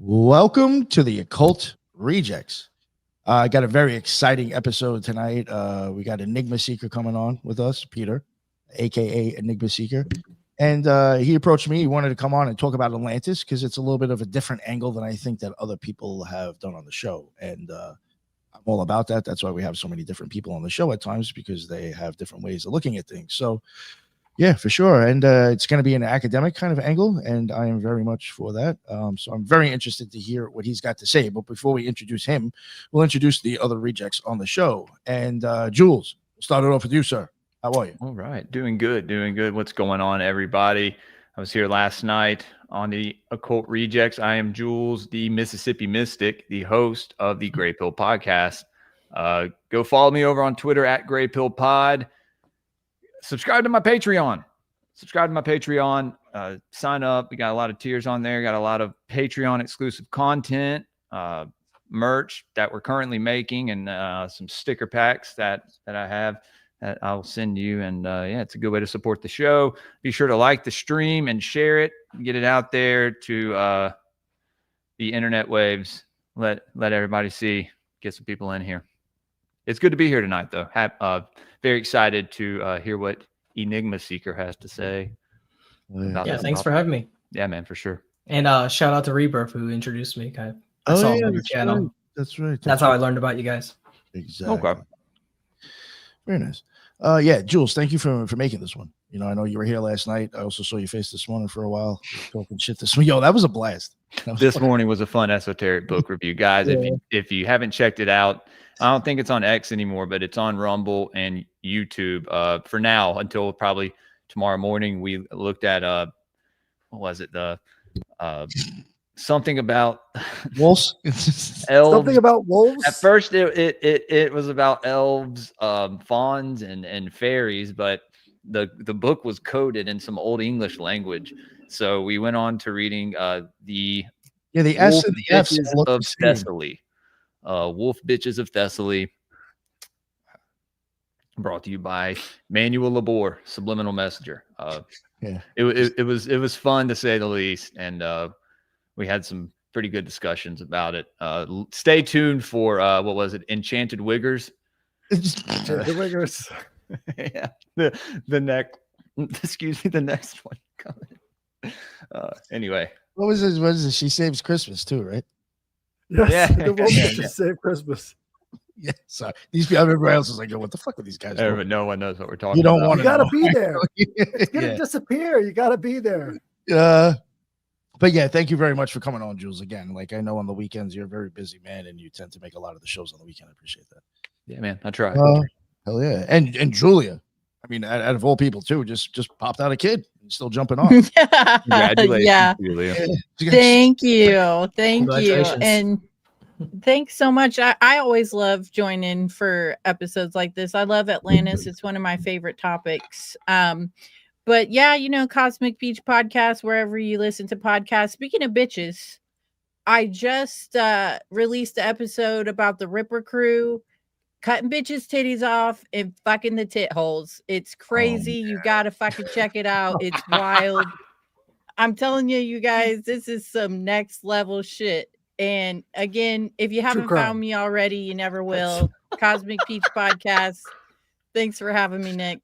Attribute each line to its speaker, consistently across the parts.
Speaker 1: Welcome to the Occult Rejects. I got a very exciting episode tonight. We got Enigma Seeker coming on with us, Peter, aka Enigma Seeker. And he approached me. He wanted to come on and talk about Atlantis because it's a little bit of a different angle than I think that other people have done on the show. And I'm all about that. That's why we have so many different people on the show at times, because they have different ways of looking at things. So yeah, for sure. And it's going to be an academic kind of angle, and I am very much for that. So I'm very interested to hear what he's got to say. But before we introduce him, we'll introduce the other rejects on the show. And Jules, we'll start it off with you, sir. How are you?
Speaker 2: All right. Doing good. What's going on, everybody? I was here last night on the Occult Rejects. I am Jules, the Mississippi Mystic, the host of the Gray Pill Podcast. Go follow me over on Twitter at Gray Pill Pod. Subscribe to my Patreon. Sign up. We got a lot of tiers on there. Got a lot of Patreon exclusive content, merch that we're currently making, and some sticker packs that I have that I'll send you. And yeah, it's a good way to support the show. Be sure to like the stream and share it. Get it out there to the internet waves. Let everybody see. Get some people in here. It's good to be here tonight, though. Very excited to hear what Enigma Seeker has to say.
Speaker 3: Yeah, thanks for having me.
Speaker 2: Yeah, man, for sure.
Speaker 3: And shout out to Rebirth, who introduced me. I saw him on your channel.
Speaker 1: Right. That's right.
Speaker 3: That's how I learned about you guys.
Speaker 1: Exactly.
Speaker 2: Okay.
Speaker 1: Very nice. Yeah, Jules, thank you for making this one. You know, I know you were here last night. I also saw your face this morning for a while. Talking shit this morning. Yo, that was a blast.
Speaker 2: This morning was a fun esoteric book review, guys. Yeah. If you haven't checked it out, I don't think it's on X anymore, but it's on Rumble and YouTube for now until probably tomorrow morning. We looked at what was it? The something about
Speaker 1: wolves.
Speaker 4: Something about wolves.
Speaker 2: At first, it was about elves, fauns, and fairies, but the book was coded in some old English language. So we went on to reading the
Speaker 1: S and the F's
Speaker 2: of Thessaly. Wolf Bitches of Thessaly, brought to you by Manuel Labor, Subliminal Messenger.
Speaker 1: Yeah,
Speaker 2: it was fun to say the least, and we had some pretty good discussions about it. Stay tuned for what was it? Enchanted Wiggers.
Speaker 4: Enchanted Wiggers.
Speaker 2: Yeah, the next. Excuse me, the next one coming. Anyway,
Speaker 1: what was it? What is it? She Saves Christmas too, right?
Speaker 4: Yes,
Speaker 2: yeah.
Speaker 4: The wolf just save Christmas.
Speaker 1: Yeah, sorry. These people, everybody else is like, yo, what the fuck are these guys doing?
Speaker 2: No one knows what we're talking
Speaker 1: you don't
Speaker 2: about.
Speaker 1: want
Speaker 4: You
Speaker 1: to
Speaker 4: gotta
Speaker 1: know.
Speaker 4: be there. It's gonna
Speaker 1: Yeah.
Speaker 4: disappear. You gotta be there.
Speaker 1: But yeah, thank you very much for coming on, Jules. Again, like I know on the weekends you're a very busy man and you tend to make a lot of the shows on the weekend. I appreciate that.
Speaker 2: Yeah, man, I try.
Speaker 1: Hell yeah. And Julia, I mean, out of all people too, just popped out a kid and still jumping on.
Speaker 2: Congratulations,
Speaker 5: Yeah.
Speaker 2: Julia.
Speaker 5: Thank you. Thank you.
Speaker 3: Congratulations.
Speaker 5: And thanks so much. I always love joining for episodes like this. I love Atlantis. It's one of my favorite topics. But yeah, you know, Cosmic Beach Podcast, wherever you listen to podcasts. Speaking of bitches, I just released an episode about the Ripper crew cutting bitches' titties off and fucking the tit holes. It's crazy. You gotta fucking check it out. It's wild. I'm telling you, you guys, this is some next level shit. And again, if you haven't found me already, you never will. Cosmic Peach Podcast. Thanks for having me, Nick.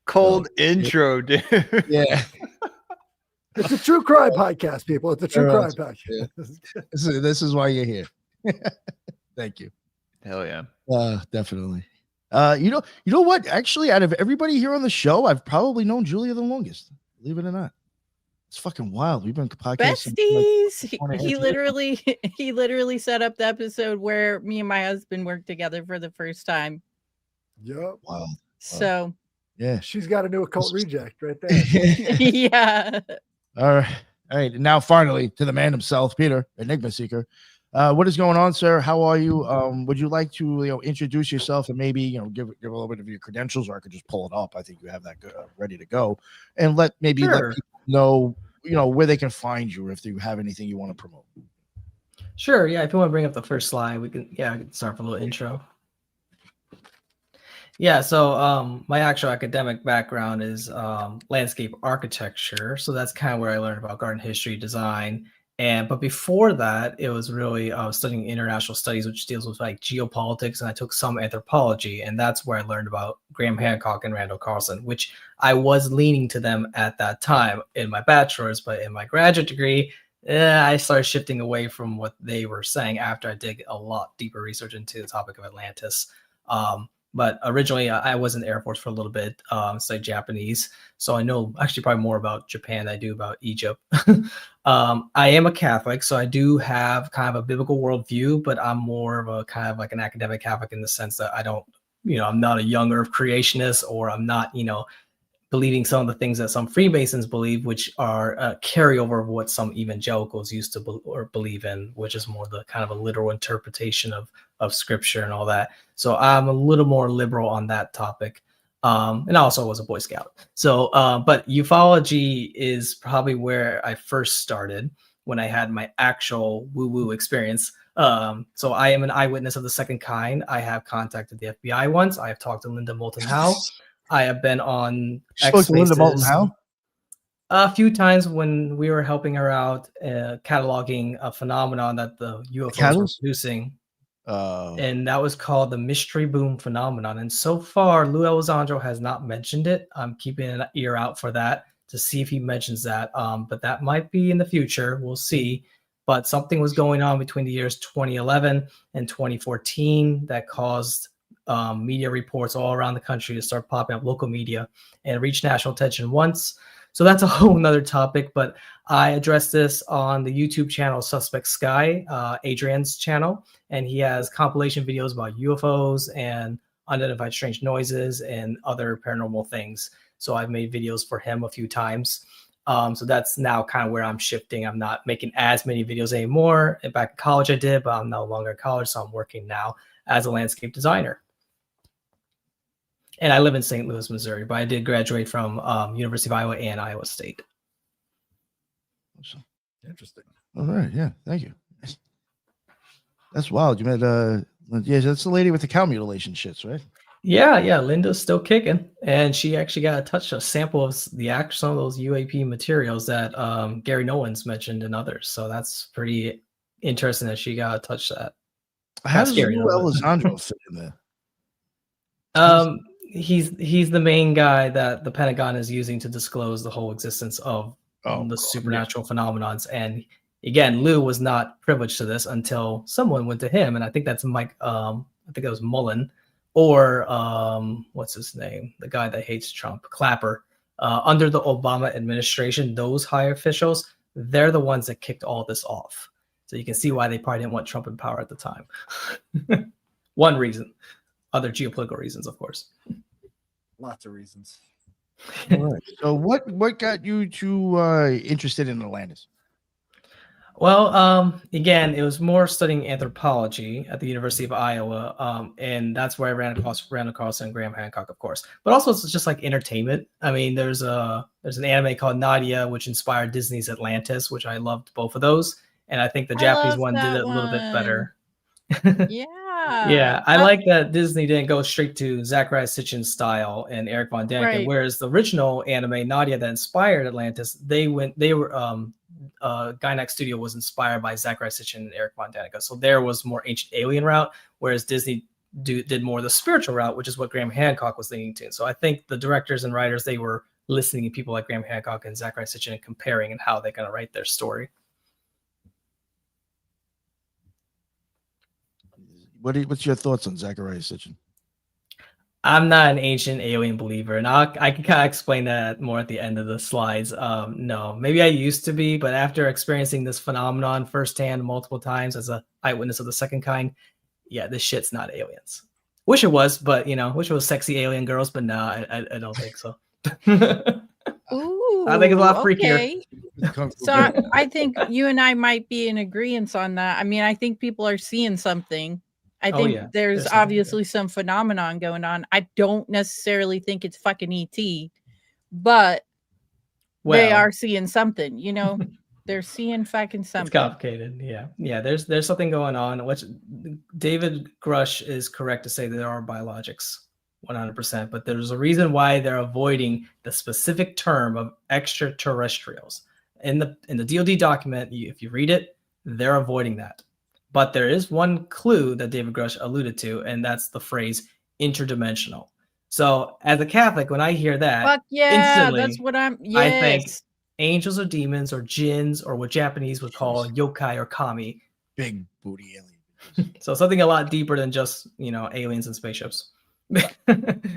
Speaker 2: Cold intro, dude.
Speaker 1: Yeah.
Speaker 4: It's a true crime podcast, people. It's a true crime podcast.
Speaker 1: Yeah. This is why you're here. Thank you.
Speaker 2: Hell yeah.
Speaker 1: Definitely. You know what? Actually, out of everybody here on the show, I've probably known Julia the longest. Believe it or not. It's fucking wild. We've been podcasting.
Speaker 5: Besties.
Speaker 1: Like
Speaker 5: He literally set up the episode where me and my husband worked together for the first time.
Speaker 4: Yep.
Speaker 1: Wow.
Speaker 5: So
Speaker 1: Yeah.
Speaker 4: She's got a new occult reject right there.
Speaker 5: yeah.
Speaker 1: All right. Now finally to the man himself, Peter, Enigma Seeker. What is going on, sir? How are you? Would you like to introduce yourself and maybe give a little bit of your credentials, or I could just pull it up. I think you have that ready to go, and let people know where they can find you, or if you have anything you want to promote.
Speaker 3: Sure. Yeah. If you want to bring up the first slide, we can start with a little intro. Yeah, so my actual academic background is landscape architecture. So that's kind of where I learned about garden history, design, But before that, it was really I was studying international studies, which deals with like geopolitics, and I took some anthropology, and that's where I learned about Graham Hancock and Randall Carlson, which I was leaning to them at that time in my bachelor's, but in my graduate degree, I started shifting away from what they were saying after I did a lot deeper research into the topic of Atlantis. But originally, I was in the Air Force for a little bit, studied Japanese. So I know actually probably more about Japan than I do about Egypt. I am a Catholic, so I do have kind of a biblical worldview, but I'm more of a kind of like an academic Catholic in the sense that I don't, I'm not a young earth creationist, or I'm not, believing some of the things that some Freemasons believe, which are a carryover of what some evangelicals used to believe in, which is more the kind of a literal interpretation of scripture and all that. So I'm a little more liberal on that topic. And I also was a Boy Scout. So, but ufology is probably where I first started when I had my actual woo-woo experience. So I am an eyewitness of the second kind. I have contacted the FBI once. I have talked to Linda Moulton Howe. I have been on
Speaker 1: Spoke to Linda Moulton Howe
Speaker 3: a few times when we were helping her out, cataloging a phenomenon that the UFOs were producing. And that was called the mystery boom phenomenon. And so far, Lou Elizondo has not mentioned it. I'm keeping an ear out for that to see if he mentions that. But that might be in the future. We'll see. But something was going on between the years 2011 and 2014 that caused media reports all around the country to start popping up, local media, and reach national attention once. So that's a whole nother topic, but I addressed this on the YouTube channel Suspect Sky, Adrian's channel, and he has compilation videos about UFOs and unidentified strange noises and other paranormal things. So I've made videos for him a few times. So that's now kind of where I'm shifting. I'm not making as many videos anymore. Back in college I did, but I'm no longer in college, so I'm working now as a landscape designer. And I live in St. Louis, Missouri, but I did graduate from University of Iowa and Iowa State.
Speaker 4: Interesting.
Speaker 1: All right. Yeah. Thank you. That's wild. You met, yeah, that's the lady with the cow mutilation shits, right?
Speaker 3: Yeah. Linda's still kicking. And she actually got a sample of some of those UAP materials that Gary Nowens mentioned and others. So that's pretty interesting that she got to touch that.
Speaker 1: How does Lou Elizondo fit in there?
Speaker 3: He's the main guy that the Pentagon is using to disclose the whole existence of the supernatural phenomenons. And again, Lou was not privileged to this until someone went to him, and I think that's Mike. I think it was Mullen, or what's his name? The guy that hates Trump, Clapper. Under the Obama administration, those high officials, they're the ones that kicked all this off. So you can see why they probably didn't want Trump in power at the time. One reason. Other geopolitical reasons, of course.
Speaker 4: Lots of reasons.
Speaker 1: All right. So what got you to interested in Atlantis?
Speaker 3: Well, again, it was more studying anthropology at the University of Iowa, and that's where I ran across Randall Carlson and Graham Hancock, of course. But also, it's just like entertainment. I mean, there's an anime called Nadia, which inspired Disney's Atlantis, which I loved both of those, and I think the Japanese one did it a little bit better. Yeah, I like that Disney didn't go straight to Zachariah Sitchin's style and Eric Von Däniken, right. Whereas the original anime Nadia that inspired Atlantis, they were Gainax Studio was inspired by Zachariah Sitchin and Eric Von Däniken, so there was more ancient alien route, whereas Disney did more the spiritual route, which is what Graham Hancock was leaning to. So I think the directors and writers, they were listening to people like Graham Hancock and Zachariah Sitchin and comparing and how they're going to write their story.
Speaker 1: What's your thoughts on Zachariah Sitchin?
Speaker 3: I'm not an ancient alien believer, and I can kind of explain that more at the end of the slides. No, maybe I used to be, but after experiencing this phenomenon firsthand multiple times as an eyewitness of the second kind, yeah, this shit's not aliens. Wish it was, but wish it was sexy alien girls, but no, I don't think so.
Speaker 5: Ooh,
Speaker 3: I think it's a lot freakier.
Speaker 5: So I think you and I might be in agreement on that. I mean, I think people are seeing something. I think there's obviously some phenomenon going on. I don't necessarily think it's fucking ET, but they are seeing something, they're seeing fucking something.
Speaker 3: It's complicated. Yeah. There's something going on, which David Grush is correct to say that there are biologics 100%, but there's a reason why they're avoiding the specific term of extraterrestrials. in the DoD document, if you read it, they're avoiding that. But there is one clue that David Grush alluded to, and that's the phrase interdimensional. So as a Catholic, when I hear that,
Speaker 5: Fuck yeah,
Speaker 3: instantly,
Speaker 5: that's what I'm.
Speaker 3: I think
Speaker 5: Yes.
Speaker 3: angels or demons or jinns or what Japanese would call yokai or kami.
Speaker 1: Big booty alien.
Speaker 3: So something a lot deeper than just, aliens and spaceships.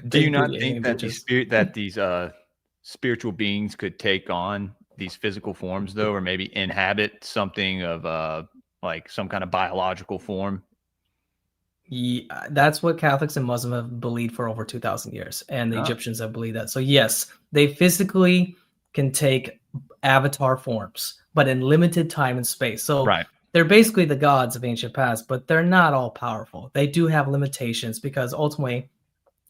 Speaker 2: Do you not think that these spiritual beings could take on these physical forms though, or maybe inhabit something of like some kind of biological form?
Speaker 3: Yeah, that's what Catholics and Muslims have believed for over 2,000 years, and the Egyptians have believed that. So yes, they physically can take avatar forms, but in limited time and space. So they're basically the gods of ancient past, but they're not all powerful. They do have limitations because ultimately,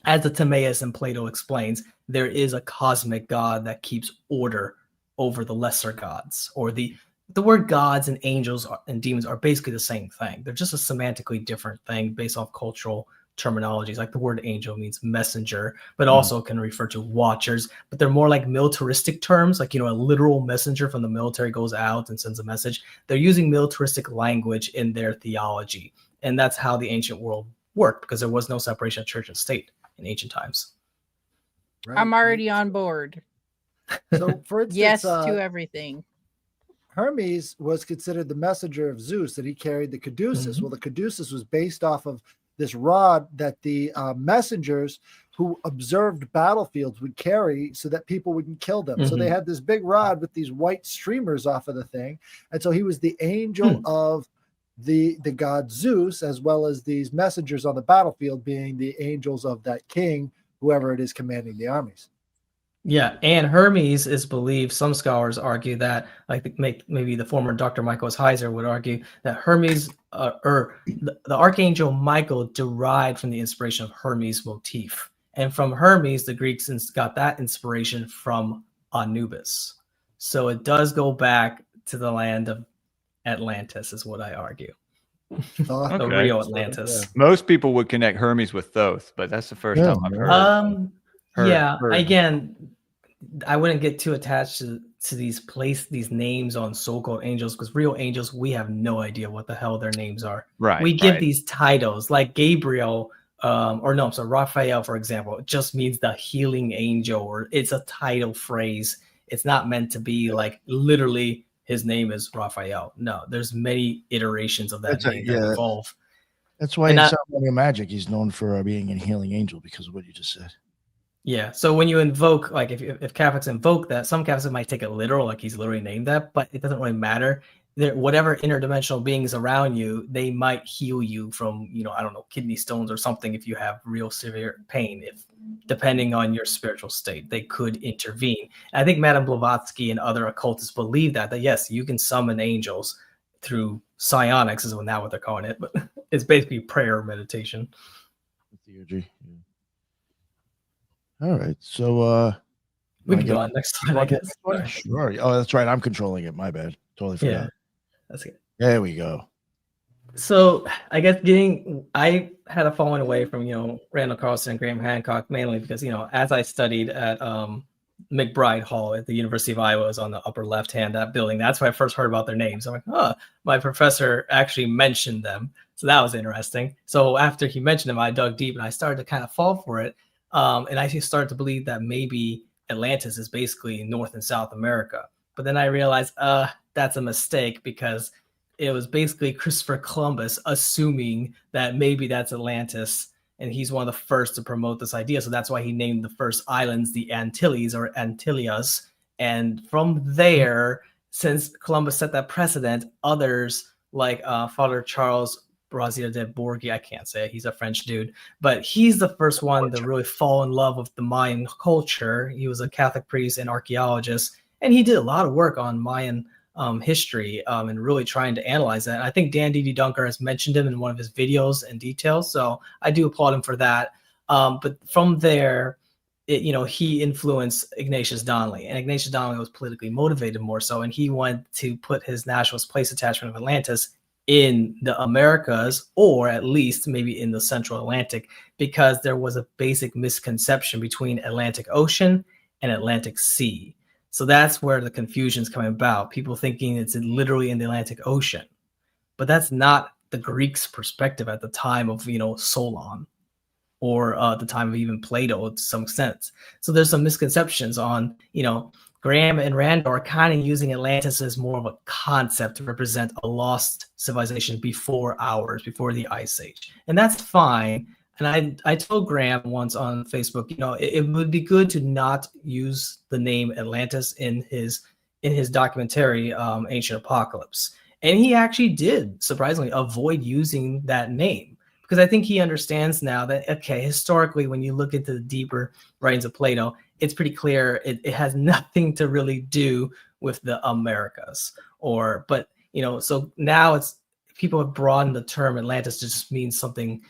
Speaker 3: as the Timaeus and Plato explains, there is a cosmic god that keeps order over the lesser gods, or the word gods and angels and demons are basically the same thing. They're just a semantically different thing based off cultural terminologies. Like the word angel means messenger, but also can refer to watchers, but they're more like militaristic terms. Like, a literal messenger from the military goes out and sends a message. They're using militaristic language in their theology. And that's how the ancient world worked, because there was no separation of church and state in ancient times.
Speaker 4: Right.
Speaker 5: I'm already on board.
Speaker 4: So, for instance,
Speaker 5: yes to everything.
Speaker 4: Hermes was considered the messenger of Zeus, that he carried the caduceus. Well, the caduceus was based off of this rod that the messengers who observed battlefields would carry so that people wouldn't kill them. So they had this big rod with these white streamers off of the thing. And so he was the angel of the god Zeus, as well as these messengers on the battlefield being the angels of that king, whoever it is commanding the armies.
Speaker 3: Yeah, and Hermes is believed, some scholars argue that, like maybe the former Dr. Michael Heiser would argue that Hermes, or the Archangel Michael derived from the inspiration of Hermes motif. And from Hermes, the Greeks got that inspiration from Anubis. So it does go back to the land of Atlantis, is what I argue. The real Atlantis.
Speaker 2: Yeah. Most people would connect Hermes with Thoth, but that's the first time I've heard.
Speaker 3: Again, I wouldn't get too attached to these names on so-called angels, because real angels, we have no idea what the hell their names are.
Speaker 2: Right.
Speaker 3: We give these titles, like Gabriel, Raphael, for example. It just means the healing angel, or it's a title phrase. It's not meant to be like literally his name is Raphael. No, there's many iterations of that name that evolve.
Speaker 1: That's why in Ceremonial Magic, he's known for being a healing angel, because of what you just said.
Speaker 3: Yeah. So when you invoke, like if Catholics invoke that, some Catholics might take it literal, like he's literally named that, but it doesn't really matter. Whatever interdimensional beings around you, they might heal you from, kidney stones or something if you have real severe pain. If depending on your spiritual state, they could intervene. And I think Madame Blavatsky and other occultists believe that yes, you can summon angels through psionics, is now what they're calling it, but it's basically prayer meditation.
Speaker 1: Theurgy. Yeah. All right, so
Speaker 3: we can go on next time, I guess.
Speaker 1: Sure. Oh, that's right. I'm controlling it. My bad. Totally forgot.
Speaker 3: Yeah, that's good.
Speaker 1: There we go.
Speaker 3: So I guess I had a falling away from Randall Carlson and Graham Hancock, mainly because as I studied at McBride Hall at the University of Iowa, is on the upper left hand, that building. That's where I first heard about their names. I'm like, my professor actually mentioned them, so that was interesting. So after he mentioned them, I dug deep and I started to kind of fall for it. And I actually started to believe that maybe Atlantis is basically North and South America. But then I realized that's a mistake, because it was basically Christopher Columbus assuming that maybe that's Atlantis, and he's one of the first to promote this idea. So that's why he named the first islands the Antilles or Antillas. And from there, since Columbus set that precedent, others like Father Charles Brazil de Borghi, I can't say it, he's a French dude, but he's the first one to really fall in love with the Mayan culture. He was a Catholic priest and archaeologist, and he did a lot of work on Mayan history and really trying to analyze that. And I think Dan D.D. Dunker has mentioned him in one of his videos in detail, so I do applaud him for that. But from there, he influenced Ignatius Donnelly, and Ignatius Donnelly was politically motivated more so, and he wanted to put his nationalist place attachment of Atlantis in the Americas, or at least maybe in the Central Atlantic, because there was a basic misconception between Atlantic Ocean and Atlantic Sea. So that's where the confusion's coming about. People thinking it's literally in the Atlantic Ocean, but that's not the Greeks' perspective at the time of, Solon, or the time of even Plato to some extent. So there's some misconceptions on, Graham and Randall are kind of using Atlantis as more of a concept to represent a lost civilization before ours, before the Ice Age. And that's fine. And I told Graham once on Facebook, it would be good to not use the name Atlantis in his documentary, Ancient Apocalypse. And he actually did, surprisingly, avoid using that name, because I think he understands now that, okay, historically, when you look into the deeper writings of Plato, it's pretty clear it has nothing to really do with the Americas. So now it's, people have broadened the term Atlantis to just mean something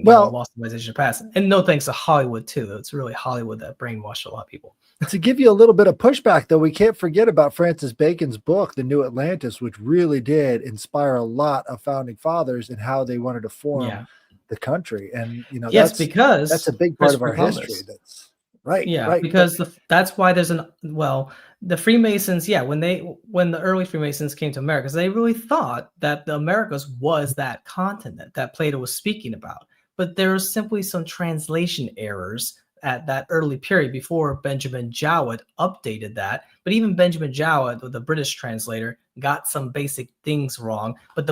Speaker 3: lost civilization past. And no thanks to Hollywood too. It's really Hollywood that brainwashed a lot of people.
Speaker 4: To give you a little bit of pushback, though, we can't forget about Francis Bacon's book, The New Atlantis, which really did inspire a lot of founding fathers in how they wanted to form the country. And
Speaker 3: because
Speaker 4: that's a big part of our history. That's right.
Speaker 3: Yeah,
Speaker 4: right.
Speaker 3: Because that's why there's the Freemasons, when the early Freemasons came to America, they really thought that the Americas was that continent that Plato was speaking about. But there was simply some translation errors at that early period before Benjamin Jowett updated that. But even Benjamin Jowett, the British translator, got some basic things wrong. But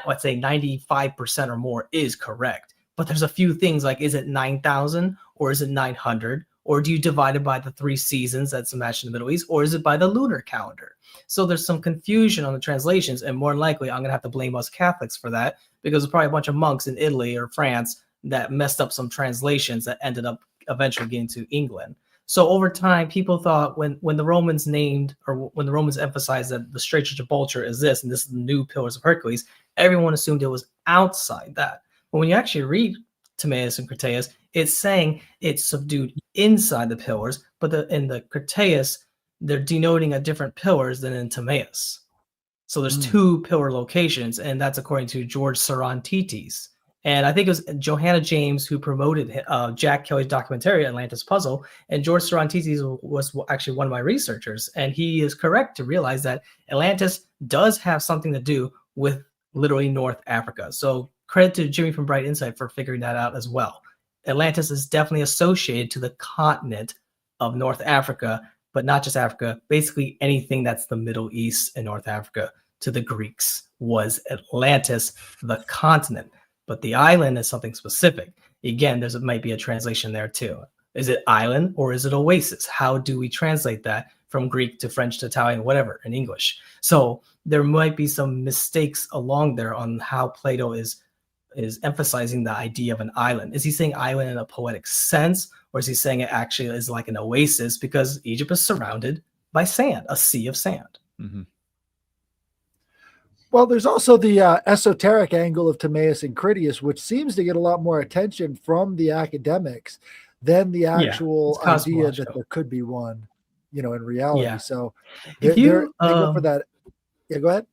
Speaker 3: let's say 95% or more is correct. But there's a few things like, is it 9,000 or is it 900? Or do you divide it by the 3 seasons that's matched in the Middle East? Or is it by the lunar calendar? So there's some confusion on the translations. And more than likely, I'm going to have to blame us Catholics for that, because there's probably a bunch of monks in Italy or France that messed up some translations that ended up eventually getting to England. So over time, people thought when the Romans emphasized that the Straits of Gibraltar is this, and this is the new Pillars of Hercules, everyone assumed it was outside that. But when you actually read Timaeus and Critias, it's saying it's subdued inside the pillars, but in the Critias, they're denoting a different pillars than in Timaeus. So there's 2 pillar locations, and that's according to George Sarantites. And I think it was Johanna James who promoted Jack Kelly's documentary, Atlantis Puzzle. And George Sarantites was actually one of my researchers. And he is correct to realize that Atlantis does have something to do with literally North Africa. So credit to Jimmy from Bright Insight for figuring that out as well. Atlantis is definitely associated to the continent of North Africa, but not just Africa. Basically anything that's the Middle East and North Africa to the Greeks was Atlantis, the continent. But the island is something specific. Again, might be a translation there too. Is it island or is it oasis? How do we translate that from Greek to French to Italian, whatever, in English? So there might be some mistakes along there on how Plato is emphasizing the idea of an island. Is he saying island in a poetic sense, or is he saying it actually is like an oasis because Egypt is surrounded by sand, a sea of sand?
Speaker 2: Mm-hmm.
Speaker 4: Well, there's also the esoteric angle of Timaeus and Critias, which seems to get a lot more attention from the academics than the actual idea that there could be one, in reality. Yeah. So they go for that. Yeah, go ahead.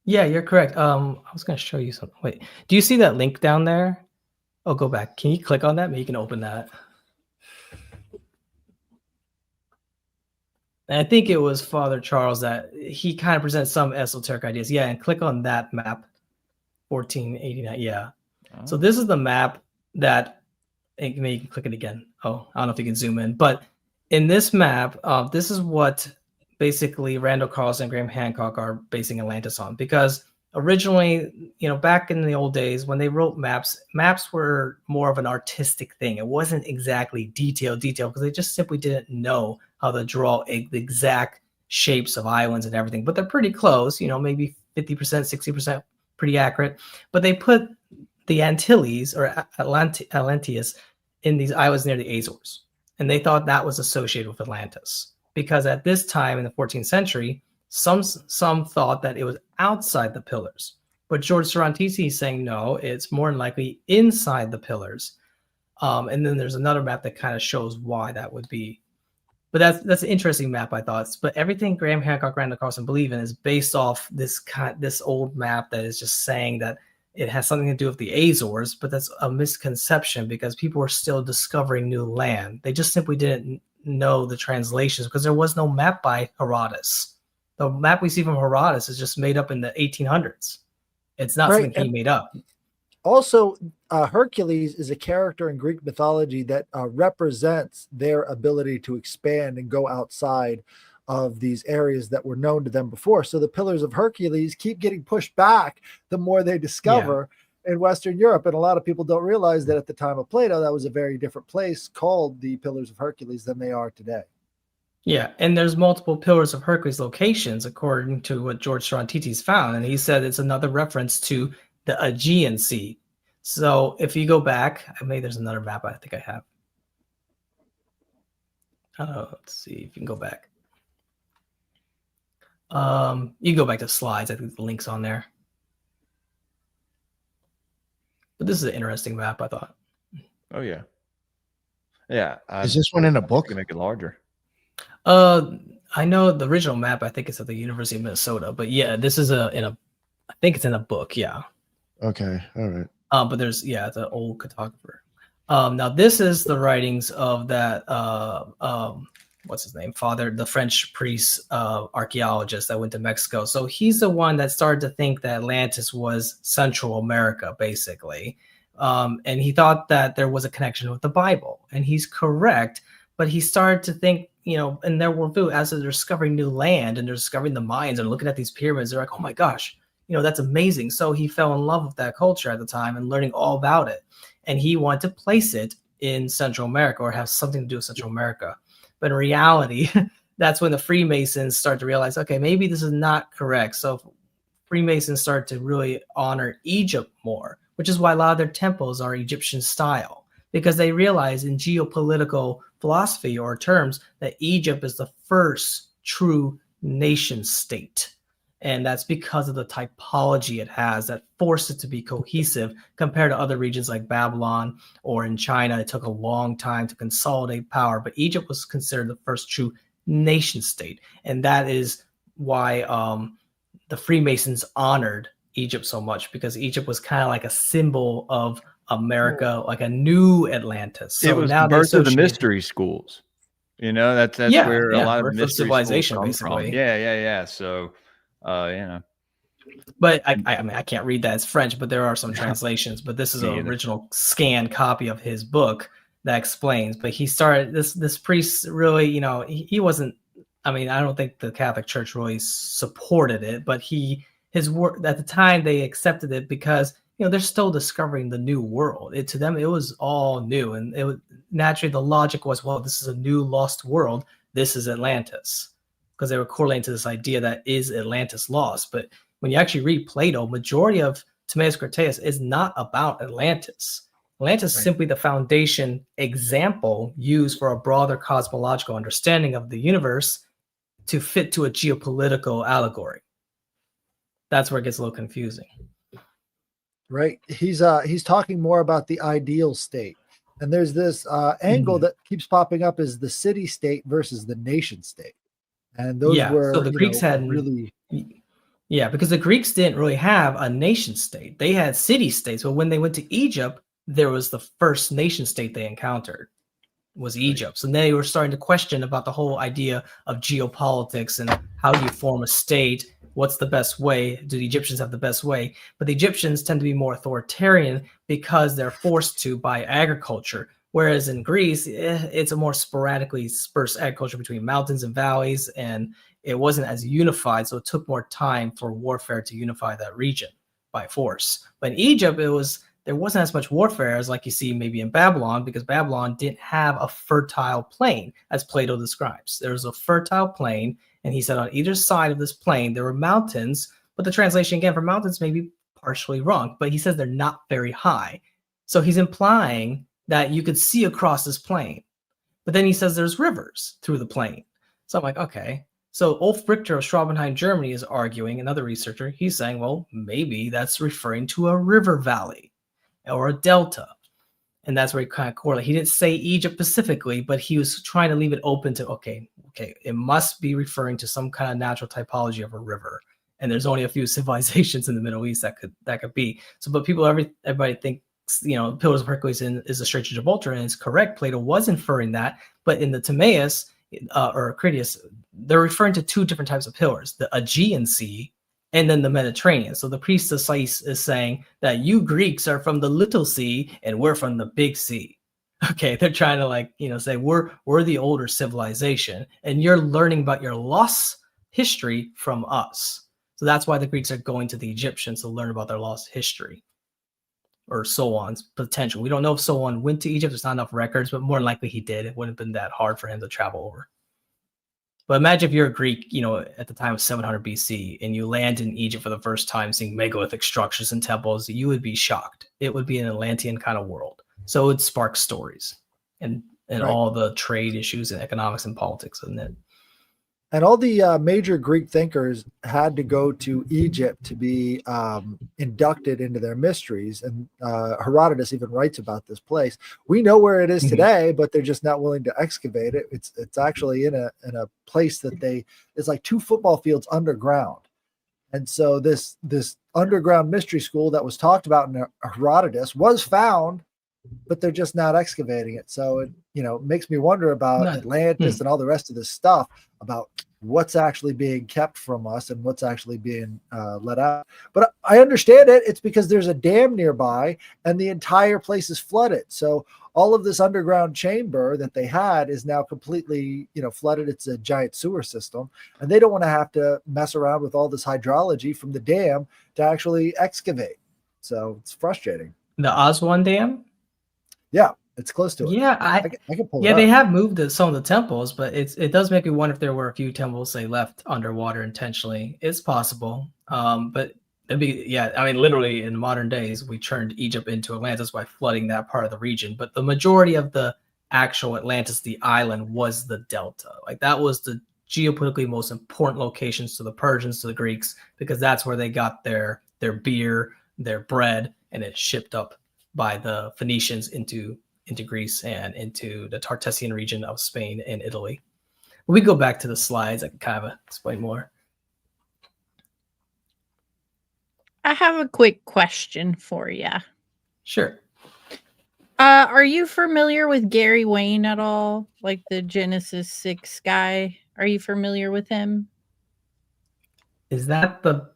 Speaker 3: Yeah, you're correct. I was going to show you something. Wait, do you see that link down there? Oh, go back. Can you click on that? Maybe you can open that. And I think it was Father Charles that he kind of presented some esoteric ideas. Yeah, and click on that map, 1489. Yeah. Oh. So this is the map that, maybe you can click it again. Oh, I don't know if you can zoom in. But in this map, this is what basically Randall Carlson and Graham Hancock are basing Atlantis on. Because originally, back in the old days, when they wrote maps were more of an artistic thing. It wasn't exactly detailed because they just simply didn't know how to draw the exact shapes of islands and everything. But they're pretty close, maybe 50%, 60%, pretty accurate. But they put the Antilles or Atlantis in these islands near the Azores. And they thought that was associated with Atlantis. Because at this time in the 14th century, some thought that it was outside the pillars. But George Sarantites is saying, no, it's more than likely inside the pillars. And then there's another map that kind of shows why that would be. But that's an interesting map, I thought. But everything Graham Hancock, Randall Carlson believe in is based off this old map that is just saying that it has something to do with the Azores. But that's a misconception because people are still discovering new land. They just simply didn't know the translations because there was no map by Herodotus. The map we see from Herodotus is just made up in the 1800s. It's not
Speaker 4: Right,
Speaker 3: something he made up.
Speaker 4: Also, Hercules is a character in Greek mythology that represents their ability to expand and go outside of these areas that were known to them before. So the Pillars of Hercules keep getting pushed back the more they discover in Western Europe. And a lot of people don't realize that at the time of Plato, that was a very different place called the Pillars of Hercules than they are today.
Speaker 3: Yeah, and there's multiple Pillars of Hercules locations according to what George Strontites found. And he said it's another reference to the Aegean Sea. So if you go back, maybe there's another map I think I have. Let's see if you can go back. You can go back to slides. I think the link's on there. But this is an interesting map, I thought.
Speaker 2: Oh yeah. Yeah.
Speaker 1: Is this one in a book?
Speaker 2: You can make it larger.
Speaker 3: I know the original map, I think it's at the University of Minnesota, but yeah, this is I think it's in a book, yeah.
Speaker 1: Okay, all right.
Speaker 3: But there's the old cartographer. Now this is the writings of that what's his name? The French priest archaeologist that went to Mexico. So he's the one that started to think that Atlantis was Central America, basically. And he thought that there was a connection with the Bible. And he's correct, but he started to think, in their worldview, as they're discovering new land and they're discovering the mines and looking at these pyramids, they're like, oh my gosh, that's amazing. So he fell in love with that culture at the time and learning all about it. And he wanted to place it in Central America or have something to do with Central America. But in reality, that's when the Freemasons start to realize, okay, maybe this is not correct. So Freemasons start to really honor Egypt more, which is why a lot of their temples are Egyptian style, because they realize in geopolitical philosophy or terms that Egypt is the first true nation state. And that's because of the typology it has that forced it to be cohesive compared to other regions like Babylon or in China. It took a long time to consolidate power, but Egypt was considered the first true nation state. And that is why the Freemasons honored Egypt so much, because Egypt was kind of like a symbol of America, like a new Atlantis. So
Speaker 2: it was
Speaker 3: now
Speaker 2: the birth of the mystery schools. That's where a lot of mystery
Speaker 3: civilization,
Speaker 2: basically. Yeah. So,
Speaker 3: But I mean, I can't read that. It's French, but there are some translations. But this is an original scanned copy of his book that explains. But he started this priest really, he wasn't. I mean, I don't think the Catholic Church really supported it, but his work at the time they accepted it because they're still discovering the new world. To them, it was all new, and it was naturally the logic was, well, this is a new lost world. This is Atlantis, because they were correlating to this idea that is Atlantis lost. But when you actually read Plato, majority of Timaeus Critias is not about Atlantis. Atlantis is simply the foundation example used for a broader cosmological understanding of the universe to fit to a geopolitical allegory. That's where it gets a little confusing.
Speaker 4: Right. He's talking more about the ideal state. And there's this angle that keeps popping up is the city state versus the nation state. And those were
Speaker 3: so the Greeks had
Speaker 4: really
Speaker 3: because the Greeks didn't really have a nation state. They had city states, but when they went to Egypt, there was the first nation state they encountered was Egypt. So they were starting to question about the whole idea of geopolitics and how do you form a state? What's the best way? Do the Egyptians have the best way? But the Egyptians tend to be more authoritarian because they're forced to by agriculture. Whereas in Greece, it's a more sporadically dispersed agriculture between mountains and valleys, and it wasn't as unified. So it took more time for warfare to unify that region by force. But in Egypt, there wasn't as much warfare as like you see maybe in Babylon, because Babylon didn't have a fertile plain, as Plato describes. There was a fertile plain, and he said on either side of this plain, there were mountains, but the translation again for mountains may be partially wrong, but he says they're not very high. So he's implying that you could see across this plain. But then he says there's rivers through the plain. So I'm like, okay. So Ulf Richter of Schwabenheim, Germany is arguing, another researcher, he's saying, well, maybe that's referring to a river valley or a delta. And that's where he kind of correlated. He didn't say Egypt specifically, but he was trying to leave it open to, okay, it must be referring to some kind of natural typology of a river. And there's only a few civilizations in the Middle East that could be. So, but everybody think Pillars of Hercules is the Strait of Gibraltar, and it's correct. Plato was inferring that, but in the Timaeus or Critias, they're referring to two different types of pillars: the Aegean Sea and then the Mediterranean. So the priest of Sais is saying that you Greeks are from the Little Sea and we're from the Big Sea. Okay, they're trying to say we're the older civilization, and you're learning about your lost history from us. So that's why the Greeks are going to the Egyptians to learn about their lost history, or Solon's potential. We don't know if Solon went to Egypt. There's not enough records, but more than likely he did. It wouldn't have been that hard for him to travel over. But imagine if you're a Greek, at the time of 700 BC, and you land in Egypt for the first time, seeing megalithic structures and temples, you would be shocked. It would be an Atlantean kind of world. So it would spark stories and
Speaker 4: Right.
Speaker 3: all the trade issues and economics and politics, isn't it?
Speaker 4: And all the major Greek thinkers had to go to Egypt to be inducted into their mysteries. And Herodotus even writes about this place. We know where it is today, but they're just not willing to excavate it. It's actually in a place that it's like 2 football fields underground. And so this underground mystery school that was talked about in Herodotus was found, but they're just not excavating it. So it makes me wonder about Atlantis and all the rest of this stuff, about what's actually being kept from us and what's actually being let out. But I understand it. It's because there's a dam nearby and the entire place is flooded. So all of this underground chamber that they had is now completely, flooded. It's a giant sewer system, and they don't want to have to mess around with all this hydrology from the dam to actually excavate. So it's frustrating.
Speaker 3: The Aswan Dam?
Speaker 4: Yeah, it's close to it.
Speaker 3: Yeah,
Speaker 4: I can pull it
Speaker 3: yeah,
Speaker 4: up.
Speaker 3: they have moved some of the temples, but it does make me wonder if there were a few temples they left underwater intentionally. It's possible, but it'd be literally in modern days we turned Egypt into Atlantis by flooding that part of the region. But the majority of the actual Atlantis, the island, was the delta. Like that was the geopolitically most important locations to the Persians, to the Greeks, because that's where they got their beer, their bread, and it's shipped up by the Phoenicians into Greece and into the Tartessian region of Spain and Italy. When we go back to the slides, I can kind of explain more.
Speaker 5: I have a quick question for you.
Speaker 3: Sure.
Speaker 5: Are you familiar with Gary Wayne at all? Like the Genesis 6 guy? Are you familiar with him?
Speaker 3: Is that the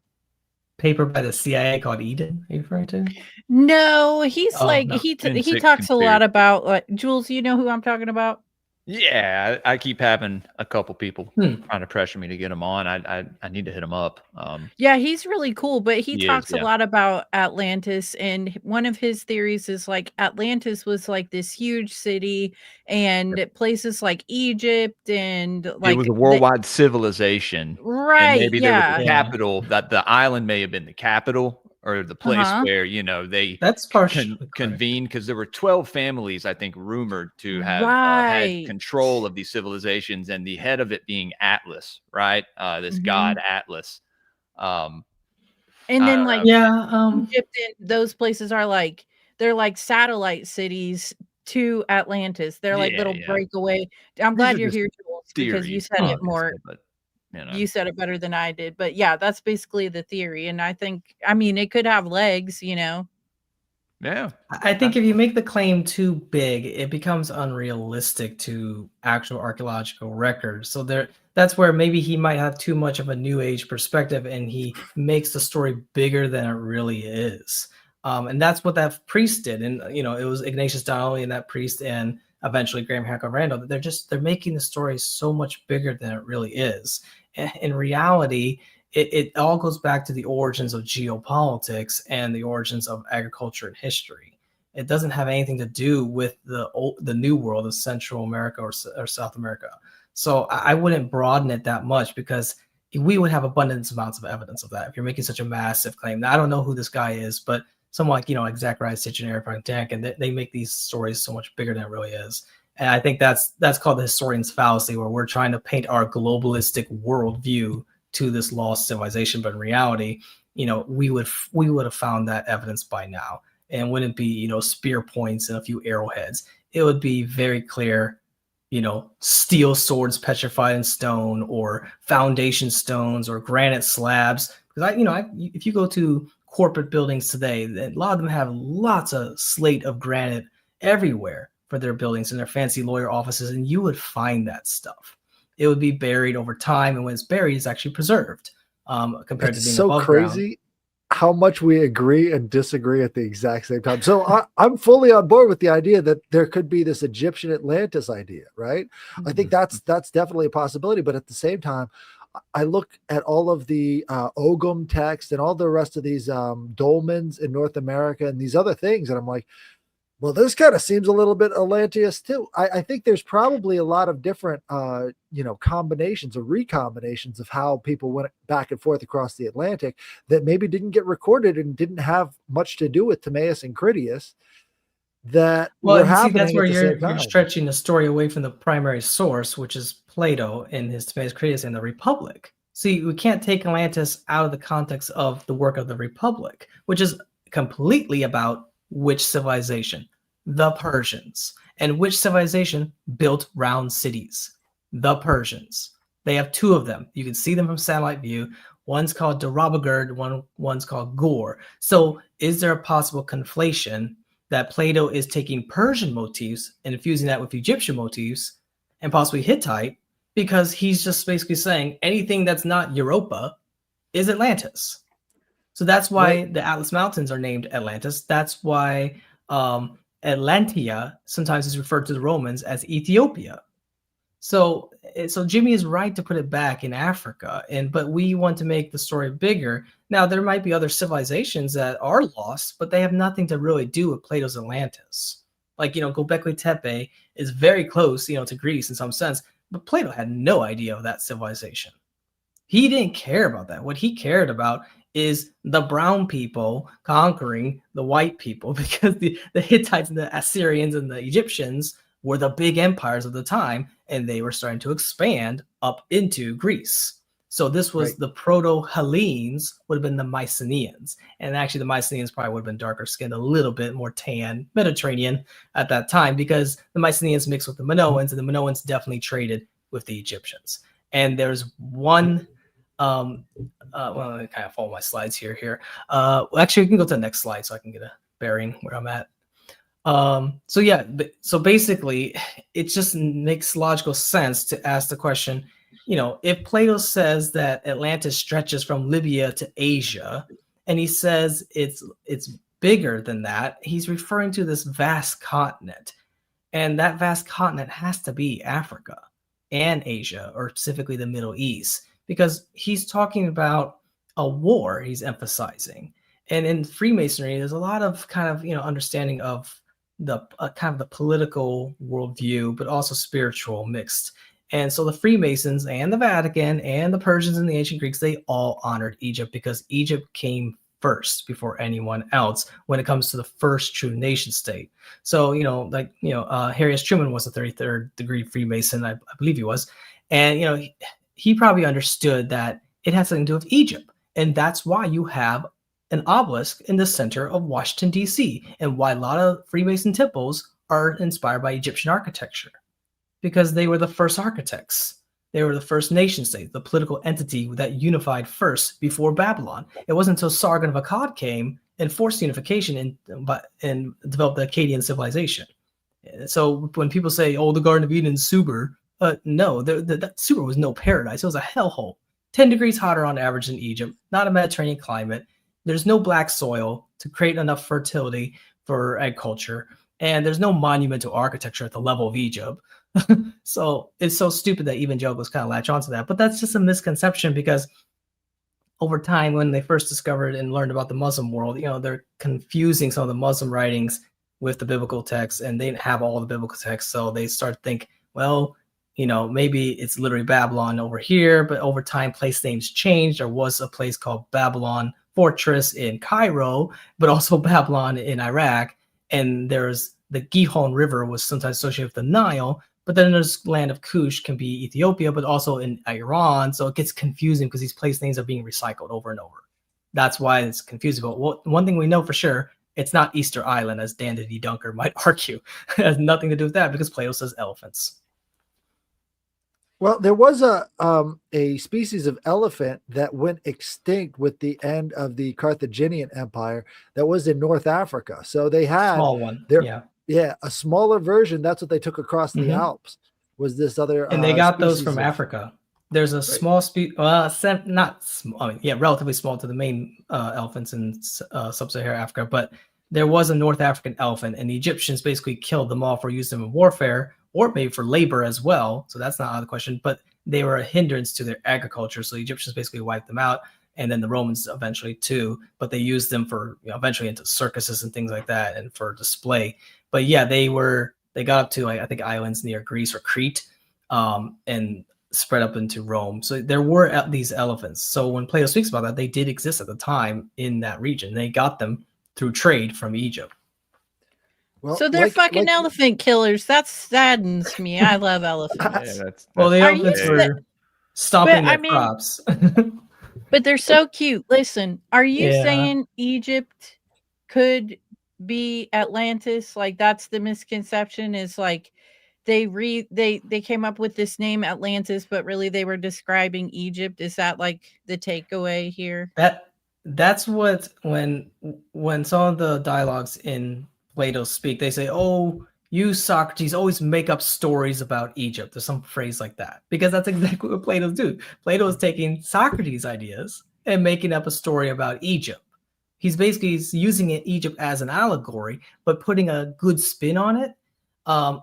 Speaker 3: paper by the CIA called Eden? Are you referring to?
Speaker 5: No, he's
Speaker 3: Oh,
Speaker 5: like
Speaker 3: no.
Speaker 5: he
Speaker 2: Insect
Speaker 5: talks a lot
Speaker 2: conspiracy.
Speaker 5: about Jules. You know who I'm talking about?
Speaker 2: Yeah, I keep having a couple people
Speaker 3: Hmm.
Speaker 2: trying to pressure me to get him on. I need to hit him up.
Speaker 5: Yeah, he's really cool, but he
Speaker 2: He is,
Speaker 5: talks a
Speaker 2: yeah.
Speaker 5: lot about Atlantis, and one of his theories is like Atlantis was like this huge city, and places like Egypt and
Speaker 2: It was
Speaker 5: like
Speaker 2: a worldwide civilization, and
Speaker 5: right,
Speaker 2: maybe there was
Speaker 5: yeah.
Speaker 2: a capital, that the island may have been the capital or the place
Speaker 5: Uh-huh.
Speaker 2: where they
Speaker 3: That's partially
Speaker 2: convened, because there were 12 families, I think, rumored to have had
Speaker 5: Right.
Speaker 2: control of these civilizations, and the head of it being Atlas, right? This god Atlas.
Speaker 5: And
Speaker 2: I
Speaker 5: then
Speaker 2: don't
Speaker 5: like
Speaker 2: know.
Speaker 3: Yeah.
Speaker 5: Egypt and those places are like they're like satellite cities to Atlantis. They're like
Speaker 2: Yeah,
Speaker 5: little
Speaker 2: yeah.
Speaker 5: breakaway. I'm
Speaker 2: These
Speaker 5: glad
Speaker 2: are
Speaker 5: you're
Speaker 2: just
Speaker 5: here, Jules, because you
Speaker 2: theories,
Speaker 5: said it
Speaker 2: like I
Speaker 5: more.
Speaker 2: said, but
Speaker 5: You said it better than I did. But yeah, that's basically the theory. And I think, it could have legs,
Speaker 2: yeah.
Speaker 3: I think if you make the claim too big, it becomes unrealistic to actual archaeological records. So that's where maybe he might have too much of a new age perspective, and he makes the story bigger than it really is. And that's what that priest did. And it was Ignatius Donnelly and that priest, and eventually Graham Hancock Randall. They're making the story so much bigger than it really is. In reality, it all goes back to the origins of geopolitics and the origins of agriculture and history. It doesn't have anything to do with the New World of Central America or South America. So I wouldn't broaden it that much, because we would have abundance amounts of evidence of that if you're making such a massive claim. Now, I don't know who this guy is, but someone like Zachariah Sitchin and Eric Von Daniken, they make these stories so much bigger than it really is. And I think that's called the historian's fallacy, where we're trying to paint our globalistic worldview to this lost civilization, but in reality, we would have found that evidence by now, and wouldn't be spear points and a few arrowheads. It would be very clear, steel swords petrified in stone, or foundation stones, or granite slabs. Because if you go to corporate buildings today, a lot of them have lots of slate of granite everywhere for their buildings and their fancy lawyer offices, and you would find that stuff. It would be buried over time, and when it's buried, it's actually preserved compared to being
Speaker 4: so
Speaker 3: above
Speaker 4: crazy
Speaker 3: ground.
Speaker 4: how much we agree and disagree at the exact same time. So I'm fully on board with the idea that there could be this Egyptian Atlantis idea, right? I think that's definitely a possibility. But at the same time, I look at all of the Ogum text and all the rest of these dolmens in North America and these other things, and I'm like, well, this kind of seems a little bit Atlantis too. I think there's probably a lot of different, combinations or recombinations of how people went back and forth across the Atlantic that maybe didn't get recorded and didn't have much to do with Timaeus and Critias that were happening
Speaker 3: that's where
Speaker 4: at the same
Speaker 3: you're
Speaker 4: time.
Speaker 3: stretching the story away from the primary source, which is Plato in his Timaeus Critias and the Republic. See, we can't take Atlantis out of the context of the work of the Republic, which is completely about which civilization? The Persians. And which civilization built round cities? The Persians. They have two of them. You can see them from satellite view. One's called Darabagerd, one's called Gore. So is there a possible conflation that Plato is taking Persian motifs and infusing that with Egyptian motifs and possibly Hittite, because he's just basically saying anything that's not Europa is Atlantis. So that's why the Atlas Mountains are named Atlantis. That's why Atlantia sometimes is referred to the Romans as Ethiopia. So Jimmy is right to put it back in Africa, but we want to make the story bigger. Now, there might be other civilizations that are lost, but they have nothing to really do with Plato's Atlantis. Like, Göbekli Tepe is very close, to Greece in some sense, but Plato had no idea of that civilization. He didn't care about that. What he cared about is the brown people conquering the white people, because the Hittites and the Assyrians and the Egyptians were the big empires of the time, and they were starting to expand up into Greece. So this was the Proto-Hellenes, would have been the Mycenaeans. And actually the Mycenaeans probably would have been darker skinned, a little bit more tan, Mediterranean at that time, because the Mycenaeans mixed with the Minoans, and the Minoans definitely traded with the Egyptians. And there's one... well, I kind of follow my slides here. Actually, we can go to the next slide so I can get a bearing where I'm at. So basically, it just makes logical sense to ask the question, if Plato says that Atlantis stretches from Libya to Asia, and he says it's bigger than that, he's referring to this vast continent. And that vast continent has to be Africa and Asia, or specifically the Middle East, because he's talking about a war he's emphasizing. And in Freemasonry, there's a lot of kind of, understanding of the kind of the political worldview, but also spiritual mixed. And so the Freemasons and the Vatican and the Persians and the ancient Greeks, they all honored Egypt because Egypt came first before anyone else when it comes to the first true nation state. So, Harry S. Truman was a 33rd degree Freemason, I believe he was. And, he probably understood that it had something to do with Egypt. And that's why you have an obelisk in the center of Washington, D.C., and why a lot of Freemason temples are inspired by Egyptian architecture, because they were the first architects. They were the first nation state, the political entity that unified first before Babylon. It wasn't until Sargon of Akkad came and forced unification and developed the Akkadian civilization. So when people say, oh, the Garden of Eden is Suber, no, that Suber was no paradise. It was a hellhole. 10 degrees hotter on average in Egypt, not a Mediterranean climate. There's no black soil to create enough fertility for agriculture. And there's no monumental architecture at the level of Egypt. So it's so stupid that evangelicals kind of latch onto that. But that's just a misconception, because over time, when they first discovered and learned about the Muslim world, they're confusing some of the Muslim writings with the biblical text, and they didn't have all the biblical text. So they start to think, well, maybe it's literally Babylon over here, but over time, place names changed. There was a place called Babylon Fortress in Cairo, but also Babylon in Iraq. And there's the Gihon River was sometimes associated with the Nile, but then there's land of Kush can be Ethiopia, but also in Iran. So it gets confusing because these place names are being recycled over and over. That's why it's confusing. But one thing we know for sure, it's not Easter Island, as Dan D. Dunker might argue. It has nothing to do with that, because Plato says elephants.
Speaker 4: Well, there was a species of elephant that went extinct with the end of the Carthaginian Empire that was in North Africa. So they had
Speaker 3: Small one.
Speaker 4: their
Speaker 3: Yeah.
Speaker 4: a smaller version. That's what they took across the Alps. Was this other
Speaker 3: and they got those
Speaker 4: species
Speaker 3: from
Speaker 4: of-
Speaker 3: Africa. There's a small species, not small, I mean, yeah, relatively small to the main elephants in sub-Saharan Africa, but there was a North African elephant, and the Egyptians basically killed them off or used them in warfare, or maybe for labor as well. So that's not out of the question, but they were a hindrance to their agriculture. So the Egyptians basically wiped them out, and then the Romans eventually too, but they used them for, eventually into circuses and things like that and for display. But yeah, they got up to, I think, islands near Greece or Crete, and spread up into Rome. So there were these elephants. So when Plato speaks about that, they did exist at the time in that region. They got them through trade from Egypt.
Speaker 4: Well,
Speaker 5: so they're fucking elephant killers. That saddens me. I love elephants.
Speaker 2: Yeah, that's
Speaker 3: Well, the
Speaker 5: Are
Speaker 3: elephants
Speaker 5: you
Speaker 3: were stomping their crops.
Speaker 5: But they're so cute. Listen, are you
Speaker 3: Yeah.
Speaker 5: saying Egypt could be Atlantis? Like that's the misconception, is like they came up with this name Atlantis, but really they were describing Egypt. Is that like the takeaway here?
Speaker 3: That's what when some of the dialogues in Plato speak, they say, "Oh, you Socrates always make up stories about Egypt." There's some phrase like that, because that's exactly what Plato's do. Plato is taking Socrates' ideas and making up a story about Egypt. He's basically using Egypt as an allegory, but putting a good spin on it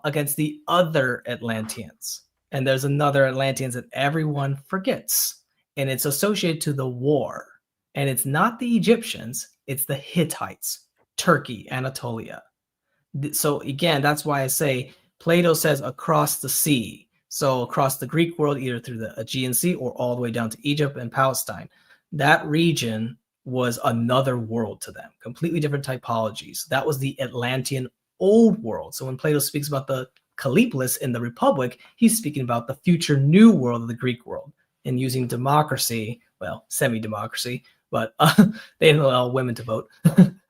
Speaker 3: against the other Atlanteans. And there's another Atlanteans that everyone forgets, and it's associated to the war. And it's not the Egyptians, it's the Hittites, Turkey, Anatolia. So again, that's why I say Plato says across the sea. So across the Greek world, either through the Aegean Sea or all the way down to Egypt and Palestine. That region was another world to them, completely different typologies. That was the Atlantean old world. So when Plato speaks about the Callipolis in the Republic, he's speaking about the future new world of the Greek world, and using democracy, well, semi-democracy, but they didn't allow women to vote.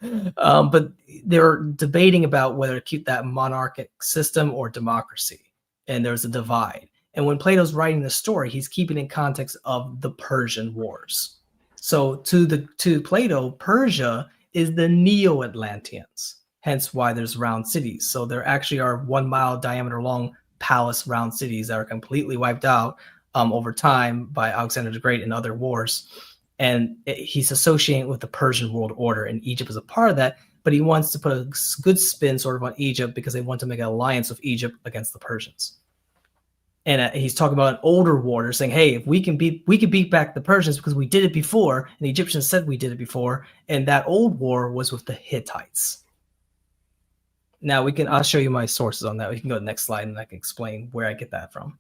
Speaker 3: But they're debating about whether to keep that monarchic system or democracy. And there's a divide. And when Plato's writing the story, he's keeping in context of the Persian Wars. So to Plato, Persia is the Neo-Atlanteans, hence why there's round cities. So there actually are 1 mile diameter long palace round cities that are completely wiped out over time by Alexander the Great and other wars. And he's associating with the Persian world order, and Egypt is a part of that, but he wants to put a good spin sort of on Egypt because they want to make an alliance with Egypt against the Persians. And he's talking about an older war. They're saying, hey, if we can beat back the Persians because we did it before, and the Egyptians said we did it before, and that old war was with the Hittites. Now I'll show you my sources on that. We can go to the next slide and I can explain where I get that from.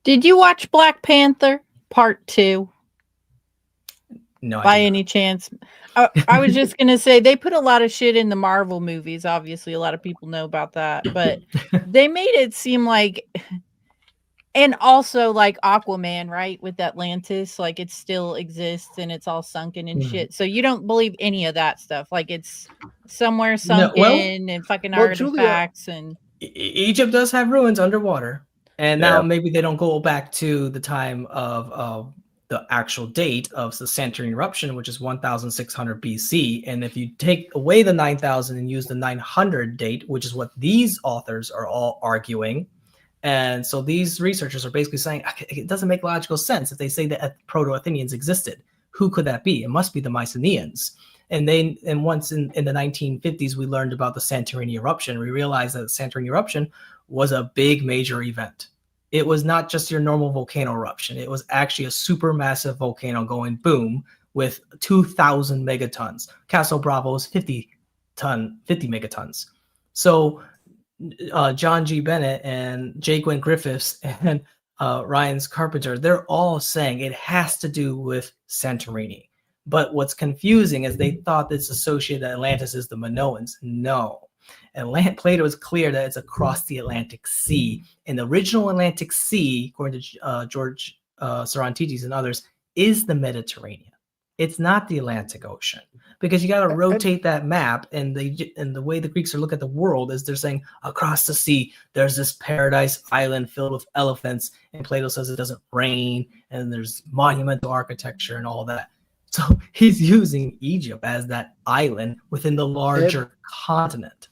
Speaker 5: Did you watch Black Panther Part 2?
Speaker 3: No,
Speaker 5: by any chance? I was just gonna say they put a lot of shit in the Marvel movies. Obviously, a lot of people know about that, but they made it seem like, and also like Aquaman, right? With Atlantis, like it still exists and it's all sunken and shit. So you don't believe any of that stuff? Like it's somewhere sunken and fucking artifacts. Julia, and
Speaker 3: Egypt does have ruins underwater, and now maybe they don't go back to the time of the actual date of the Santorini eruption, which is 1600 BC. And if you take away the 9000 and use the 900 date, which is what these authors are all arguing, and so these researchers are basically saying it doesn't make logical sense if they say that Proto-Athenians existed. Who could that be? It must be the Mycenaeans. And once in the 1950s, we learned about the Santorini eruption. We realized that the Santorini eruption was a big major event. It was not just your normal volcano eruption. It was actually a supermassive volcano going boom with 2,000 megatons. Castle Bravo is 50 megatons. So John G. Bennett and J. Gwynn Griffiths and Ryan Carpenter, they're all saying it has to do with Santorini. But what's confusing is they thought this associated Atlantis is the Minoans. No. Plato is clear that it's across the Atlantic Sea. And the original Atlantic Sea, according to George Sarantides and others, is the Mediterranean. It's not the Atlantic Ocean, because you got to rotate that map, and the way the Greeks are looking at the world is they're saying across the sea there's this paradise island filled with elephants, and Plato says it doesn't rain, and there's monumental architecture and all that. So he's using Egypt as that island within the larger continent.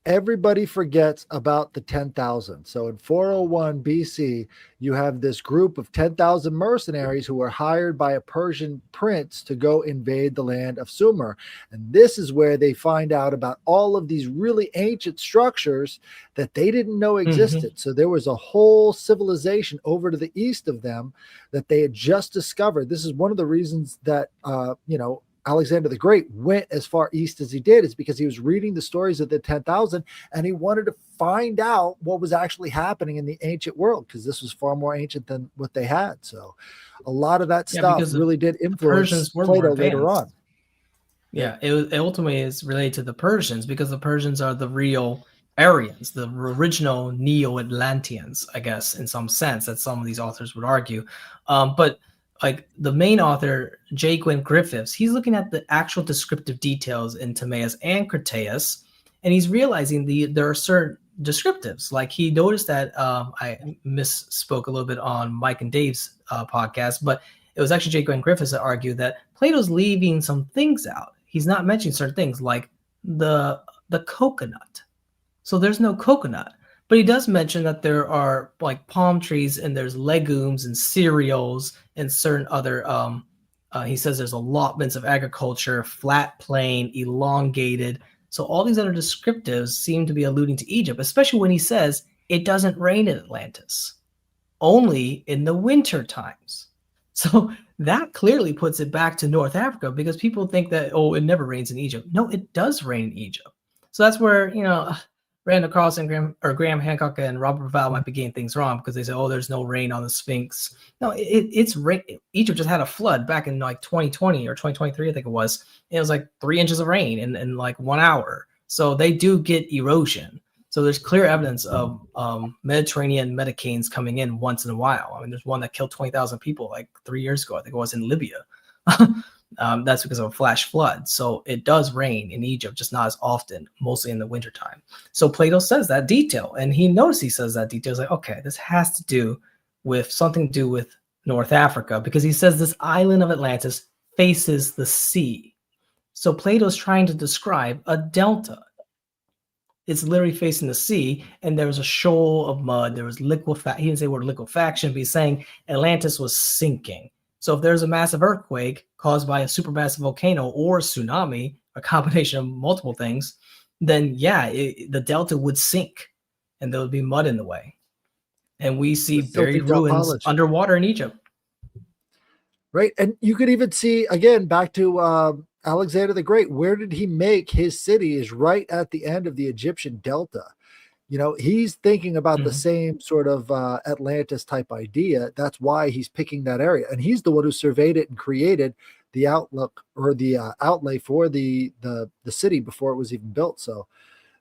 Speaker 4: Everybody forgets about the 10,000. So in 401 BC, you have this group of 10,000 mercenaries who were hired by a Persian prince to go invade the land of Sumer. And this is where they find out about all of these really ancient structures that they didn't know existed. So there was a whole civilization over to the east of them that they had just discovered. This is one of the reasons that, Alexander the Great went as far east as he did, is because he was reading the stories of the 10,000 and he wanted to find out what was actually happening in the ancient world, because this was far more ancient than what they had. So a lot of that stuff really did influence Plato later on.
Speaker 3: Yeah, it ultimately is related to the Persians, because the Persians are the real Aryans, the original Neo-Atlanteans, I guess, in some sense, that some of these authors would argue. But like the main author, J. Gwyn Griffiths, he's looking at the actual descriptive details in Timaeus and Critias, and he's realizing there are certain descriptives. Like he noticed that I misspoke a little bit on Mike and Dave's podcast, but it was actually J. Gwyn Griffiths that argued that Plato's leaving some things out. He's not mentioning certain things like the coconut. So there's no coconut. But he does mention that there are like palm trees, and there's legumes and cereals and certain other, he says there's allotments of agriculture, flat plain, elongated. So all these other descriptives seem to be alluding to Egypt, especially when he says it doesn't rain in Atlantis, only in the winter times. So that clearly puts it back to North Africa, because people think that, oh, it never rains in Egypt. No, it does rain in Egypt. So that's where, Randall Carlson, Graham Hancock, and Robert Val might be getting things wrong, because they say, oh, there's no rain on the Sphinx. No, it's rain. Egypt just had a flood back in like 2020 or 2023, I think it was. It was like 3 inches of rain in like 1 hour. So they do get erosion. So there's clear evidence of Mediterranean metacanes coming in once in a while. I mean, there's one that killed 20,000 people like 3 years ago. I think it was in Libya. That's because of a flash flood. So it does rain in Egypt, just not as often, mostly in the wintertime. So Plato says that detail, and he says that detail. He's like, okay, this has to do with something to do with North Africa, because he says this island of Atlantis faces the sea. So Plato's trying to describe a delta. It's literally facing the sea, and there was a shoal of mud. There was liquefaction. He didn't say the word liquefaction, but he's saying Atlantis was sinking. So if there's a massive earthquake caused by a supermassive volcano or a tsunami, a combination of multiple things, then the delta would sink, and there would be mud in the way. And we see buried ruins underwater in Egypt.
Speaker 4: Right. And you could even see, again, back to Alexander the Great, where did he make his city? Is right at the end of the Egyptian delta. He's thinking about the same sort of Atlantis type idea. That's why he's picking that area. And he's the one who surveyed it and created the outlook, or the outlay for the city before it was even built. So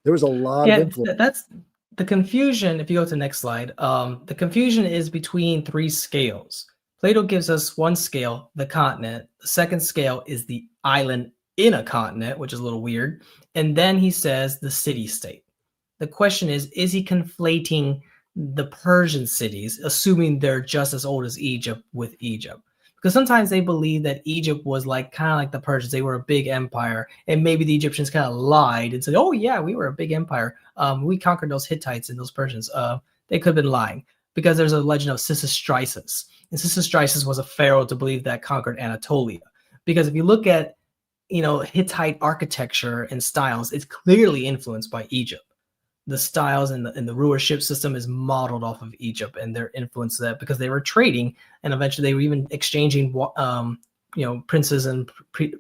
Speaker 4: there was a lot of influence.
Speaker 3: That's the confusion. If you go to the next slide, the confusion is between 3 scales. Plato gives us one scale, the continent. The second scale is the island in a continent, which is a little weird. And then he says the city-state. The question is he conflating the Persian cities, assuming they're just as old as Egypt, with Egypt? Because sometimes they believe that Egypt was kind of like the Persians. They were a big empire, and maybe the Egyptians kind of lied and said, oh yeah, we were a big empire. We conquered those Hittites and those Persians. They could have been lying, because there's a legend of Sisistrisus. And Sisistrisus was a pharaoh to believe that conquered Anatolia. Because if you look at, Hittite architecture and styles, it's clearly influenced by Egypt. The styles and the rulership system is modeled off of Egypt, and their influence that, because they were trading, and eventually they were even exchanging, princes and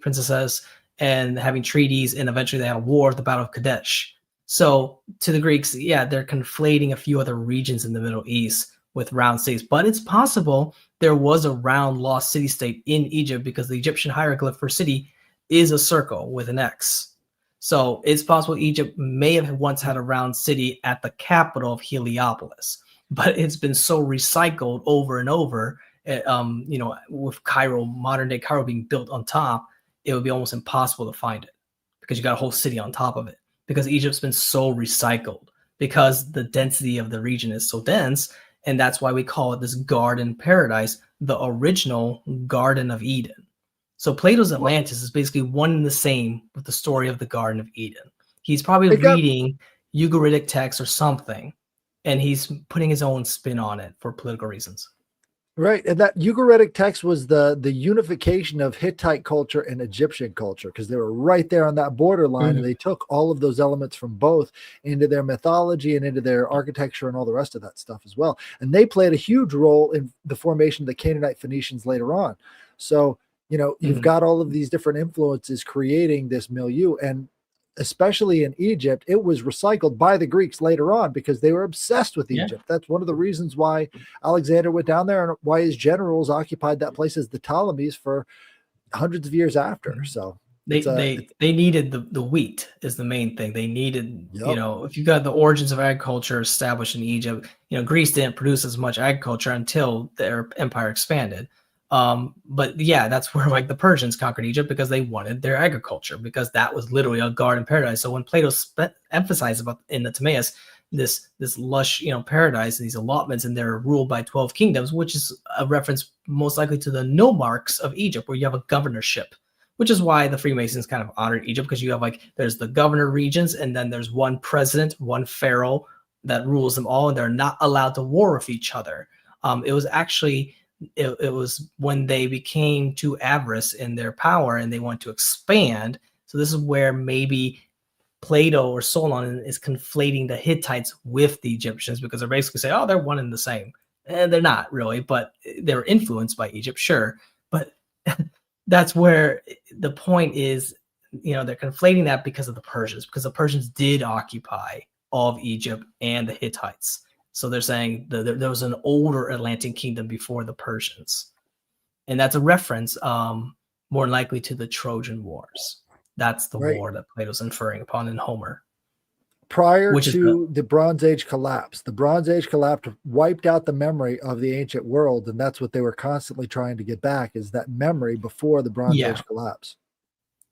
Speaker 3: princesses, and having treaties, and eventually they had a war at the Battle of Kadesh. So to the Greeks, they're conflating a few other regions in the Middle East with round cities, but it's possible there was a round lost city-state in Egypt, because the Egyptian hieroglyph for city is a circle with an X. So it's possible Egypt may have once had a round city at the capital of Heliopolis, but it's been so recycled over and over, with Cairo, modern day Cairo being built on top, it would be almost impossible to find it because you got a whole city on top of it, because Egypt's been so recycled, because the density of the region is so dense. And that's why we call it this garden paradise, the original Garden of Eden. So Plato's Atlantis is basically one and the same with the story of the Garden of Eden. He's probably reading Ugaritic text or something, and he's putting his own spin on it for political reasons.
Speaker 4: Right. And that Ugaritic text was the unification of Hittite culture and Egyptian culture, because they were right there on that borderline. And they took all of those elements from both into their mythology and into their architecture and all the rest of that stuff as well. And they played a huge role in the formation of the Canaanite Phoenicians later on. So, you've got all of these different influences creating this milieu. And especially in Egypt, it was recycled by the Greeks later on because they were obsessed with Egypt. That's one of the reasons why Alexander went down there and why his generals occupied that place as the Ptolemies for hundreds of years after. So
Speaker 3: they needed the wheat is the main thing. They needed, if you got the origins of agriculture established in Egypt, Greece didn't produce as much agriculture until their empire expanded. But yeah, that's where like the Persians conquered Egypt, because they wanted their agriculture, because that was literally a garden paradise. So when Plato emphasized about in the Timaeus this lush paradise, these allotments, and they're ruled by 12 kingdoms, which is a reference most likely to the nomarchs of Egypt, where you have a governorship, which is why the Freemasons kind of honored Egypt, because you have there's the governor regions, and then there's one president, one pharaoh that rules them all, and they're not allowed to war with each other. It was actually it was when they became too avarice in their power and they want to expand. So this is where maybe Plato or Solon is conflating the Hittites with the Egyptians, because they're basically saying, oh, they're one and the same. And they're not really, but they're influenced by Egypt, sure. But that's where the point is, they're conflating that because of the Persians, because the Persians did occupy all of Egypt and the Hittites. So they're saying there was an older Atlantic kingdom before the Persians. And that's a reference more likely to the Trojan Wars. That's the war that Plato's inferring upon in Homer.
Speaker 4: Prior to the Bronze Age collapse. The Bronze Age collapse wiped out the memory of the ancient world, and that's what they were constantly trying to get back, is that memory before the Bronze Age collapse.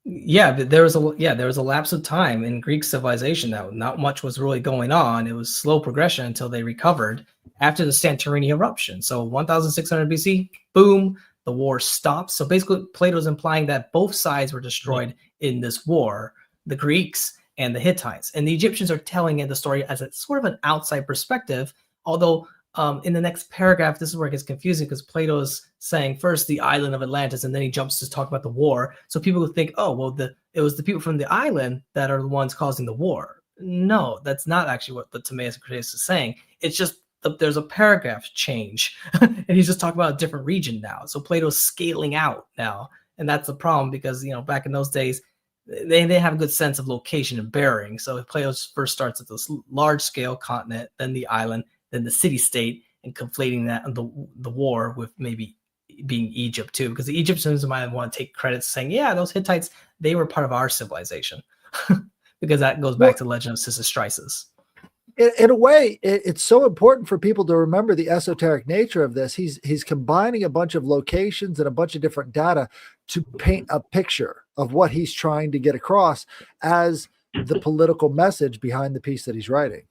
Speaker 3: Yeah, but there was a lapse of time in Greek civilization that not much was really going on. It was slow progression until they recovered after the Santorini eruption. So 1600 BC, boom, the war stops. So basically, Plato's implying that both sides were destroyed in this war, the Greeks and the Hittites. And the Egyptians are telling the story as a sort of an outside perspective, although in the next paragraph, this is where it gets confusing, because Plato's saying first the island of Atlantis, and then he jumps to talk about the war. So people would think, oh, well, it was the people from the island that are the ones causing the war. No, that's not actually what the Timaeus and Critias is saying. It's just there's a paragraph change, and he's just talking about a different region now. So Plato's scaling out now, and that's the problem, because back in those days, they have a good sense of location and bearing. So Plato first starts at this large scale continent, then the island, then the city-state, and conflating that and the war with maybe being Egypt too, because the Egyptians might want to take credit saying, yeah, those Hittites, they were part of our civilization, because that goes back to the legend of Pisistratus.
Speaker 4: In a way, it's so important for people to remember the esoteric nature of this. He's combining a bunch of locations and a bunch of different data to paint a picture of what he's trying to get across as the political message behind the piece that he's writing.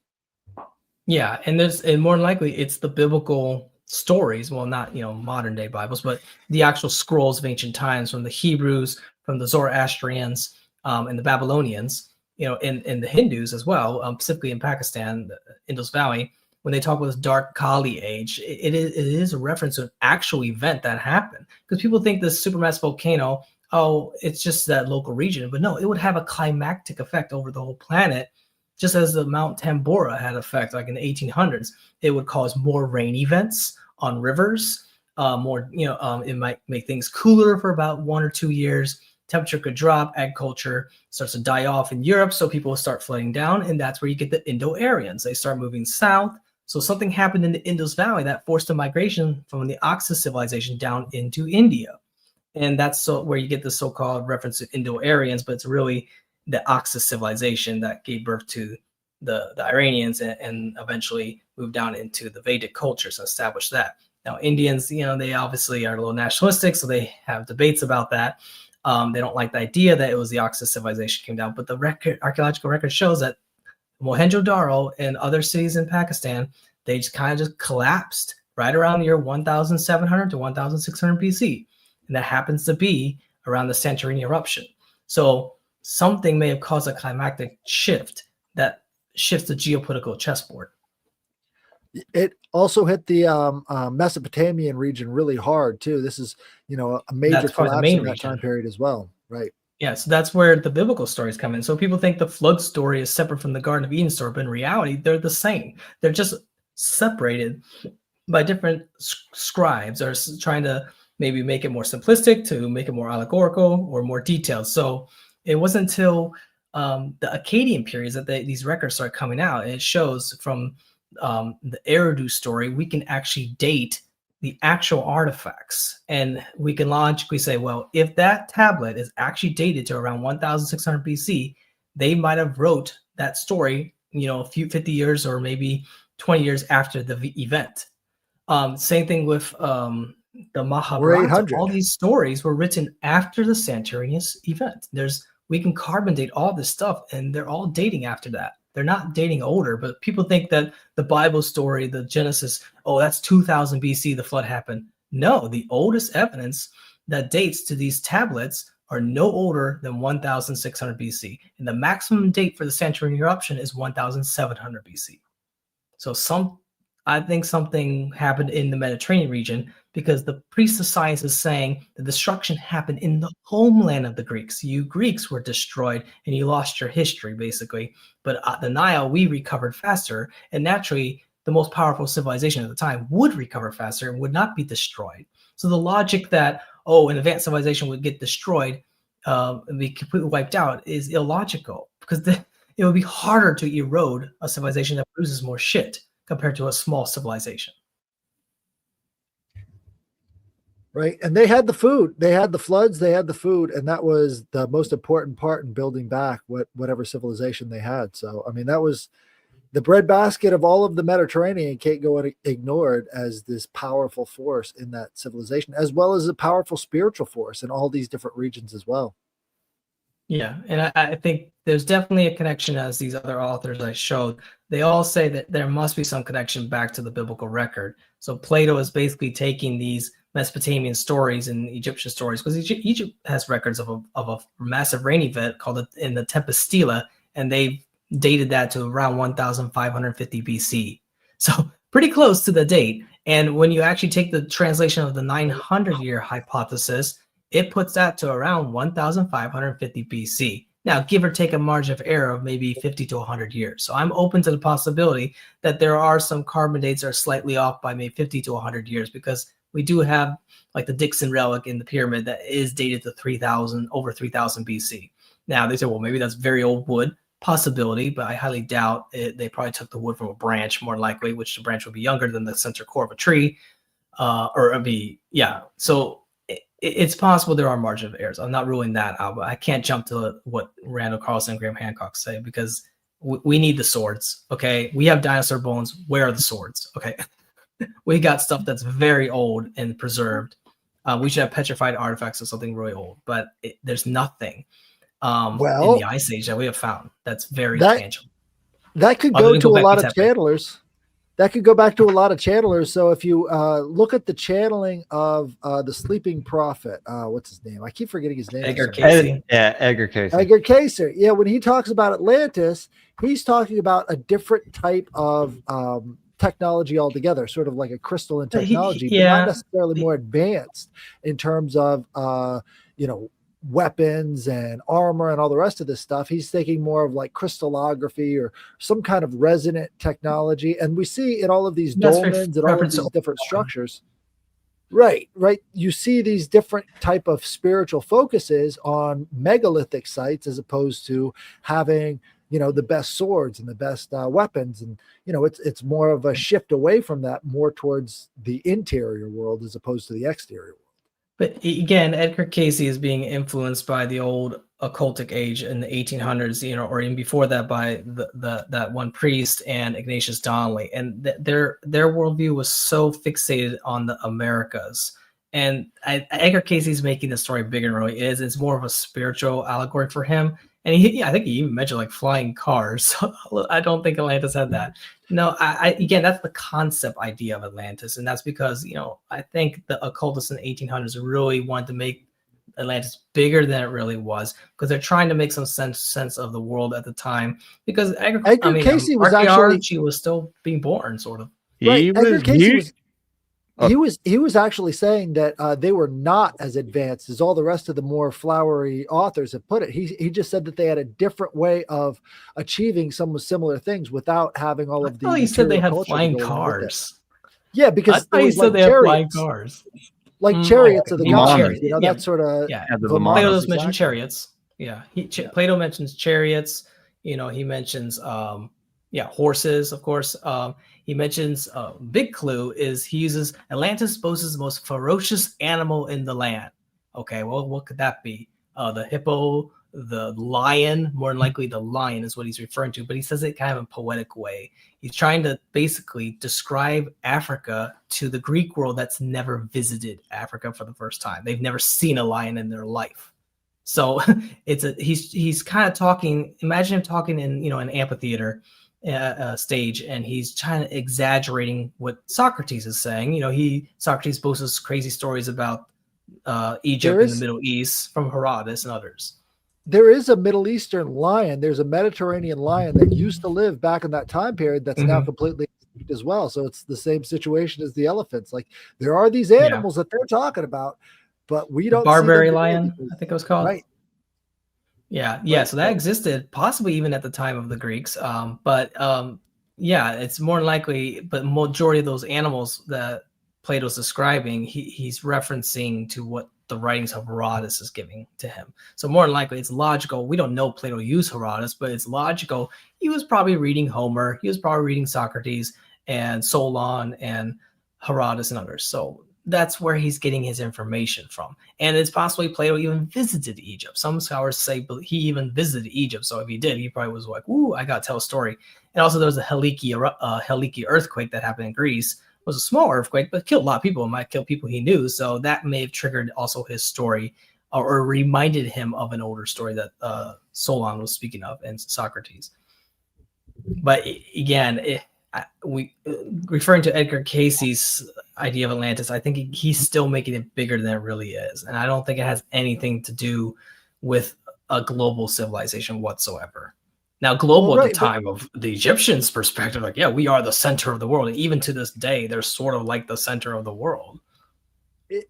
Speaker 3: Yeah, and more likely it's the biblical stories, well, not modern day Bibles, but the actual scrolls of ancient times from the Hebrews, from the Zoroastrians, and the Babylonians, and the Hindus as well, specifically in Pakistan, the Indus Valley, when they talk about this dark Kali age, it is a reference to an actual event that happened. Because people think this supermassive volcano, oh, it's just that local region, but no, it would have a climactic effect over the whole planet. Just as the Mount Tambora had effect, like in the 1800s, it would cause more rain events on rivers. It might make things cooler for about 1 or 2 years. Temperature could drop, agriculture starts to die off in Europe, so people will start flooding down, and that's where you get the Indo-Aryans. They start moving south. So something happened in the Indus Valley that forced a migration from the Oxus civilization down into India. And that's where you get the so-called reference to Indo-Aryans, but it's really the Oxus civilization that gave birth to the Iranians and eventually moved down into the Vedic cultures and established that. Now, Indians, they obviously are a little nationalistic, so they have debates about that. They don't like the idea that it was the Oxus civilization came down, but the archaeological record shows that Mohenjo-Daro and other cities in Pakistan, they just kind of just collapsed right around the year 1700 to 1600 BC. And that happens to be around the Santorini eruption. So something may have caused a climactic shift that shifts the geopolitical chessboard.
Speaker 4: It also hit the Mesopotamian region really hard too. This is, a major collapse in that time period as well. Right.
Speaker 3: Yeah, so that's where the biblical stories come in. So people think the flood story is separate from the Garden of Eden story, but in reality, they're the same. They're just separated by different scribes or trying to maybe make it more simplistic, to make it more allegorical or more detailed. So it wasn't until the Akkadian periods that these records start coming out. And it shows from the Eridu story, we can actually date the actual artifacts, and we can logically say, well, if that tablet is actually dated to around 1600 BC, they might have wrote that story, a few 50 years or maybe 20 years after the event. Same thing with the Mahabharata. All these stories were written after the Santorini event. We can carbon date all this stuff, and they're all dating after that. They're not dating older, but people think that the Bible story, the Genesis, that's 2000 BC, the flood happened. No, the oldest evidence that dates to these tablets are no older than 1600 BC. And the maximum date for the Santorini eruption is 1700 BC. So I think something happened in the Mediterranean region, because the priest of science is saying the destruction happened in the homeland of the Greeks. You Greeks were destroyed and you lost your history, basically. But the Nile, we recovered faster. And naturally, the most powerful civilization at the time would recover faster and would not be destroyed. So the logic that, an advanced civilization would get destroyed and be completely wiped out is illogical, because it would be harder to erode a civilization that produces more shit compared to a small civilization.
Speaker 4: Right. And they had the food, they had the floods, they had the food. And that was the most important part in building back whatever civilization they had. So, that was the breadbasket of all of the Mediterranean. Can't go ignored as this powerful force in that civilization, as well as a powerful spiritual force in all these different regions as well.
Speaker 3: Yeah. And I think there's definitely a connection, as these other authors I showed. They all say that there must be some connection back to the biblical record. So Plato is basically taking these Mesopotamian stories and Egyptian stories, because Egypt has records of a massive rain event called in the Tempest Stela, and they dated that to around 1550 BC. So pretty close to the date. And when you actually take the translation of the 900-year hypothesis, it puts that to around 1550 BC. Now, give or take a margin of error of maybe 50 to 100 years. So I'm open to the possibility that there are some carbon dates that are slightly off by maybe 50 to 100 years, because we do have like the Dixon relic in the pyramid that is dated to over 3000 BC. Now they say, well, maybe that's very old wood. Possibility, but I highly doubt it. They probably took the wood from a branch, more likely, which the branch would be younger than the center core of a tree, So it's possible there are margin of errors. I'm not ruling that out, but I can't jump to what Randall Carlson and Graham Hancock say, because we need the swords. Okay, we have dinosaur bones. Where are the swords? Okay, we got stuff that's very old and preserved. We should have petrified artifacts of something really old, but there's nothing in the Ice Age that we have found that's very tangible.
Speaker 4: That could go to a lot of channelers. That could go back to a lot of channelers. So if you look at the channeling of the sleeping prophet, what's his name? I keep forgetting his name.
Speaker 3: Edgar Cayce.
Speaker 2: Edgar Cayce.
Speaker 4: Edgar Cayce. Yeah, when he talks about Atlantis, he's talking about a different type of technology altogether, sort of like a crystalline technology, but not necessarily more advanced in terms of weapons and armor and all the rest of this stuff. He's thinking more of like crystallography or some kind of resonant technology. And we see in all of these dolmens and all of these different structures. Right. You see these different type of spiritual focuses on megalithic sites, as opposed to having, the best swords and the best weapons. And, it's more of a shift away from that, more towards the interior world as opposed to the exterior world.
Speaker 3: But again, Edgar Cayce is being influenced by the old occultic age in the 1800s, or even before that by that one priest and Ignatius Donnelly, and their worldview was so fixated on the Americas. And Edgar Casey's making the story bigger than it really is. It's more of a spiritual allegory for him. And I think he even mentioned like flying cars. I don't think Atlantis had that. No, again, that's the concept idea of Atlantis. And that's because, I think the occultists in the 1800s really wanted to make Atlantis bigger than it really was, because they're trying to make some sense of the world at the time. Because
Speaker 4: Edgar Casey was actually
Speaker 3: was still being born, sort of.
Speaker 4: Right. Edgar Casey he was actually saying that they were not as advanced as all the rest of the more flowery authors have put it. He just said that they had a different way of achieving some similar things without having all of the.
Speaker 3: He said they had flying cars.
Speaker 4: Yeah, because
Speaker 3: he said they had flying cars,
Speaker 4: like chariots of the gods. That sort of.
Speaker 3: Yeah, Plato mentioned chariots. Yeah, Plato mentions chariots. He mentions horses, of course. He mentions big clue is he uses Atlantis boasts the most ferocious animal in the land. Okay, well, what could that be? The hippo, the lion. More than likely, the lion is what he's referring to, but he says it kind of in a poetic way. He's trying to basically describe Africa to the Greek world that's never visited Africa for the first time. They've never seen a lion in their life. So he's kind of talking. Imagine him talking in an amphitheater. Stage, and he's trying to exaggerating what Socrates is saying. Socrates boasts crazy stories about Egypt and the Middle East from Herodotus and others.
Speaker 4: There is a Middle Eastern lion. There's a Mediterranean lion that used to live back in that time period that's now completely extinct as well. So it's the same situation as the elephants. Like there are these animals that they're talking about, but we don't.
Speaker 3: Barbary lion, I think it was called.
Speaker 4: Right.
Speaker 3: Yeah. So that existed possibly even at the time of the Greeks. It's more than likely, but majority of those animals that Plato's describing, he's referencing to what the writings of Herodotus is giving to him. So more than likely, it's logical. We don't know Plato used Herodotus, but it's logical. He was probably reading Homer. He was probably reading Socrates and Solon and Herodotus and others. So that's where he's getting his information from. And it's possibly Plato even visited Egypt. Some scholars say he even visited Egypt. So if he did, he probably was like, ooh, I got to tell a story. And also there was a Heliki earthquake that happened in Greece. It was a small earthquake, but killed a lot of people. It might kill people he knew. So that may have triggered also his story or reminded him of an older story that Solon was speaking of and Socrates. But again, referring to Edgar Casey's idea of Atlantis, I think he's still making it bigger than it really is. And I don't think it has anything to do with a global civilization whatsoever. Now, global at the time of the Egyptians' perspective, we are the center of the world. And even to this day, they're sort of like the center of the world.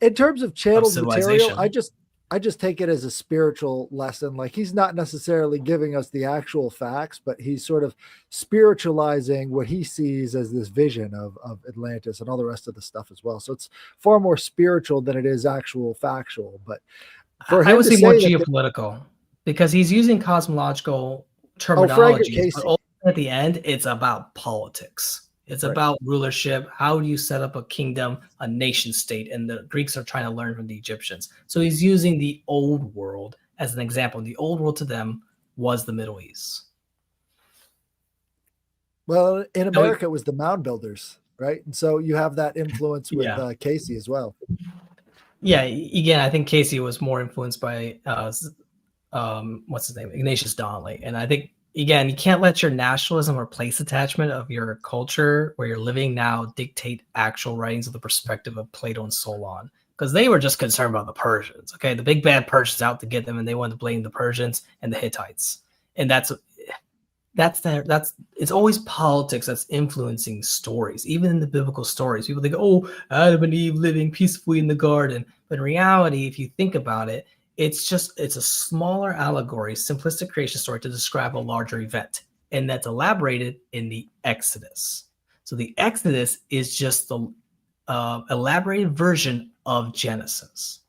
Speaker 4: In terms of channeled material, I just take it as a spiritual lesson. Like he's not necessarily giving us the actual facts, but he's sort of spiritualizing what he sees as this vision of Atlantis and all the rest of the stuff as well. So it's far more spiritual than it is actual factual. But for him,
Speaker 3: I would say more geopolitical because he's using cosmological terminology. But at the end, it's about politics. It's about rulership. How do you set up a kingdom, a nation state? And the Greeks are trying to learn from the Egyptians. So he's using the old world as an example. The old world to them was the Middle East.
Speaker 4: Well, in America, it was the mound builders, right? And so you have that influence with Casey as well.
Speaker 3: Yeah, again, I think Casey was more influenced by, what's his name? Ignatius Donnelly. And I think, again, you can't let your nationalism or place attachment of your culture where you're living now dictate actual writings of the perspective of Plato and Solon, because they were just concerned about the Persians. Okay, the big bad Persians out to get them, and they wanted to blame the Persians and the Hittites. And that's it's always politics that's influencing stories, even in the biblical stories. People think, oh, Adam and Eve living peacefully in the garden, but in reality, if you think about it, it's a smaller allegory, simplistic creation story to describe a larger event. And that's elaborated in the Exodus. So the Exodus is just the elaborated version of Genesis.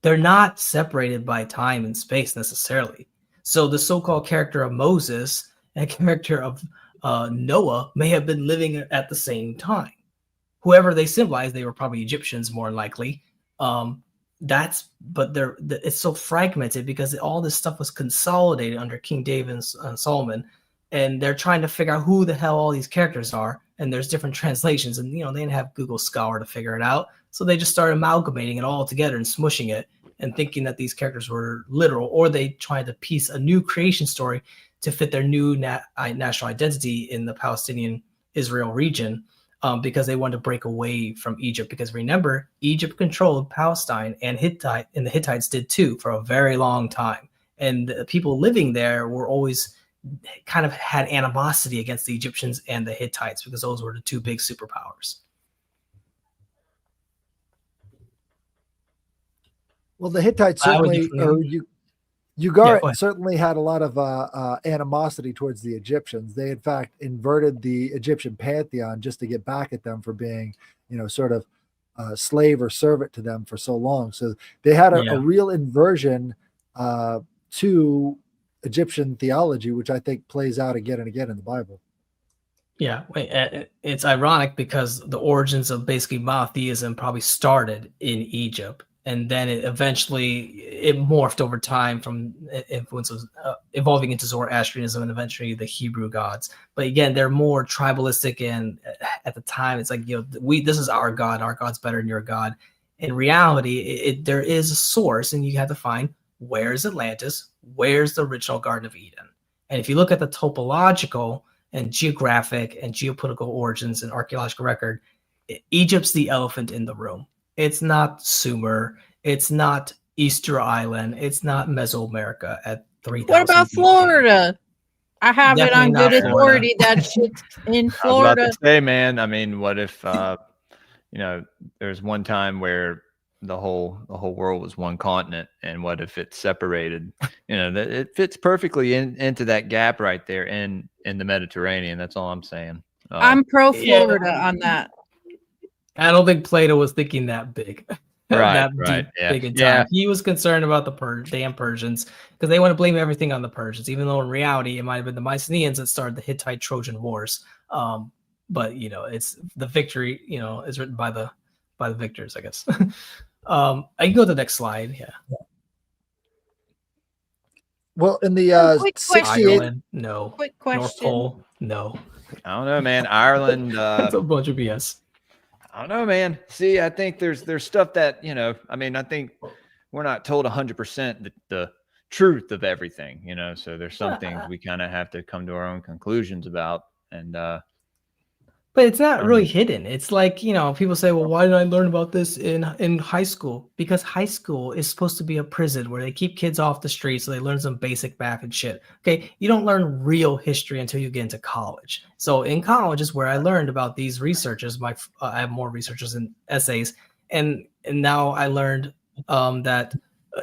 Speaker 3: They're not separated by time and space necessarily. So the so-called character of Moses and character of Noah may have been living at the same time. Whoever they symbolize, they were probably Egyptians more than likely. it's so fragmented because all this stuff was consolidated under King David and Solomon, and they're trying to figure out who the hell all these characters are. And there's different translations, and they didn't have Google Scholar to figure it out, so they just started amalgamating it all together and smushing it, and thinking that these characters were literal, or they tried to piece a new creation story to fit their new national identity in the Palestinian Israel region, because they wanted to break away from Egypt. Because remember, Egypt controlled Palestine, and the Hittites did too for a very long time, and the people living there were always kind of had animosity against the Egyptians and the Hittites, because those were the two big superpowers.
Speaker 4: Well, the Hittites certainly, or Ugarit certainly had a lot of animosity towards the Egyptians. They, in fact, inverted the Egyptian pantheon just to get back at them for being, sort of slave or servant to them for so long. So they had a real inversion to Egyptian theology, which I think plays out again and again in the Bible.
Speaker 3: Yeah, it's ironic because the origins of basically monotheism probably started in Egypt, and then it morphed over time from influences evolving into Zoroastrianism and eventually the Hebrew gods. But again, they're more tribalistic, and at the time, it's like, this is our God. Our God's better than your God. In reality, there is a source, and you have to find, where's Atlantis? Where's the original Garden of Eden? And if you look at the topological and geographic and geopolitical origins and archaeological record, Egypt's the elephant in the room. It's not Sumer. It's not Easter Island. It's not Mesoamerica at 3,000.
Speaker 5: What about Florida? I have definitely it on good authority that shit's in Florida.
Speaker 2: I was about to say, man, I mean, what if, there's one time where the whole world was one continent, and what if it's separated? It fits perfectly into that gap right there in the Mediterranean. That's all I'm saying.
Speaker 5: I'm pro Florida on that.
Speaker 3: I don't think Plato was thinking that big.
Speaker 2: Right,
Speaker 3: big in time. Yeah. He was concerned about the damn Persians, because they want to blame everything on the Persians, even though in reality it might have been the Mycenaeans that started the Hittite Trojan Wars. But it's the victory, is written by the victors, I guess. I can go to the next slide. Yeah.
Speaker 4: Well, in the 68,
Speaker 3: Ireland, no.
Speaker 5: Quick question.
Speaker 3: North Pole, no.
Speaker 2: I don't know, man. Ireland.
Speaker 3: That's a bunch of BS.
Speaker 2: I don't know, man. See, I think there's stuff that, I think we're not told 100% the truth of everything, so there's some things we kind of have to come to our own conclusions about. And,
Speaker 3: but it's not really hidden. It's like, people say, well, why did I learn about this in high school? Because high school is supposed to be a prison where they keep kids off the street so they learn some basic math and shit. Okay, you don't learn real history until you get into college. So in college is where I learned about these researchers. I have more researchers and essays. And now I learned that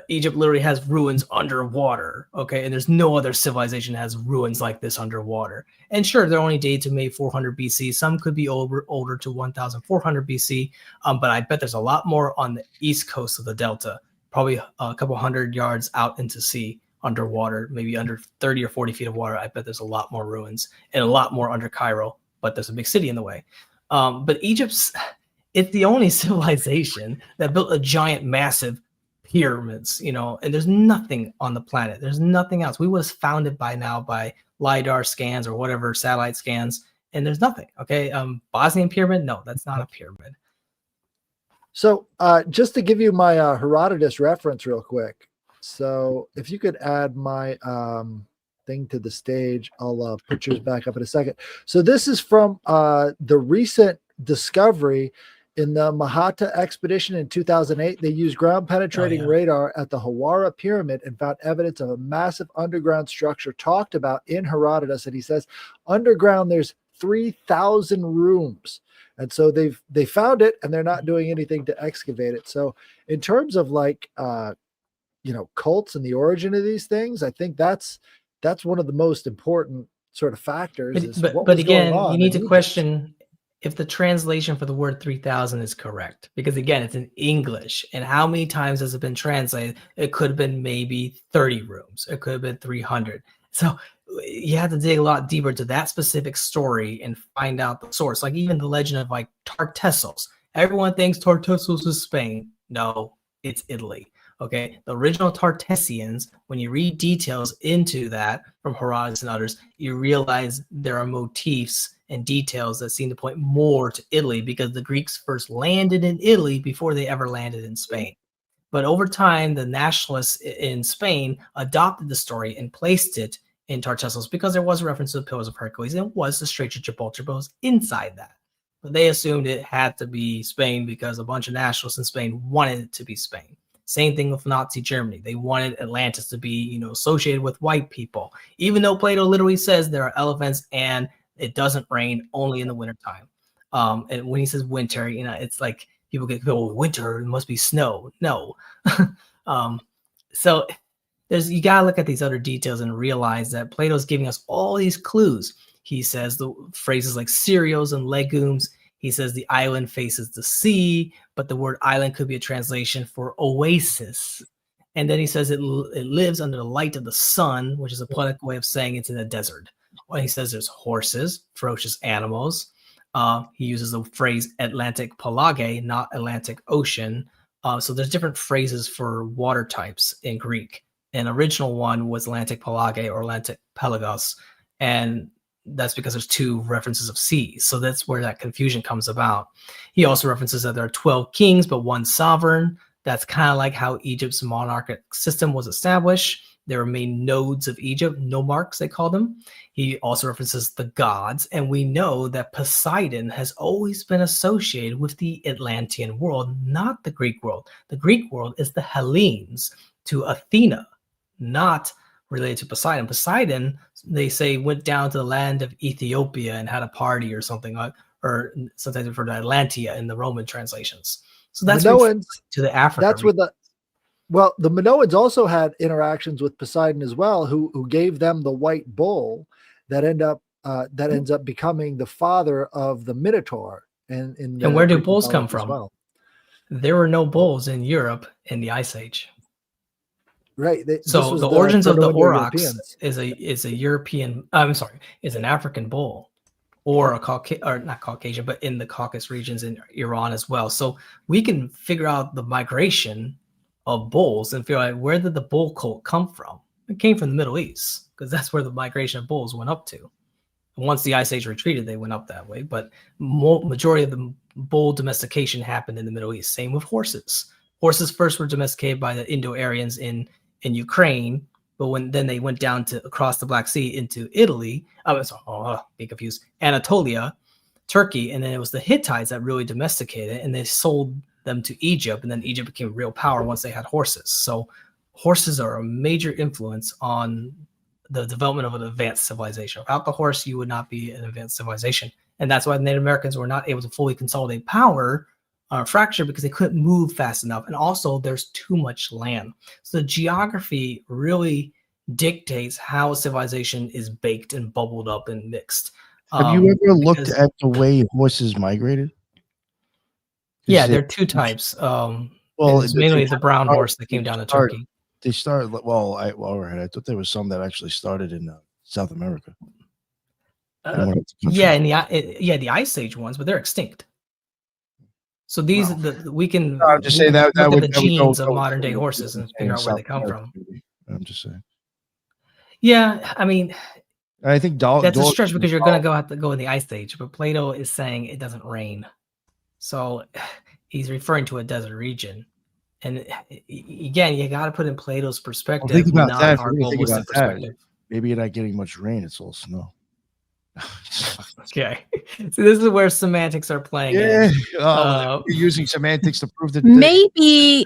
Speaker 3: Egypt literally has ruins underwater, okay? And there's no other civilization that has ruins like this underwater. And sure, they're only dated to May 400 BC. Some could be older to 1400 BC, but I bet there's a lot more on the east coast of the Delta, probably a couple hundred yards out into sea underwater, maybe under 30 or 40 feet of water. I bet there's a lot more ruins, and a lot more under Cairo, but there's a big city in the way. But it's the only civilization that built a giant, massive pyramids, and there's nothing on the planet. There's nothing else. We was founded by now by LiDAR scans or whatever, satellite scans, and there's nothing. Okay. Bosnian pyramid? No, that's not a pyramid.
Speaker 4: So just to give you my Herodotus reference real quick. So if you could add my thing to the stage, I'll put yours back up in a second. So this is from the recent discovery in the Mahata expedition in 2008. They used ground-penetrating radar at the Hawara Pyramid and found evidence of a massive underground structure talked about in Herodotus. And he says, underground, there's 3,000 rooms. And so they found it, and they're not doing anything to excavate it. So in terms of cults and the origin of these things, I think that's one of the most important sort of factors.
Speaker 3: But again, you need to question if the translation for the word 3,000 is correct, because again, it's in English, and how many times has it been translated? It could have been maybe 30 rooms. It could have been 300. So you have to dig a lot deeper to that specific story and find out the source. Like even the legend of Tartessos. Everyone thinks Tartessos is Spain. No, it's Italy. Okay, the original Tartessians, when you read details into that from Herodotus and others, you realize there are motifs and details that seem to point more to Italy because the Greeks first landed in Italy before they ever landed in Spain. But over time, the nationalists in Spain adopted the story and placed it in Tartessos because there was a reference to the Pillars of Hercules and it was the Straits of Gibraltar, but it was inside that. But they assumed it had to be Spain because a bunch of nationalists in Spain wanted it to be Spain. Same thing with Nazi Germany. They wanted Atlantis to be, associated with white people, even though Plato literally says there are elephants and it doesn't rain only in the wintertime. And when he says winter, it's like people get, oh, winter, it must be snow. No. So you got to look at these other details and realize that Plato's giving us all these clues. He says the phrases like cereals and legumes. He says the island faces the sea, but the word island could be a translation for oasis. And then he says it lives under the light of the sun, which is a poetic way of saying it's in a desert. Well, he says there's horses, ferocious animals. He uses the phrase Atlantic pelage, not Atlantic Ocean. So there's different phrases for water types in Greek. An original one was Atlantic pelage or Atlantic pelagos. And that's because there's two references of seas. So that's where that confusion comes about. He also references that there are 12 kings, but one sovereign. That's kind of like how Egypt's monarchic system was established. There were main nodes of Egypt, nomarchs, they call them. He also references the gods. And we know that Poseidon has always been associated with the Atlantean world, not the Greek world. The Greek world is the Hellenes to Athena, not related to Poseidon. Poseidon, they say, went down to the land of Ethiopia and had a party or something, or sometimes referred to Atlantia in the Roman translations. So that's
Speaker 4: Minoans,
Speaker 3: to the Africa.
Speaker 4: That's what the Minoans also had interactions with Poseidon as well, who gave them the white bull that ends up becoming the father of the Minotaur. And
Speaker 3: where do bulls come from?
Speaker 4: Well.
Speaker 3: There were no bulls in Europe in the Ice Age.
Speaker 4: Right.
Speaker 3: So the origins of the aurochs is a European. Is an African bull, or not Caucasian, but in the Caucasus regions in Iran as well. So we can figure out the migration of bulls and figure out where did the bull cult come from. It came from the Middle East because that's where the migration of bulls went up to. And once the Ice Age retreated, they went up that way. But majority of the bull domestication happened in the Middle East. Same with horses. Horses first were domesticated by the Indo-Aryans in Ukraine, but then they went down to across the Black Sea into Italy. Be confused. Anatolia, Turkey, and then it was the Hittites that really domesticated it, and they sold them to Egypt, and then Egypt became a real power once they had horses. So horses are a major influence on the development of an advanced civilization. Without the horse, you would not be an advanced civilization, and that's why the Native Americans were not able to fully consolidate power. Fracture because they couldn't move fast enough, and also there's too much land. So the geography really dictates how civilization is baked and bubbled up and mixed.
Speaker 1: Have you ever looked at the way horses migrated?
Speaker 3: Yeah, there are two types. It's mainly the brown horse that came down to Turkey.
Speaker 1: They started. I thought there was some that actually started in South America.
Speaker 3: The Ice Age ones, but they're extinct. So these we can
Speaker 1: just say that
Speaker 3: look at the genes of modern day horses and figure out where they come from.
Speaker 1: I'm just saying.
Speaker 3: Yeah, I mean,
Speaker 1: I think
Speaker 3: that's a stretch because you're going to have to go in the Ice Age. But Plato is saying it doesn't rain, so he's referring to a desert region. And again, you got to put in Plato's perspective,
Speaker 1: think about
Speaker 3: not
Speaker 1: that.
Speaker 3: our globalistic perspective.
Speaker 1: Maybe you're not getting much rain; it's all snow.
Speaker 3: Okay, so this is where semantics are playing.
Speaker 1: Yeah, you're using semantics to prove that.
Speaker 5: Maybe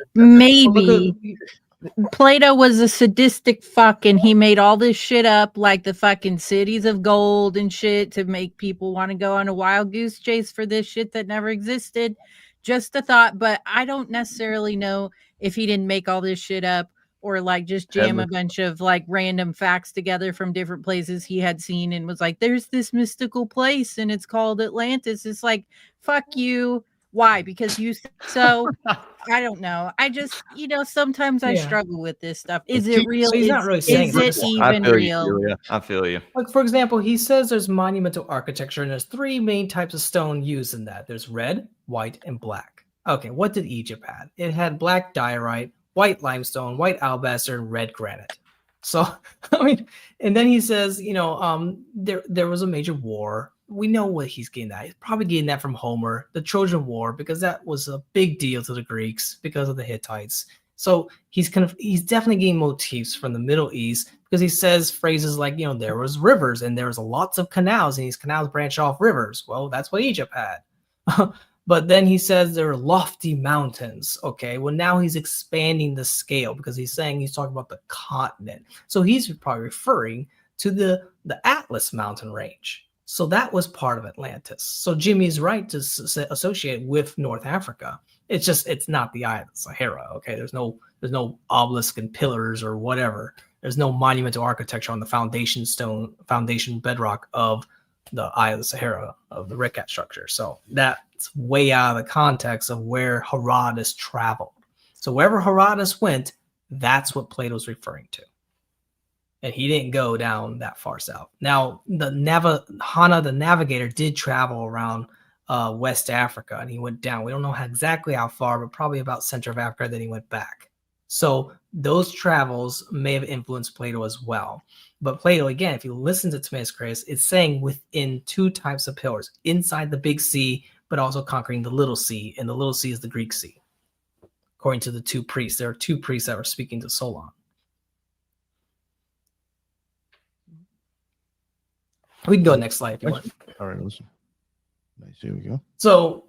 Speaker 5: Plato was a sadistic fuck, and he made all this shit up, like the fucking cities of gold and shit, to make people want to go on a wild goose chase for this shit that never existed. Just a thought, but I don't necessarily know if he didn't make all this shit up, or like just jam a bunch of like random facts together from different places he had seen and was like, there's this mystical place and it's called Atlantis. It's like, fuck you. Why? Because you so I don't know. I just, sometimes I struggle with this stuff. Is it real?
Speaker 3: So he's not really saying
Speaker 5: is it even real?
Speaker 2: I feel you.
Speaker 3: Like, for example, he says there's monumental architecture and there's three main types of stone used in that. There's red, white, and black. Okay, what did Egypt have? It had black diorite, white limestone, white alabaster, and red granite. So, I mean, and then he says, there was a major war. We know what he's getting at. He's probably getting that from Homer, the Trojan War, because that was a big deal to the Greeks because of the Hittites. So he's definitely getting motifs from the Middle East because he says phrases like, there was rivers and there was lots of canals and these canals branch off rivers. Well, that's what Egypt had. But then he says there are lofty mountains. Okay, well, now he's expanding the scale because he's talking about the continent. So he's probably referring to the Atlas mountain range. So that was part of Atlantis. So Jimmy's right to associate with North Africa. It's not the Eye of the Sahara. Okay, there's no obelisk and pillars or whatever. There's no monumental architecture on the foundation bedrock of the Eye of the Sahara, of the Rikat structure. So that's way out of the context of where Herodotus traveled. So wherever Herodotus went, that's what Plato's referring to. And he didn't go down that far south. Now, Hana the navigator did travel around West Africa, and he went down. We don't know exactly how far, but probably about center of Africa, then he went back. So those travels may have influenced Plato as well. But Plato, again, if you listen to Timaeus Critias, it's saying within two types of pillars, inside the big sea, but also conquering the little sea, and the little sea is the Greek sea. According to the two priests, there are two priests that were speaking to Solon. We can go next slide if you want.
Speaker 1: All right, listen. Nice. Here we go.
Speaker 3: So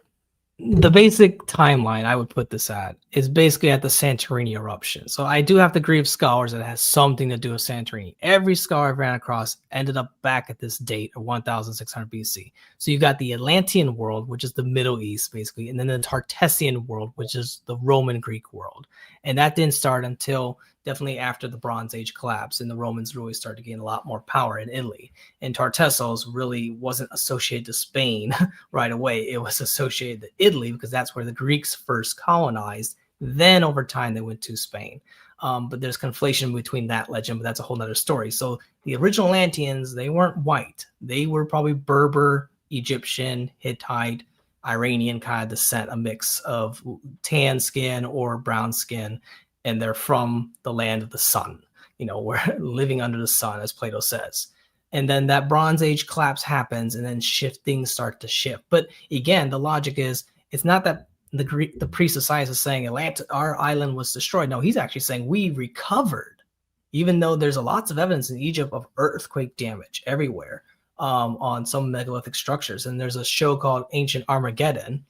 Speaker 3: the basic timeline I would put this at is basically at the Santorini eruption. So I do have to agree with scholars that it has something to do with Santorini. Every scholar I've ran across ended up back at this date of 1600 BC. So you've got the Atlantean world, which is the Middle East, basically, and then the Tartessian world, which is the Roman Greek world. And that didn't start until definitely after the Bronze Age collapse, and the Romans really started to gain a lot more power in Italy. And Tartessos really wasn't associated to Spain right away. It was associated to Italy because that's where the Greeks first colonized. Then over time, they went to Spain. But there's conflation between that legend, but that's a whole nother story. So the original Atlanteans, they weren't white. They were probably Berber, Egyptian, Hittite, Iranian kind of descent, a mix of tan skin or brown skin. And they're from the land of the sun, we're living under the sun, as Plato says. And then that Bronze Age collapse happens, and then things start to shift. But again, the logic is, it's not that the priest of science is saying our island was destroyed. No, he's actually saying we recovered, even though there's lots of evidence in Egypt of earthquake damage everywhere on some megalithic structures. And there's a show called Ancient Armageddon,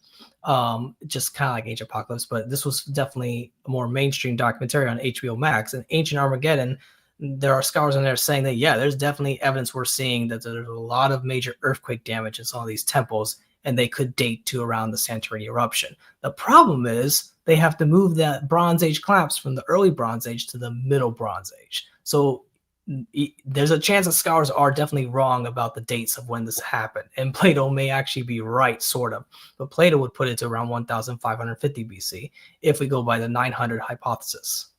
Speaker 3: just kind of like Ancient Apocalypse, but this was definitely a more mainstream documentary on HBO Max. And Ancient Armageddon, there are scholars in there saying that, yeah, there's definitely evidence we're seeing that there's a lot of major earthquake damage in some of these temples, and they could date to around the Santorini eruption. The problem is they have to move that Bronze Age collapse from the early Bronze Age to the middle Bronze Age. So there's a chance that scholars are definitely wrong about the dates of when this happened, and Plato may actually be right, sort of, but Plato would put it to around 1550 BC if we go by the 900 hypothesis.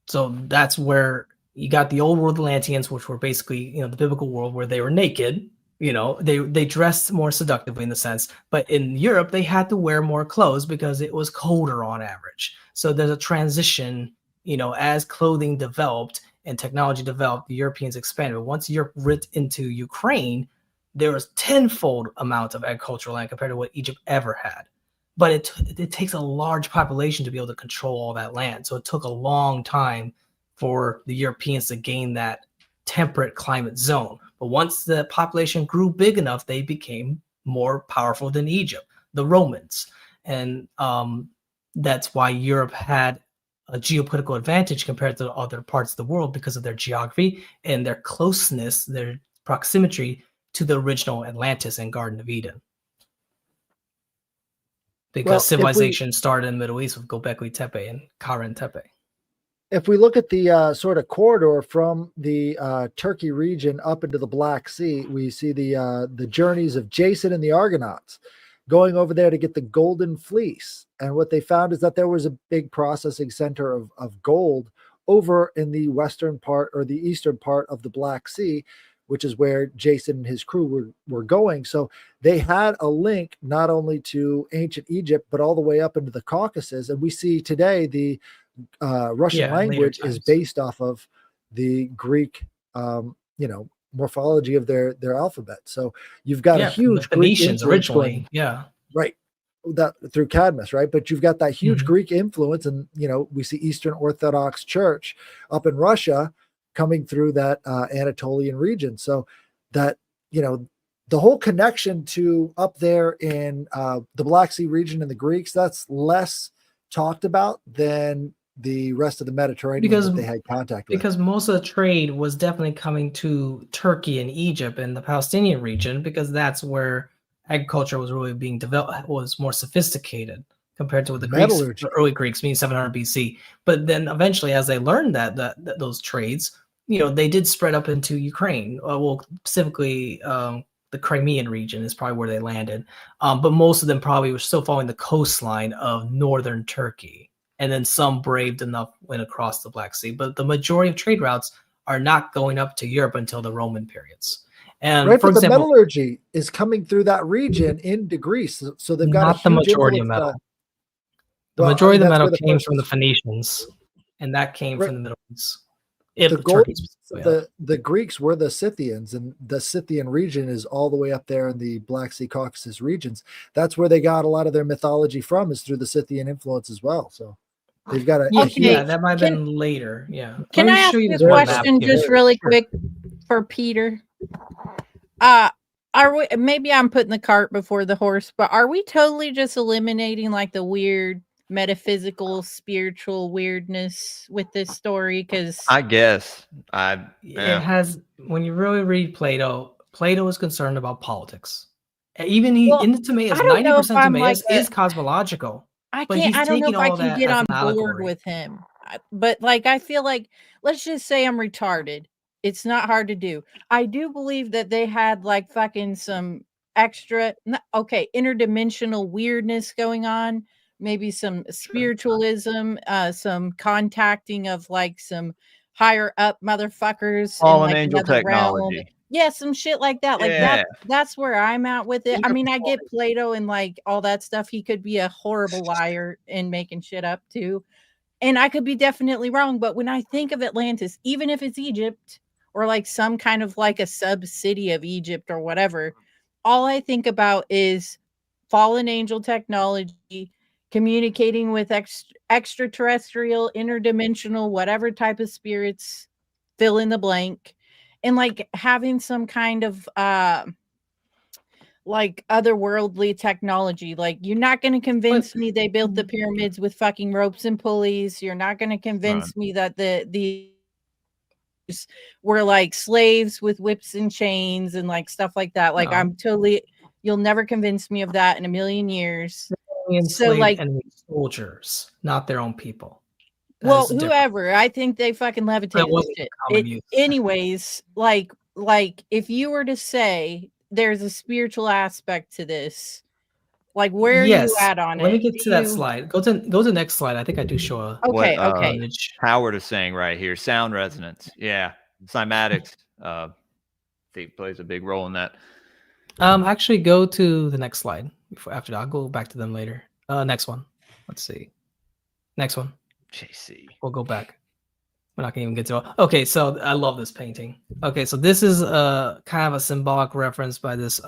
Speaker 3: So that's where you got the old world Atlanteans, which were basically, the biblical world where they were naked. They dressed more seductively in the sense, but in Europe they had to wear more clothes because it was colder on average. So there's a transition. As clothing developed and technology developed, the Europeans expanded. But once Europe ripped into Ukraine, there was tenfold amount of agricultural land compared to what Egypt ever had. But it takes a large population to be able to control all that land. So it took a long time for the Europeans to gain that temperate climate zone. But once the population grew big enough, they became more powerful than Egypt, the Romans. And that's why Europe had a geopolitical advantage compared to other parts of the world because of their geography and their closeness, their proximity to the original Atlantis and Garden of Eden. Because civilization started in the Middle East with Göbekli Tepe and Karen Tepe.
Speaker 4: If we look at the sort of corridor from the Turkey region up into the Black Sea, we see the journeys of Jason and the Argonauts going over there to get the golden fleece. And what they found is that there was a big processing center of gold over in the western part or the eastern part of the Black Sea, which is where Jason and his crew were going. So they had a link not only to ancient Egypt, but all the way up into the Caucasus. And we see today the Russian language is based off of the Greek, morphology of their alphabet. So you've got a huge
Speaker 3: Phoenicians originally,
Speaker 4: right, that through Cadmus, right? But you've got that huge Greek influence, and we see Eastern Orthodox Church up in Russia coming through that Anatolian region. So that the whole connection to up there in the Black Sea region and the Greeks, that's less talked about than the rest of the Mediterranean that they had contact with.
Speaker 3: Because most of the trade was definitely coming to Turkey and Egypt and the Palestinian region, because that's where agriculture was really being developed, was more sophisticated compared to what the Greeks, the early Greeks, meaning 700 BC. But then eventually, as they learned that those trades, they did spread up into Ukraine. Well, specifically, the Crimean region is probably where they landed. But most of them probably were still following the coastline of northern Turkey. And then some braved enough went across the Black Sea. But the majority of trade routes are not going up to Europe until the Roman periods. And
Speaker 4: for example, the metallurgy is coming through that region into Greece. So they've got
Speaker 3: not the majority of metal. The majority of the metal came from the Phoenicians, and that came from the Middle East.
Speaker 4: The Greeks were the Scythians, and the Scythian region is all the way up there in the Black Sea Caucasus regions. That's where they got a lot of their mythology from, is through the Scythian influence as well. So they've got
Speaker 3: that might have been later. Yeah.
Speaker 5: Can I ask you a question just really quick for Peter? Are we, maybe I'm putting the cart before the horse, but are we totally just eliminating like the weird metaphysical, spiritual weirdness with this story? Because
Speaker 2: I guess
Speaker 3: it has, when you really read Plato is concerned about politics. Even in the Timaeus, 90% of Timaeus is cosmological.
Speaker 5: I don't know if I can get on board with him. But like, I feel like, let's just say I'm retarded. It's not hard to do. I do believe that they had like fucking some extra, interdimensional weirdness going on. Maybe some spiritualism, some contacting of like some higher up motherfuckers.
Speaker 2: Fallen angel technology.
Speaker 5: Realm. Yeah, some shit like that. Like that's where I'm at with it. I mean, I get Plato and like all that stuff. He could be a horrible liar and making shit up too. And I could be definitely wrong. But when I think of Atlantis, even if it's Egypt or like some kind of like a sub-city of Egypt or whatever, all I think about is fallen angel technology, communicating with extraterrestrial, interdimensional, whatever type of spirits, fill in the blank, and like having some kind of like otherworldly technology. Like, you're not going to convince me they built the pyramids with fucking ropes and pulleys. You're not going to convince me that the were like slaves with whips and chains and like stuff like that. Like, you'll never convince me of that in a million years.
Speaker 3: So like enemy soldiers, not their own people.
Speaker 5: Whoever. I think they fucking levitate shit. Anyways, like if you were to say there's a spiritual aspect to this, like where are you at on it?
Speaker 3: Let me get to that slide. Go to the next slide. I think I do show a
Speaker 5: okay.
Speaker 2: Howard is saying right here, sound resonance. Yeah. Cymatics plays a big role in that.
Speaker 3: Actually go to the next slide. After that, I'll go back to them later. Next one. Let's see. Next one.
Speaker 2: JC.
Speaker 3: We'll go back. We're not gonna even get to it. Okay, so I love this painting. Okay, so this is kind of a symbolic reference by this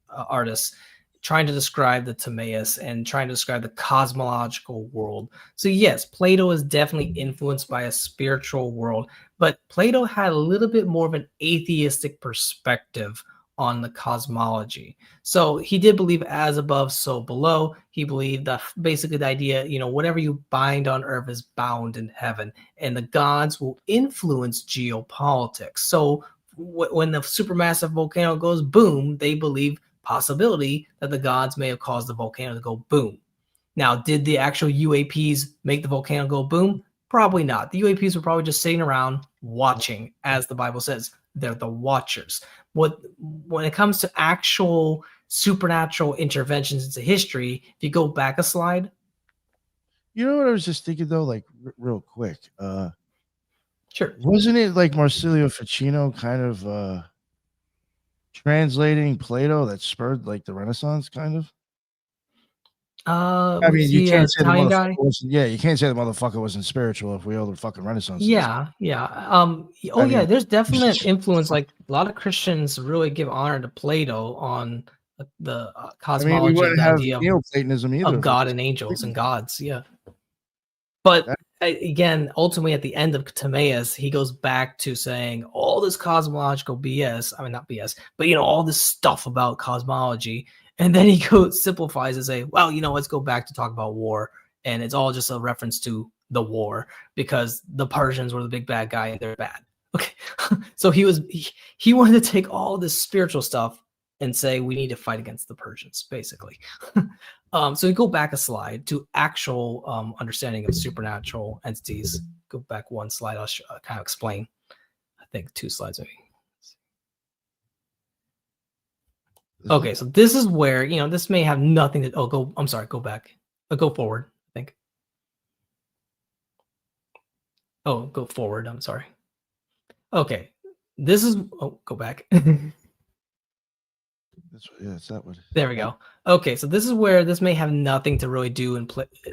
Speaker 3: artist trying to describe the Timaeus and trying to describe the cosmological world. So yes, Plato is definitely influenced by a spiritual world, but Plato had a little bit more of an atheistic perspective on the cosmology. So he did believe as above, so below. He believed that basically the idea, whatever you bind on earth is bound in heaven, and the gods will influence geopolitics. So when the supermassive volcano goes boom, they believe possibility that the gods may have caused the volcano to go boom. Now, did the actual UAPs make the volcano go boom? Probably not. The UAPs were probably just sitting around watching, as the Bible says. They're the watchers. When it comes to actual supernatural interventions into history, if you go back a slide.
Speaker 1: You know what I was just thinking though, like real quick.
Speaker 3: Sure.
Speaker 1: Wasn't it like Marsilio Ficino kind of translating Plato that spurred like the Renaissance, kind of? I
Speaker 3: Was
Speaker 1: mean, you
Speaker 3: he an
Speaker 1: can't say the
Speaker 3: Italian
Speaker 1: motherfucker
Speaker 3: guy?
Speaker 1: wasn't. Yeah, you can't say the motherfucker wasn't spiritual if we owe the fucking Renaissance. to this.
Speaker 3: Yeah.
Speaker 1: I
Speaker 3: Yeah,
Speaker 1: mean,
Speaker 3: there's definite influence. Like a lot of Christians really give honor to Plato on the
Speaker 1: I mean, we
Speaker 3: cosmology of
Speaker 1: wouldn't
Speaker 3: the
Speaker 1: have
Speaker 3: idea
Speaker 1: Neoplatonism either.
Speaker 3: of
Speaker 1: if it
Speaker 3: God
Speaker 1: was
Speaker 3: and angels
Speaker 1: Plato.
Speaker 3: and gods. Yeah. But
Speaker 1: That-
Speaker 3: again, ultimately at the end of Timaeus, he goes back to saying all this cosmological BS. I mean, not BS, but all this stuff about cosmology. And then he simplifies and say, well, let's go back to talk about war. And it's all just a reference to the war because the Persians were the big bad guy and they're bad. Okay. So he wanted to take all this spiritual stuff and say we need to fight against the Persians, basically. So we go back a slide to actual understanding of supernatural entities. Go back one slide. I'll kind of explain. I think 2 slides maybe. Okay, so this is where this may have nothing to. I'm sorry. Go back. Go forward. I think. Oh, go forward. I'm sorry. Okay, this is. Oh, go back.
Speaker 1: it's that one.
Speaker 3: There we go. Okay, so this is where this may have nothing to really do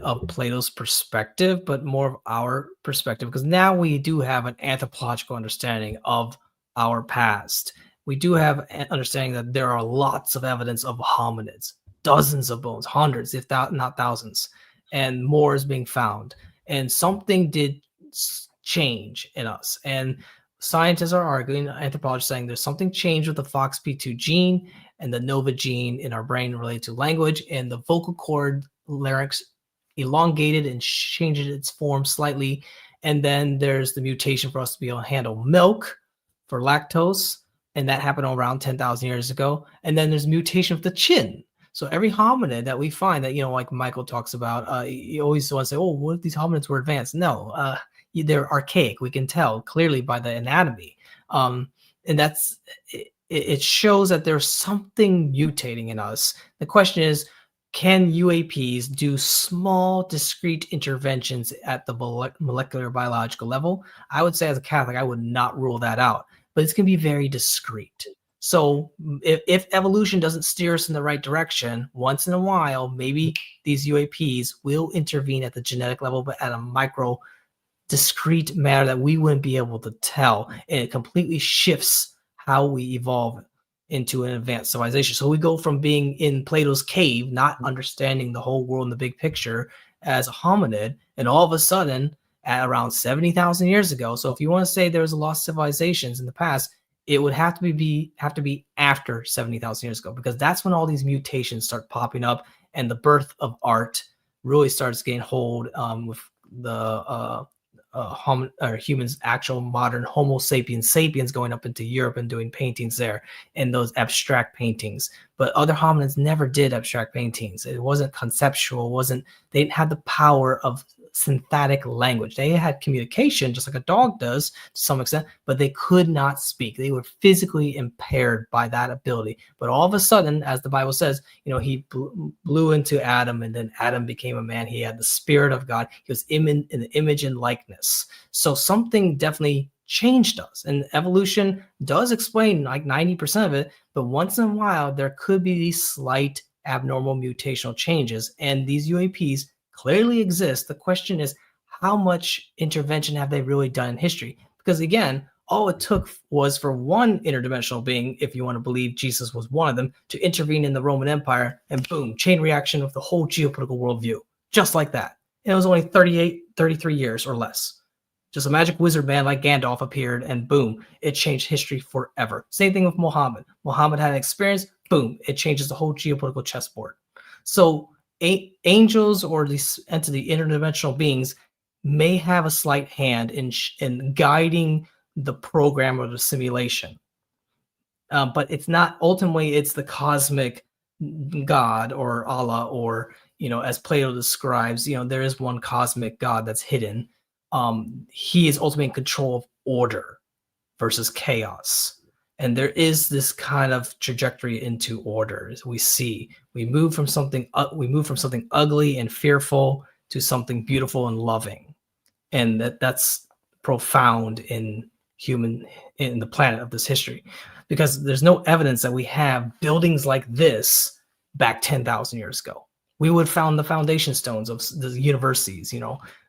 Speaker 3: of Plato's perspective, but more of our perspective, because now we do have an anthropological understanding of our past. We do have an understanding that there are lots of evidence of hominids, dozens of bones, hundreds, if not thousands, and more is being found. And something did change in us. And scientists are arguing, anthropologists saying there's something changed with the FOXP2 gene and the NOVA gene in our brain related to language, and the vocal cord larynx elongated and changed its form slightly. And then there's the mutation for us to be able to handle milk for lactose, and that happened around 10,000 years ago. And then there's mutation of the chin. So every hominid that we find that, like Michael talks about, you always want to say, oh, what if these hominids were advanced? No, they're archaic. We can tell clearly by the anatomy. And that's it shows that there's something mutating in us. The question is, can UAPs do small, discrete interventions at the molecular biological level? I would say as a Catholic, I would not rule that out, but it's going to be very discrete. So if evolution doesn't steer us in the right direction, once in a while, maybe these UAPs will intervene at the genetic level, but at a micro, discrete manner that we wouldn't be able to tell. And it completely shifts how we evolve into an advanced civilization. So we go from being in Plato's cave, not understanding the whole world in the big picture as a hominid, and all of a sudden at around 70,000 years ago. So if you want to say there's lost civilizations in the past, it would have to be after 70,000 years ago, because that's when all these mutations start popping up and the birth of art really starts getting hold with the humans, actual modern Homo sapiens going up into Europe and doing paintings there, and those abstract paintings. But other hominids never did abstract paintings. It wasn't conceptual. They didn't have the power of synthetic language. They had communication just like a dog does to some extent, but they could not speak. They were physically impaired by that ability. But all of a sudden, as the Bible says, he blew into Adam, and then Adam became a man. He had the spirit of God. He was in the image and likeness. So something definitely changed us, and evolution does explain like 90% of it. But once in a while, there could be these slight abnormal mutational changes, and these UAPs clearly exist. The question is, how much intervention have they really done in history? Because again, all it took was for one interdimensional being, if you want to believe Jesus was one of them, to intervene in the Roman Empire, and boom, chain reaction of the whole geopolitical worldview, just like that. And it was only 33 years or less. Just a magic wizard man like Gandalf appeared, and boom, it changed history forever. Same thing with Muhammad. Muhammad had an experience, boom, it changes the whole geopolitical chessboard. So angels or these interdimensional beings may have a slight hand in guiding the program or the simulation. But it's not, ultimately, it's the cosmic God or Allah, or, as Plato describes, there is one cosmic God that's hidden. He is ultimately in control of order versus chaos. And there is this kind of trajectory into order. As we move from something ugly and fearful to something beautiful and loving. And that's profound in the planet of this history, because there's no evidence that we have buildings like this back 10,000 years ago. We would have found the foundation stones of the universities.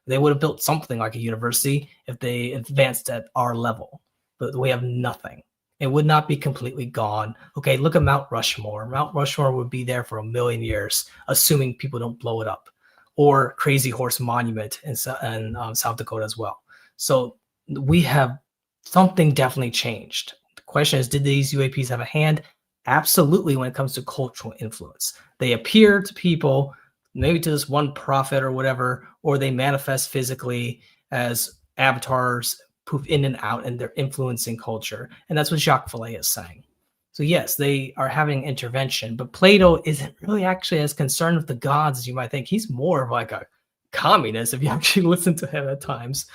Speaker 3: They would have built something like a university if they advanced at our level, but we have nothing. It would not be completely gone. Okay, look at Mount Rushmore. Mount Rushmore would be there for 1,000,000 years, assuming people don't blow it up. Or Crazy Horse Monument in South Dakota as well. So we have something definitely changed. The question is, did these UAPs have a hand? Absolutely, when it comes to cultural influence. They appear to people, maybe to this one prophet or whatever, or they manifest physically as avatars, poof in and out, and they're influencing culture. And that's what Jacques Vallée is saying. So yes, they are having intervention, but Plato isn't really actually as concerned with the gods as you might think. He's more of like a communist if you actually listen to him at times.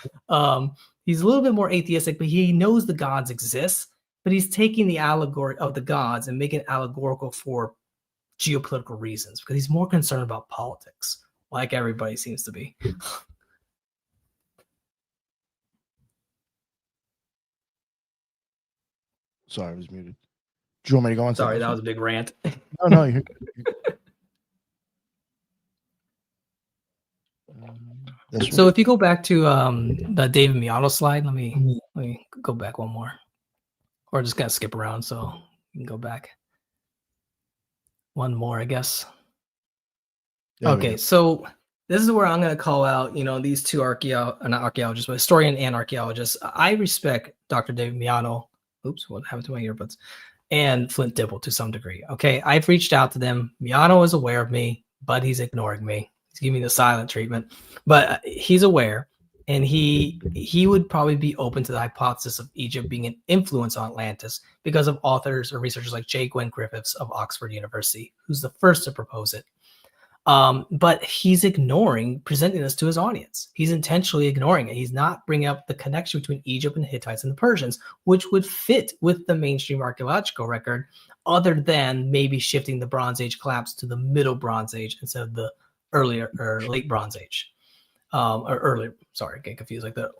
Speaker 3: He's a little bit more atheistic, but he knows the gods exist, but he's taking the allegory of the gods and making it allegorical for geopolitical reasons, because he's more concerned about politics, like everybody seems to be.
Speaker 1: Sorry, I was muted. Do you want me to go on?
Speaker 3: Sorry, that was a big rant.
Speaker 1: No, you're good.
Speaker 3: So if you go back to the David Miano slide, let me go back one more, or just kind of skip around so you can go back one more, I guess. Okay, so this is where I'm going to call out, these two not archaeologists, but historian and archaeologists. I respect Dr. David Miano. Oops, what happened to my earbuds? And Flint Dibble to some degree. Okay, I've reached out to them. Miano is aware of me, but he's ignoring me. He's giving me the silent treatment, but he's aware, and he would probably be open to the hypothesis of Egypt being an influence on Atlantis because of authors or researchers like J. Gwen Griffiths of Oxford University, who's the first to propose it. But he's presenting this to his audience. He's intentionally ignoring it. He's not bringing up the connection between Egypt and the Hittites and the Persians, which would fit with the mainstream archaeological record, other than maybe shifting the Bronze Age collapse to the Middle Bronze Age instead of the earlier or late Bronze Age. Getting confused, like the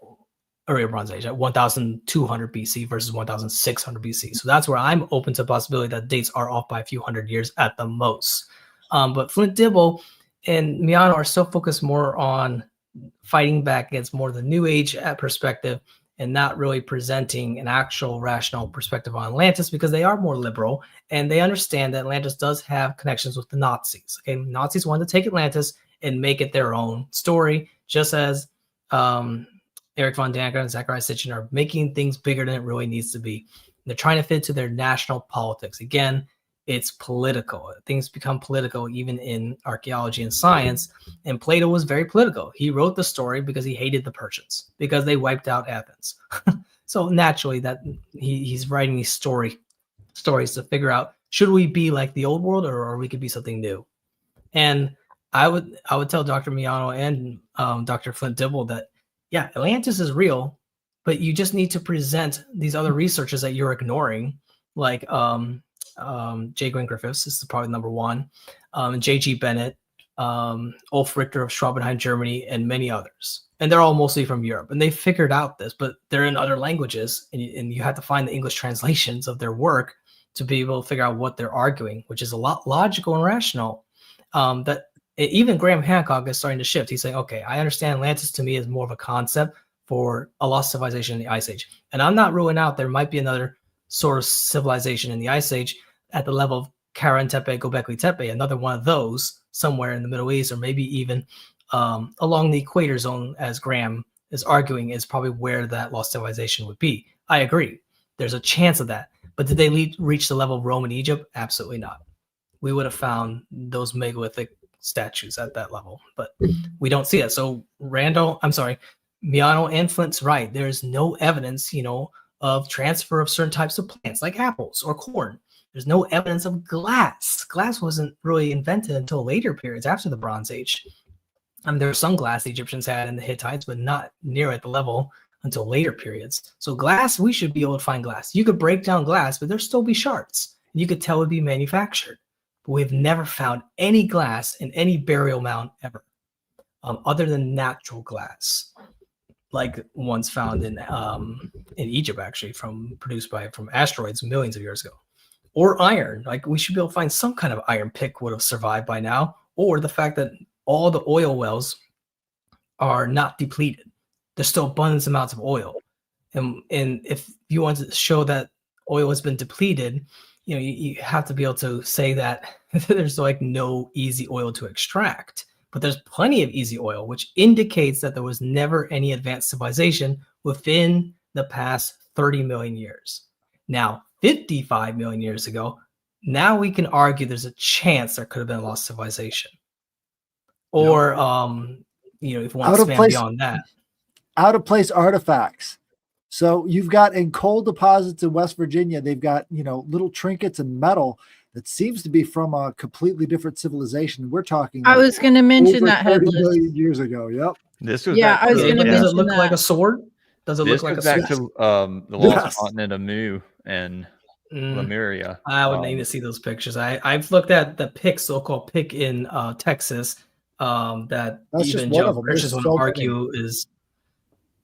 Speaker 3: earlier Bronze Age at 1,200 BC versus 1,600 BC. So that's where I'm open to the possibility that dates are off by a few hundred years at the most. But Flint Dibble and Miano are still focused more on fighting back against more the New Age perspective and not really presenting an actual rational perspective on Atlantis, because they are more liberal and they understand that Atlantis does have connections with the Nazis. Okay, Nazis wanted to take Atlantis and make it their own story, just as Eric von Daniken and Zachariah Sitchin are making things bigger than it really needs to be. They're trying to fit to their national politics. Again, it's political. Things become political even in archaeology and science. And Plato was very political. He wrote the story because he hated the Persians, because they wiped out Athens. So naturally that he's writing these stories to figure out, should we be like the old world or we could be something new? And I would tell Dr. Miano and Dr. Flint Dibble that, yeah, Atlantis is real, but you just need to present these other researchers that you're ignoring, like J. Gwen Griffiths is probably number one, J.G. Bennett, Ulf Richter of Schwabenheim, Germany, and many others. And they're all mostly from Europe. And they figured out this, but they're in other languages, and you have to find the English translations of their work to be able to figure out what they're arguing, which is a lot logical and rational. That even Graham Hancock is starting to shift. He's saying, okay, I understand Atlantis to me is more of a concept for a lost civilization in the Ice Age. And I'm not ruling out there might be another sort of civilization in the Ice Age at the level of Kara Tepe, Göbekli Tepe, another one of those somewhere in the Middle East, or maybe even along the equator zone, as Graham is arguing, is probably where that lost civilization would be. I agree. There's a chance of that. But did they reach the level of Rome and Egypt? Absolutely not. We would have found those megalithic statues at that level, but we don't see it. So Miano and Flint's right. There's no evidence, of transfer of certain types of plants like apples or corn. There's no evidence of glass. Glass wasn't really invented until later periods after the Bronze Age. There was some glass the Egyptians had in the Hittites, but not near at the level until later periods. So glass, we should be able to find glass. You could break down glass, but there'd still be shards. You could tell it would be manufactured. But we've never found any glass in any burial mound ever, other than natural glass. like ones found in Egypt, actually, produced from asteroids millions of years ago. Or iron, like we should be able to find some kind of iron pick would have survived by now, or the fact that all the oil wells are not depleted. There's still abundant amounts of oil. And if you want to show that oil has been depleted, you have to be able to say that there's like no easy oil to extract. But there's plenty of easy oil, which indicates that there was never any advanced civilization within the past 30 million years. Now, 55 million years ago, now we can argue there's a chance there could have been a lost civilization. Or, if you want to expand beyond that.
Speaker 4: Out of place artifacts. So you've got in coal deposits in West Virginia, they've got, little trinkets and metal that seems to be from a completely different civilization. We're talking.
Speaker 5: I was going to mention that
Speaker 4: 30
Speaker 5: headless.
Speaker 4: million years ago. Yep.
Speaker 2: This was
Speaker 5: I was going to mention
Speaker 3: Does it look
Speaker 5: that.
Speaker 3: like a sword? Does it look like a sword?
Speaker 2: Back to the lost continent of Mu and Lemuria.
Speaker 3: I would need to see those pictures. I've looked at the pick, so-called pick in Texas, that
Speaker 4: that's
Speaker 3: even Joe Christians would argue is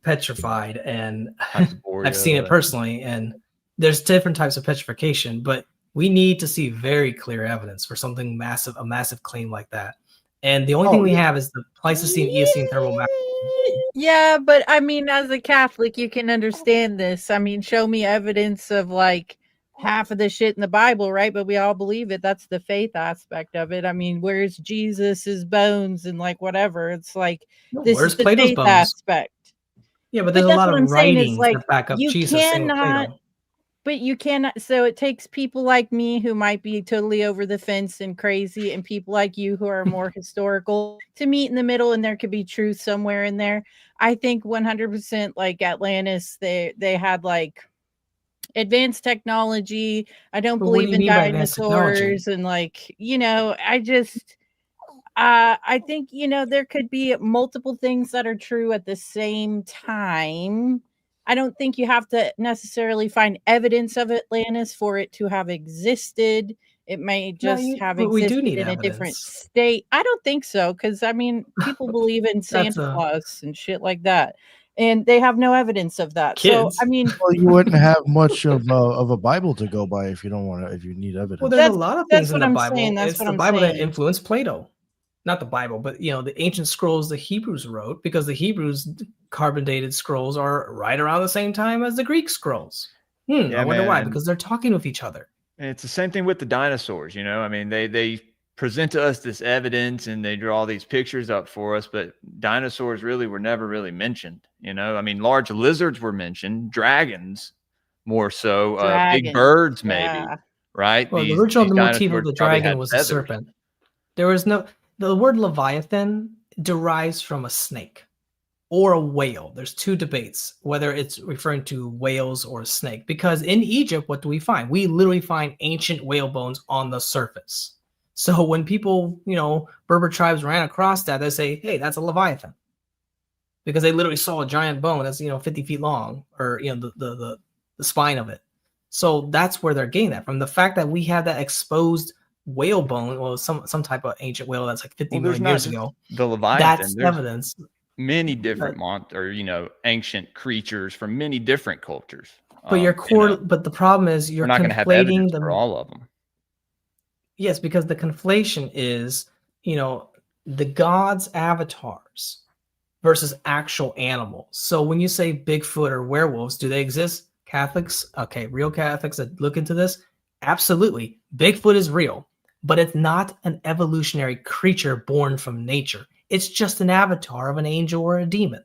Speaker 3: petrified, and I've seen it personally. And there's different types of petrification, but we need to see very clear evidence for something massive, a massive claim like that. And the only thing we have is the Pleistocene Eocene thermal map.
Speaker 5: Yeah, but I mean, as a Catholic, you can understand this. I mean, show me evidence of like half of the shit in the Bible, right? But we all believe it. That's the faith aspect of it. I mean, where's Jesus's bones and like whatever? It's like this is the
Speaker 3: Plato's
Speaker 5: faith
Speaker 3: bones?
Speaker 5: aspect.
Speaker 3: Yeah, but there's a lot of writings
Speaker 5: like,
Speaker 3: that back up
Speaker 5: you
Speaker 3: Jesus.
Speaker 5: cannot. But you cannot. So it takes people like me who might be totally over the fence and crazy, and people like you who are more historical to meet in the middle, and there could be truth somewhere in there. I think 100% like Atlantis, they had like advanced technology. I don't believe in dinosaurs, and like, I think, there could be multiple things that are true at the same time. I don't think you have to necessarily find evidence of Atlantis for it to have existed. It may just have existed in a different state. I don't think so, because I mean, people believe in Santa Claus and shit like that, and they have no evidence of that.
Speaker 3: Kids.
Speaker 5: So I mean,
Speaker 1: well, you wouldn't have much of a Bible to go by if you don't want to. If you need evidence,
Speaker 3: well, there's a lot of things in the Bible.
Speaker 5: Saying. That's
Speaker 3: it's
Speaker 5: what
Speaker 3: the
Speaker 5: I'm
Speaker 3: Bible
Speaker 5: saying.
Speaker 3: that influenced Plato. Not the Bible, but the ancient scrolls the Hebrews wrote, because the Hebrews carbon dated scrolls are right around the same time as the Greek scrolls. I wonder why, because they're talking with each other.
Speaker 2: And it's the same thing with the dinosaurs, I mean, they present to us this evidence and they draw these pictures up for us, but dinosaurs really were never really mentioned. I mean, large lizards were mentioned, dragons more so, big birds maybe, right?
Speaker 3: Well, the original motif of the dragon was a serpent. There was the word Leviathan derives from a snake or a whale. There's two debates whether it's referring to whales or a snake, because in Egypt, what do we find? We literally find ancient whale bones on the surface. So when people, Berber tribes ran across that, they say, hey, that's a Leviathan, because they literally saw a giant bone that's 50 feet long, or the spine of it. So that's where they're getting that from. The fact that we have that exposed whale bone, well, some type of ancient whale that's like 50 million years ago.
Speaker 2: The Leviathan,
Speaker 3: that's evidence.
Speaker 2: Many different ancient creatures from many different cultures.
Speaker 3: But but the problem is you're
Speaker 2: not going to have evidence for all of them.
Speaker 3: Yes, because the conflation is, the gods' avatars versus actual animals. So when you say Bigfoot or werewolves, do they exist? Catholics, okay, real Catholics that look into this, absolutely. Bigfoot is real. But it's not an evolutionary creature born from nature. It's just an avatar of an angel or a demon.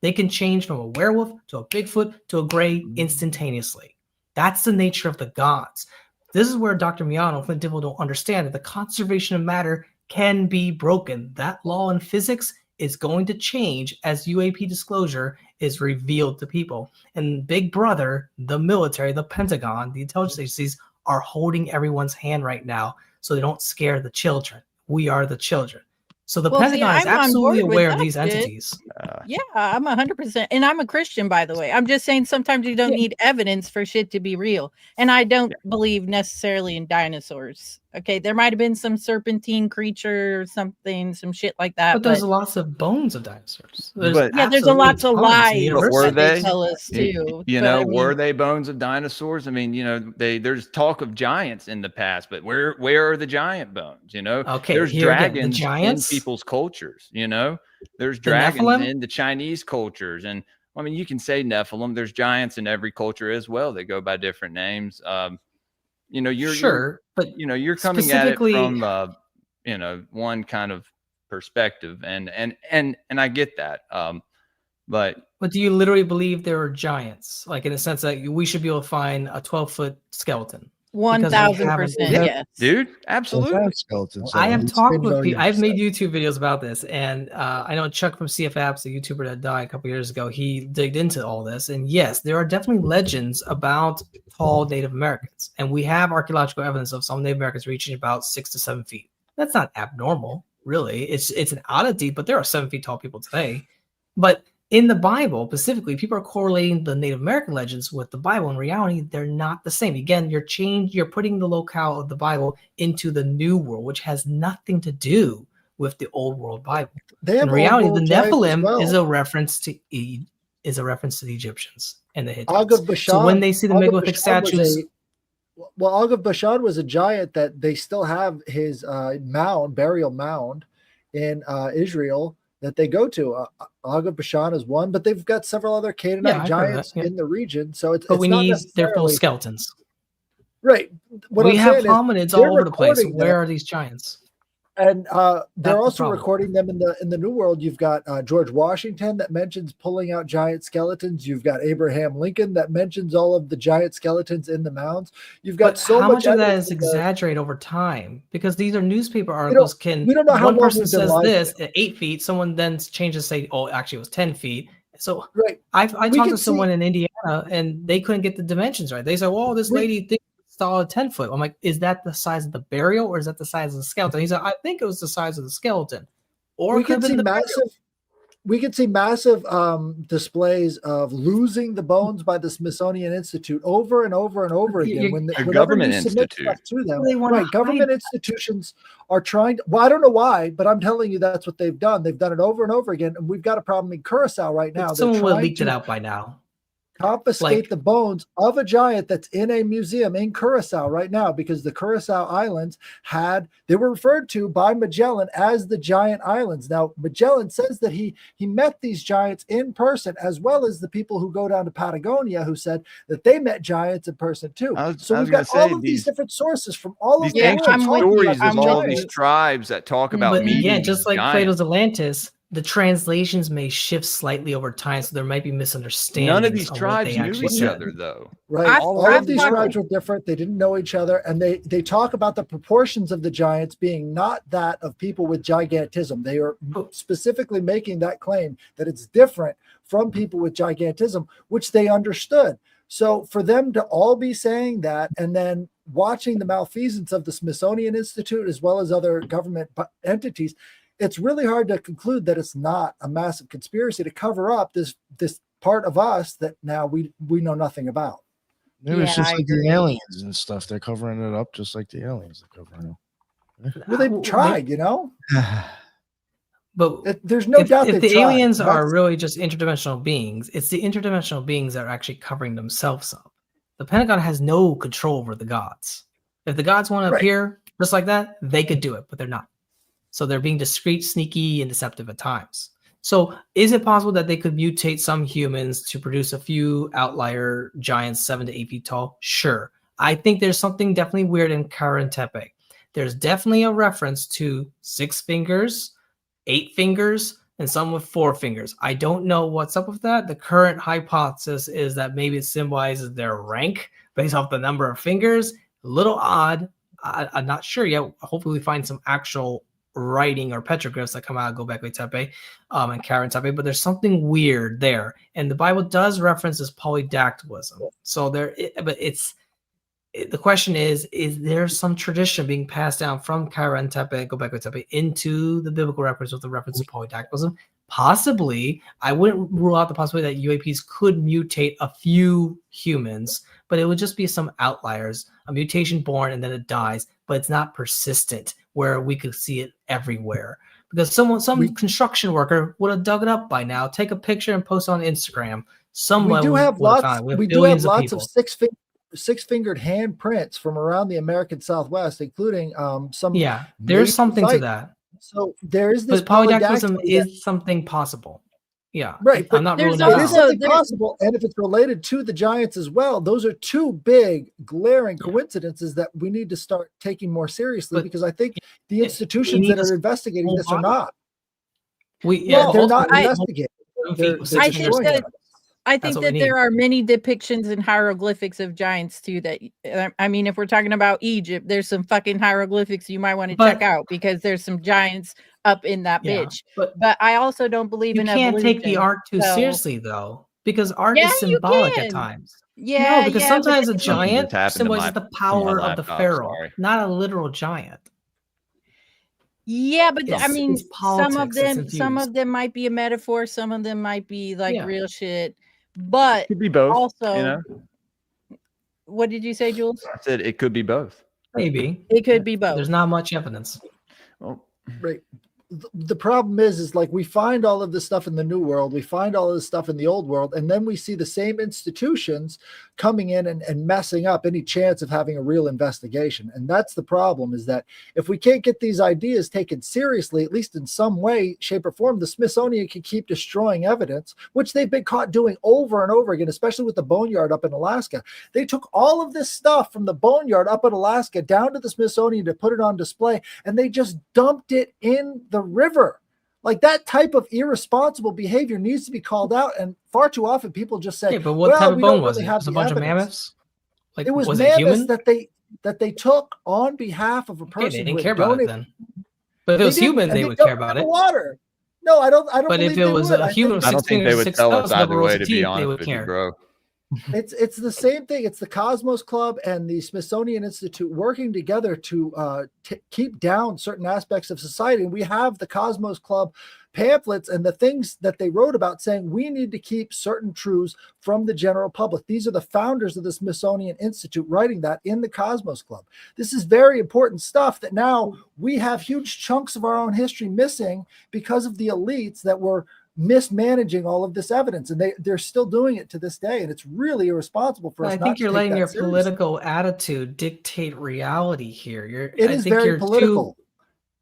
Speaker 3: They can change from a werewolf to a Bigfoot to a gray instantaneously. That's the nature of the gods. This is where Dr. Miano and Flint Dibble don't understand that the conservation of matter can be broken. That law in physics is going to change as UAP disclosure is revealed to people. And Big Brother, the military, the Pentagon, the intelligence agencies are holding everyone's hand right now, so they don't scare the children. We are the children. So the Pentagon is absolutely aware of these entities.
Speaker 5: Yeah, I'm 100%. And I'm a Christian, by the way. I'm just saying sometimes you don't need evidence for shit to be real. And I don't believe necessarily in dinosaurs. Okay, there might have been some serpentine creature or something, some shit like that.
Speaker 3: But there's lots of bones of dinosaurs.
Speaker 5: Yeah, there's a lots of lies
Speaker 2: But were
Speaker 5: that they
Speaker 2: they?
Speaker 5: tell us too.
Speaker 2: You
Speaker 5: But,
Speaker 2: know,
Speaker 5: I mean,
Speaker 2: were they bones of dinosaurs? I mean, you know, there's talk of giants in the past, but where are the giant bones? You know,
Speaker 3: Okay,
Speaker 2: there's
Speaker 3: here again, the
Speaker 2: dragons in
Speaker 3: giants?
Speaker 2: people's cultures. You know, there's
Speaker 3: The
Speaker 2: dragons
Speaker 3: Nephilim?
Speaker 2: in the Chinese cultures, and I mean, you can say Nephilim. There's giants in every culture as well. They go by different names. You know,
Speaker 3: but
Speaker 2: you know, you're coming at it
Speaker 3: specifically,
Speaker 2: from you know, one kind of perspective, and I get that. But
Speaker 3: do you literally believe there are giants? Like in the sense that we should be able to find a 12-foot skeleton?
Speaker 5: 1000%, yes,
Speaker 2: dude, absolutely.
Speaker 1: Skeletons.
Speaker 3: I have
Speaker 1: It's
Speaker 3: talked
Speaker 1: been
Speaker 3: with people. I've made
Speaker 1: 1,000,000%.
Speaker 3: YouTube videos about this, and I know Chuck from CF Apps, the YouTuber that died a couple years ago, he digged into all this. And yes, there are definitely legends about tall Native Americans, and we have archaeological evidence of some Native Americans reaching about 6 to 7 feet. That's not abnormal, really. It's an oddity, but there are 7 feet tall people today. But in the Bible, specifically, people are correlating the Native American legends with the Bible. In reality, they're not the same. Again, you're putting the locale of the Bible into the New World, which has nothing to do with the Old World Bible.
Speaker 4: They have
Speaker 3: In reality,
Speaker 4: old
Speaker 3: the
Speaker 4: world giants as
Speaker 3: Nephilim
Speaker 4: well.
Speaker 3: is a reference to the Egyptians and the Hittites.
Speaker 4: Og of Bashan,
Speaker 3: so when they see the
Speaker 4: Og of
Speaker 3: megalithic
Speaker 4: Bashan was
Speaker 3: statues,
Speaker 4: Og of Bashan was a giant that they still have his burial mound in Israel that they go to. Og of Bashan is one, but they've got several other Canaanite
Speaker 3: I've heard of
Speaker 4: giants
Speaker 3: that, yeah.
Speaker 4: in the region. So it's
Speaker 3: but we
Speaker 4: not
Speaker 3: need their full
Speaker 4: necessarily
Speaker 3: skeletons.
Speaker 4: right. What
Speaker 3: We
Speaker 4: I'm
Speaker 3: have
Speaker 4: saying is
Speaker 3: hominids
Speaker 4: they're
Speaker 3: all over the place.
Speaker 4: recording
Speaker 3: Where
Speaker 4: them.
Speaker 3: are these giants?
Speaker 4: And they're
Speaker 3: the
Speaker 4: also
Speaker 3: problem.
Speaker 4: recording them in the New World. You've got George Washington that mentions pulling out giant skeletons. You've got Abraham Lincoln that mentions all of the giant skeletons in the mounds. You've got
Speaker 3: But
Speaker 4: so
Speaker 3: how much of that
Speaker 4: evidence
Speaker 3: is
Speaker 4: in the-
Speaker 3: exaggerated over time? Because these are newspaper articles.
Speaker 4: we don't know how
Speaker 3: One
Speaker 4: long
Speaker 3: person
Speaker 4: we've been
Speaker 3: says
Speaker 4: lied to.
Speaker 3: this at 8 feet, someone then changes, say, oh, actually it was 10 feet. So
Speaker 4: Right.
Speaker 3: I
Speaker 4: We
Speaker 3: talked
Speaker 4: can
Speaker 3: to someone
Speaker 4: see-
Speaker 3: in Indiana and they couldn't get the dimensions right. They said, "Oh, this
Speaker 4: We-
Speaker 3: lady thinks it's all a 10-foot." I'm like, "Is that the size of the burial or is that the size of the skeleton?" He said, "I think it was the size of the skeleton." Or
Speaker 4: we
Speaker 3: it could
Speaker 4: could
Speaker 3: have
Speaker 4: see
Speaker 3: been the burial.
Speaker 4: massive displays of losing the bones by the Smithsonian Institute over and over and over again. Whenever
Speaker 2: government
Speaker 4: you submit
Speaker 2: institute.
Speaker 4: stuff to them,
Speaker 3: They wanna
Speaker 4: right? Government
Speaker 3: hide
Speaker 4: institutions are trying. Well, I don't know why, but I'm telling you that's what they've done. They've done it over and over again, and we've got a problem in Curacao right now. They're
Speaker 3: Someone would have
Speaker 4: trying
Speaker 3: leaked it
Speaker 4: to
Speaker 3: out by now.
Speaker 4: confiscate
Speaker 3: Like-
Speaker 4: the bones of a giant that's in a museum in Curacao right now because the Curacao Islands they were referred to by Magellan as the giant islands. Now Magellan says that he met these giants in person, as well as the people who go down to Patagonia who said that they met giants in person too. So we've got all of these different sources from all of
Speaker 2: These
Speaker 4: the
Speaker 5: Yeah,
Speaker 2: ancient
Speaker 5: I'm with you.
Speaker 2: stories
Speaker 5: I'm
Speaker 2: of all
Speaker 5: with
Speaker 2: these
Speaker 5: you.
Speaker 2: tribes that talk about
Speaker 3: But
Speaker 2: meeting
Speaker 3: again,
Speaker 2: these
Speaker 3: just like
Speaker 2: giants.
Speaker 3: Plato's Atlantis, the translations may shift slightly over time, so there might be misunderstandings.
Speaker 2: None of these
Speaker 3: on what
Speaker 2: tribes
Speaker 3: they
Speaker 2: knew
Speaker 3: actually
Speaker 2: each
Speaker 3: said.
Speaker 2: other, though.
Speaker 4: Right.
Speaker 5: I've-
Speaker 4: All
Speaker 5: I've
Speaker 4: of these
Speaker 5: talked-
Speaker 4: tribes were different. They didn't know each other. And they talk about the proportions of the giants being not that of people with gigantism. They are specifically making that claim that it's different from people with gigantism, which they understood. So for them to all be saying that and then watching the malfeasance of the Smithsonian Institute as well as other government entities, it's really hard to conclude that it's not a massive conspiracy to cover up this part of us that now we know nothing about.
Speaker 1: Maybe it's
Speaker 5: Yeah,
Speaker 1: just
Speaker 5: I
Speaker 1: like
Speaker 5: agree.
Speaker 1: the aliens and stuff. They're covering it up just like the aliens are covering
Speaker 4: Well, they've tried, you know.
Speaker 1: it.
Speaker 3: But
Speaker 4: There's no doubt
Speaker 3: if
Speaker 4: they've
Speaker 3: the
Speaker 4: tried.
Speaker 3: aliens are
Speaker 4: That's-
Speaker 3: really just interdimensional beings, it's the interdimensional beings that are actually covering themselves up. The Pentagon has no control over the gods. If the gods want to
Speaker 4: Right.
Speaker 3: appear just like that, they could do it, but they're not. So they're being discreet, sneaky, and deceptive at times. So is it possible that they could mutate some humans to produce a few outlier giants 7 to 8 feet tall? Sure. I think there's something definitely weird in Karantepe. There's definitely a reference to 6 fingers, 8 fingers, and some with 4 fingers. I don't know what's up with that. The current hypothesis is that maybe it symbolizes their rank based off the number of fingers. A little odd. I'm not sure yet. Hopefully we find some actual writing or petroglyphs that come out of Göbekli Tepe and Karen Tepe, but there's something weird there. And the Bible does reference this polydactylism. So the question is there some tradition being passed down from Karen Tepe and Göbekli Tepe into the biblical records with the reference to polydactylism? Possibly, I wouldn't rule out the possibility that UAPs could mutate a few humans, but it would just be some outliers, a mutation born and then it dies, but it's not persistent where we could see it everywhere. Because some construction worker would have dug it up by now, take a picture and post it on Instagram.
Speaker 4: We do have lots of six-fingered handprints from around the American Southwest, including some.
Speaker 3: Yeah, there's something to that.
Speaker 4: So there is this.
Speaker 3: But polydactylism is something possible. Yeah,
Speaker 4: right.
Speaker 3: I'm not ruling
Speaker 4: it is something possible, and if it's related to the giants as well, those are two big glaring coincidences that we need to start taking more seriously, because I think the institutions that are investigating this are not. They're not investigating.
Speaker 5: I think that there are many depictions in hieroglyphics of giants too. That I mean, if we're talking about Egypt, there's some fucking hieroglyphics you might want to check out, because there's some giants up in that bitch. But I also don't believe in evolution.
Speaker 3: You can't take the art too seriously though, because art is symbolic at times.
Speaker 5: Yeah,
Speaker 3: no, because sometimes a giant symbolizes the power of the pharaoh, not a literal giant.
Speaker 5: Yeah, but I mean, some of them might be a metaphor. Some of them might be like real shit. But
Speaker 2: it could be both.
Speaker 5: Also, what did you say, Jules?
Speaker 2: I said it could be both.
Speaker 3: Maybe
Speaker 5: it could be both.
Speaker 3: There's not much evidence.
Speaker 2: Well,
Speaker 4: right. The problem is like we find all of this stuff in the New World, we find all of this stuff in the Old World, and then we see the same institutions coming in and messing up any chance of having a real investigation. And that's the problem, is that if we can't get these ideas taken seriously, at least in some way, shape, or form, the Smithsonian can keep destroying evidence, which they've been caught doing over and over again, especially with the boneyard up in Alaska. They took all of this stuff from the boneyard up in Alaska down to the Smithsonian to put it on display, and they just dumped it in the river. Like, that type of irresponsible behavior needs to be called out, and far too often people just say,
Speaker 3: but what type of bone was it? Was it a bunch of mammoths?
Speaker 4: Like, it was mammoths that they took on behalf of a person.
Speaker 3: They didn't care about it then. But if it was human, they would care about it.
Speaker 4: Water. No, I don't.
Speaker 3: But if it was a human,
Speaker 2: I don't think they would tell us either way. To be honest with you, bro.
Speaker 4: It's the same thing. It's the Cosmos Club and the Smithsonian Institute working together to keep down certain aspects of society. And we have the Cosmos Club pamphlets and the things that they wrote about saying we need to keep certain truths from the general public. These are the founders of the Smithsonian Institute writing that in the Cosmos Club. This is very important stuff that now we have huge chunks of our own history missing because of the elites that were mismanaging all of this evidence, and they're still doing it to this day, and it's really irresponsible for us.
Speaker 3: I think you're letting your political attitude dictate reality here.
Speaker 4: It is very political.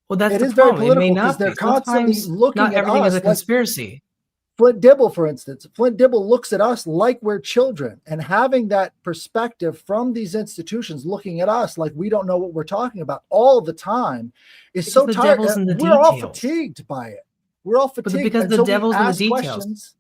Speaker 3: Well, that's the problem. It may not be.
Speaker 4: They're constantly looking at us.
Speaker 3: Not everything is a conspiracy.
Speaker 4: Flint Dibble, for instance, Flint Dibble looks at us like we're children, and having that perspective from these institutions looking at us like we don't know what we're talking about all the time is so tiring. We're all fatigued by it. We're all fatigued
Speaker 3: because the devil's in the details.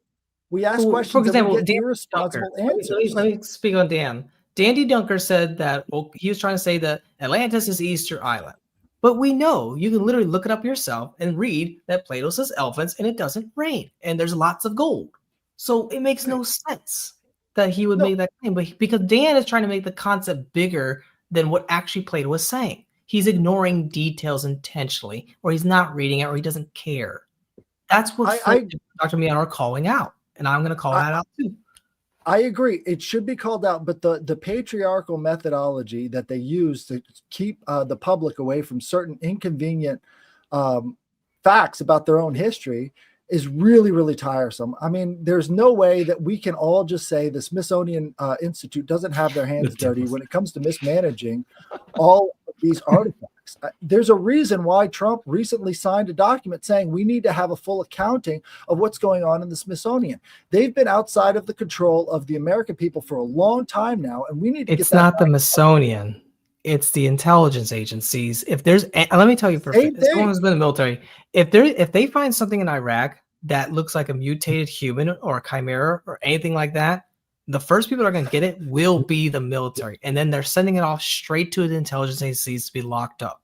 Speaker 4: We ask questions. For example, and we get irresponsible answers.
Speaker 3: Let me speak on Dan. Dandy Dunker said that he was trying to say that Atlantis is Easter Island. But we know, you can literally look it up yourself and read that Plato says elephants and it doesn't rain. And there's lots of gold. So it makes no sense that he would make that claim. But because Dan is trying to make the concept bigger than what actually Plato was saying. He's ignoring details intentionally, or he's not reading it, or he doesn't care. That's what Dr. Mian are calling out, and I'm going to call that out too.
Speaker 4: I agree. It should be called out, but the patriarchal methodology that they use to keep the public away from certain inconvenient facts about their own history is really, really tiresome. I mean, there's no way that we can all just say the Smithsonian Institute doesn't have their hands dirty when it comes to mismanaging all of these artifacts. There's a reason why Trump recently signed a document saying we need to have a full accounting of what's going on in the Smithsonian. They've been outside of the control of the American people for a long time now, and we need to get that.
Speaker 3: It's not the Smithsonian. It's the intelligence agencies. If there's, let me tell you, for someone who's been in the military, if they find something in Iraq that looks like a mutated human or a chimera or anything like that, the first people that are going to get it will be the military, and then they're sending it off straight to the intelligence agencies to be locked up.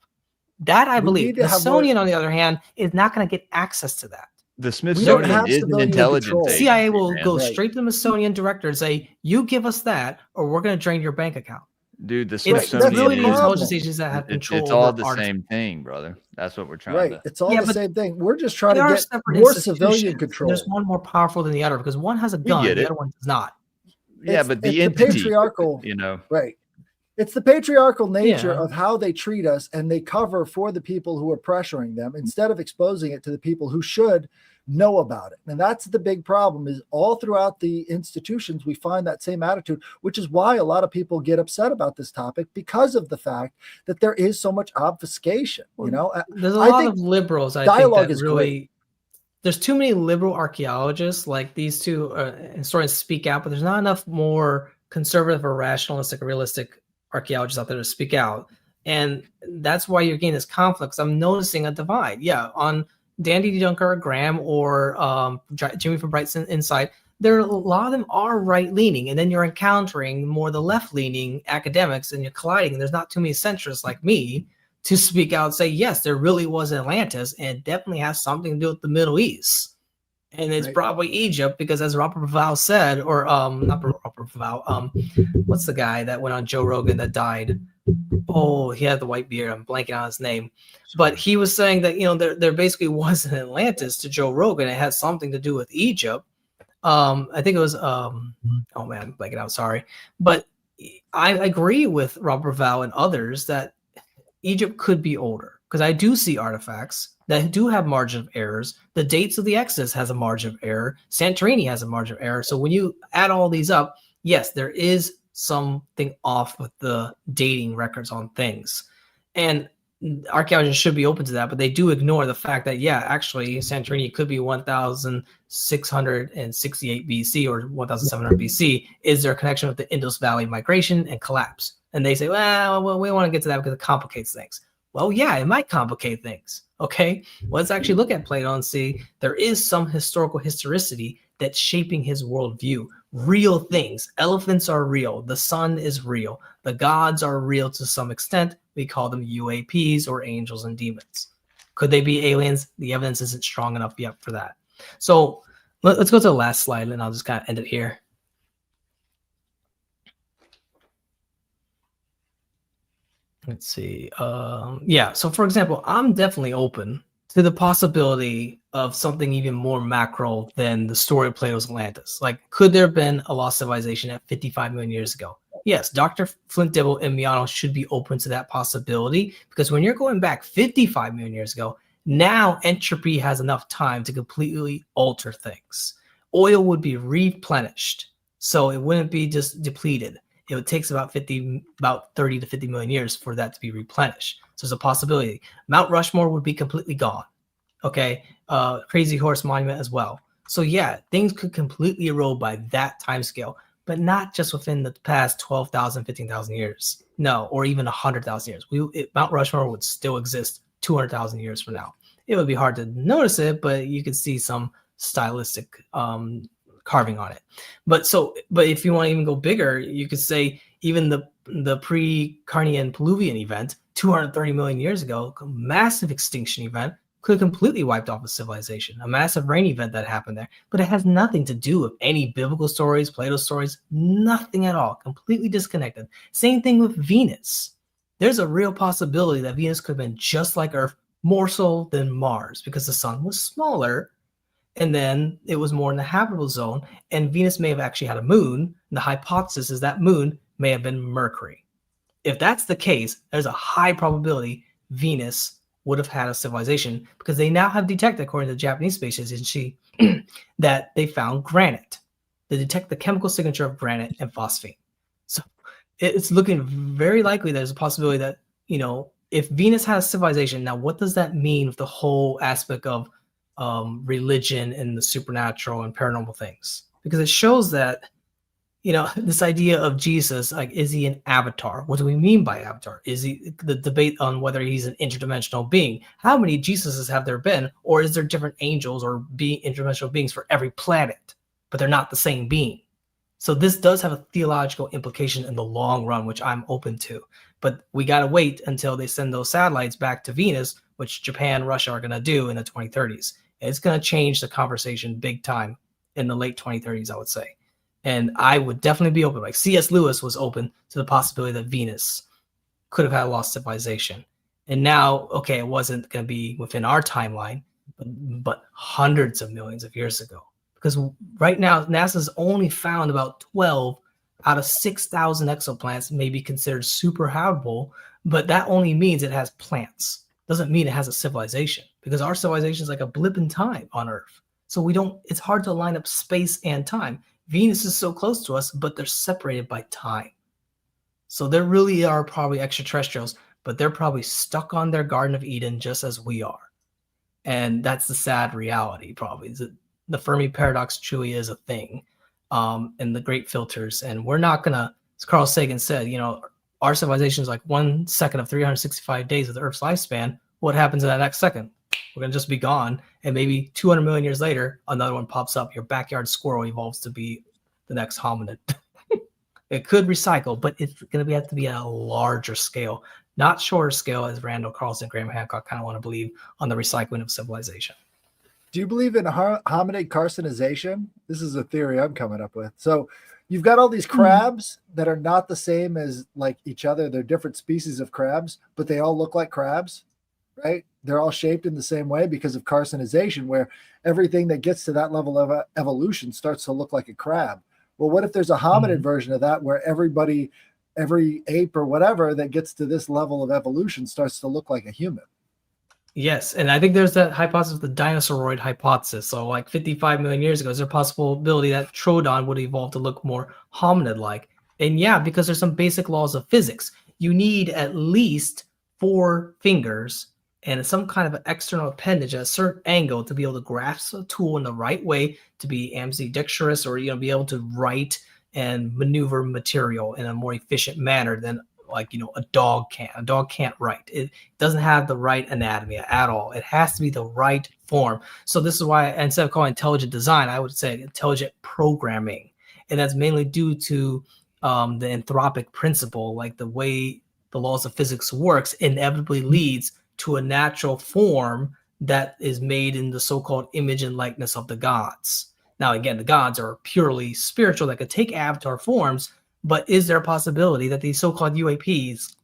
Speaker 3: That I believe. The Smithsonian, on the other hand, is not going to get access to that.
Speaker 2: The Smithsonian is an intelligence agency.
Speaker 3: CIA will go straight to the Smithsonian director and say, "You give us that, or we're going to drain your bank account."
Speaker 2: Dude, the
Speaker 3: It's
Speaker 2: Smithsonian
Speaker 3: really
Speaker 4: the
Speaker 3: the
Speaker 2: is
Speaker 3: intelligence
Speaker 4: problem.
Speaker 3: agencies that have control
Speaker 2: it's all
Speaker 3: over
Speaker 2: the
Speaker 3: art.
Speaker 2: same thing, brother. That's what we're trying
Speaker 4: Right.
Speaker 2: to.
Speaker 4: It's all
Speaker 3: Yeah,
Speaker 4: the
Speaker 3: but
Speaker 4: same thing. We're just trying
Speaker 3: They
Speaker 4: to
Speaker 3: are
Speaker 4: get
Speaker 3: separate
Speaker 4: more civilian
Speaker 3: institutions, and
Speaker 4: control.
Speaker 3: there's one more powerful than the other because one has a
Speaker 2: We
Speaker 3: gun,
Speaker 2: get
Speaker 3: the
Speaker 2: it.
Speaker 3: other one does not.
Speaker 2: Yeah, but the
Speaker 4: it's
Speaker 2: entity,
Speaker 4: patriarchal,
Speaker 2: you know.
Speaker 4: right? It's the patriarchal nature
Speaker 3: Yeah.
Speaker 4: of how they treat us, and they cover for the people who are pressuring them instead of exposing it to the people who should know about it. And that's the big problem, is all throughout the institutions we find that same attitude, which is why a lot of people get upset about this topic, because of the fact that there is so much obfuscation. You know,
Speaker 3: There's a
Speaker 4: I
Speaker 3: lot
Speaker 4: think
Speaker 3: of liberals. I
Speaker 4: dialogue
Speaker 3: think that
Speaker 4: is
Speaker 3: really
Speaker 4: great.
Speaker 3: there's too many liberal archaeologists like these two historians speak out, but there's not enough more conservative or rationalistic or realistic archaeologists out there to speak out. And that's why you're getting this conflict. 'Cause I'm noticing a divide. Yeah, on Dandy Dunker, Graham, or Jimmy from Bright's Insight, a lot of them are right leaning, and then you're encountering more the left leaning academics, and you're colliding. And there's not too many centrists like me to speak out and say, yes, there really was Atlantis, and it definitely has something to do with the Middle East. And it's
Speaker 4: Right.
Speaker 3: probably Egypt, because as Robert Preval said, or not Robert Preval, what's the guy that went on Joe Rogan that died? Oh, he had the white beard. I'm blanking on his name. But he was saying that, there basically was an Atlantis to Joe Rogan. It had something to do with Egypt. I think it was, oh man, I'm blanking out, sorry. But I agree with Robert Preval and others that Egypt could be older, because I do see artifacts that do have margin of errors. The dates of the Exodus has a margin of error. Santorini has a margin of error. So when you add all these up, yes, there is something off with the dating records on things. And archaeologists should be open to that, but they do ignore the fact that, yeah, actually Santorini could be 1668 BC or 1700 BC. Is there a connection with the Indus Valley migration and collapse? And they say, well, we want to get to that because it complicates things. Well, yeah, it might complicate things. Okay, let's actually look at Plato and see there is some historical historicity that's shaping his worldview. Real things. Elephants are real. The sun is real. The gods are real to some extent. We call them UAPs, or angels and demons. Could they be aliens? The evidence isn't strong enough yet for that. So let's go to the last slide, and I'll just kind of end it here. Let's see. Yeah. So, for example, I'm definitely open to the possibility of something even more macro than the story of Plato's Atlantis. Like, could there have been a lost civilization at 55 million years ago? Yes, Dr. Flint Dibble and Miano should be open to that possibility, because when you're going back 55 million years ago, now entropy has enough time to completely alter things. Oil would be replenished, so it wouldn't be just depleted. It takes about 30 to 50 million years for that to be replenished. So there's a possibility. Mount Rushmore would be completely gone. Okay. Crazy Horse Monument as well. So yeah, things could completely erode by that time scale, but not just within the past 12,000, 15,000 years. No, or even 100,000 years. Mount Rushmore would still exist 200,000 years from now. It would be hard to notice it, but you could see some stylistic carving on it. But if you want to even go bigger, you could say even the pre-Carnian Peluvian event 230 million years ago, a massive extinction event, could have completely wiped off a civilization. A massive rain event that happened there, but it has nothing to do with any biblical stories, Plato stories, nothing at all, completely disconnected. Same thing with Venus. There's a real possibility that Venus could have been just like Earth, more so than Mars, because the sun was smaller, and then it was more in the habitable zone, and Venus may have actually had a moon. And the hypothesis is that moon may have been Mercury. If that's the case, there's a high probability Venus would have had a civilization, because they now have detected, according to the Japanese space agency, that they found granite. They detect the chemical signature of granite and phosphine. So it's looking very likely there's a possibility that, if Venus has a civilization, now what does that mean with the whole aspect of religion and the supernatural and paranormal things? Because it shows that, this idea of Jesus, like, is he an avatar? What do we mean by avatar? Is he the debate on whether he's an interdimensional being? How many Jesuses have there been? Or is there different angels or interdimensional beings for every planet, but they're not the same being? So this does have a theological implication in the long run, which I'm open to. But we got to wait until they send those satellites back to Venus, which Japan, Russia are going to do in the 2030s. It's going to change the conversation big time in the late 2030s, I would say. And I would definitely be open. Like C.S. Lewis was open to the possibility that Venus could have had a lost civilization. And now, okay, it wasn't going to be within our timeline, but hundreds of millions of years ago. Because right now, NASA's only found about 12 out of 6,000 exoplanets may be considered super habitable, but that only means it has plants. Doesn't mean it has a civilization, because our civilization is like a blip in time on Earth. So it's hard to line up space and time. Venus is so close to us, but they're separated by time. So there really are probably extraterrestrials, but they're probably stuck on their Garden of Eden just as we are. And that's the sad reality, probably. The Fermi paradox truly is a thing, and the great filters. And we're not going to, as Carl Sagan said, our civilization is like 1 second of 365 days of the Earth's lifespan. What happens in that next second? We're going to just be gone. And maybe 200 million years later, another one pops up. Your backyard squirrel evolves to be the next hominid. It could recycle, but it's going to have to be at a larger scale, not shorter scale as Randall Carlson and Graham Hancock kind of want to believe on the recycling of civilization.
Speaker 4: Do you believe in hominid carcinization? This is a theory I'm coming up with. So you've got all these crabs that are not the same as like each other. They're different species of crabs, but they all look like crabs, right? They're all shaped in the same way because of carcinization, where everything that gets to that level of evolution starts to look like a crab. Well, what if there's a hominid version of that where every ape or whatever that gets to this level of evolution starts to look like a human?
Speaker 3: Yes, and I think there's that hypothesis, the dinosauroid hypothesis. So like 55 million years ago, is there a possibility that Troodon would evolve to look more hominid-like? And yeah, because there's some basic laws of physics. You need at least 4 fingers and some kind of an external appendage at a certain angle to be able to grasp a tool in the right way, to be ambidextrous, or be able to write and maneuver material in a more efficient manner than a dog can. A dog can't write. It doesn't have the right anatomy at all. It has to be the right form. So this is why, instead of calling intelligent design, I would say intelligent programming. And that's mainly due to the anthropic principle, like the way the laws of physics works inevitably leads to a natural form that is made in the so-called image and likeness of the gods. Now, again, the gods are purely spiritual that could take avatar forms, but is there a possibility that these so-called UAPs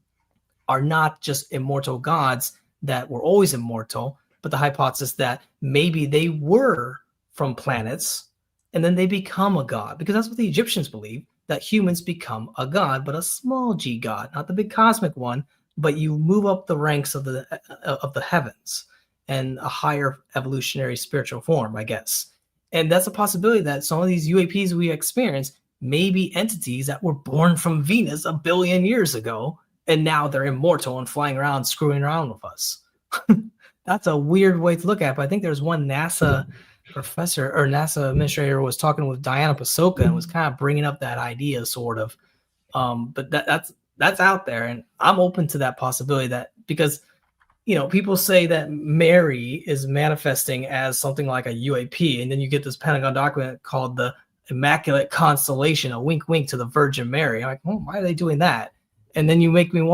Speaker 3: are not just immortal gods that were always immortal, but the hypothesis that maybe they were from planets and then they become a god? Because that's what the Egyptians believe, that humans become a god, but a small g god, not the big cosmic one, but you move up the ranks of the heavens and a higher evolutionary spiritual form, I guess. And that's a possibility that some of these UAPs we experience may be entities that were born from Venus 1 billion years ago, and now they're immortal and flying around, screwing around with us. That's a weird way to look at it, but I think there's one NASA professor or NASA administrator was talking with Diana Pasoka and was kind of bringing up that idea, sort of. But that's out there, and I'm open to that possibility, that because people say that Mary is manifesting as something like a UAP, and then you get this Pentagon document called the Immaculate Constellation, a wink wink to the Virgin Mary. I'm like, well, why are they doing that? And then you make you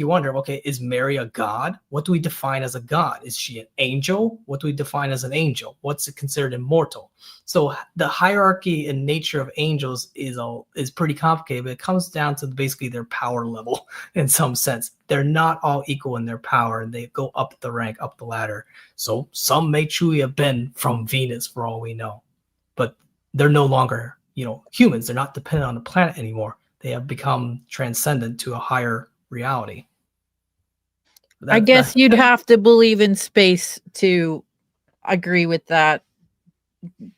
Speaker 3: wonder, okay, is Mary a god? What do we define as a god? Is she an angel? What do we define as an angel? What's it considered immortal? So the hierarchy and nature of angels is pretty complicated, but it comes down to basically their power level in some sense. They're not all equal in their power, and they go up the rank, up the ladder. So some may truly have been from Venus for all we know, but they're no longer, humans. They're not dependent on the planet anymore. They have become transcendent to a higher reality.
Speaker 5: I guess you'd have to believe in space to agree with that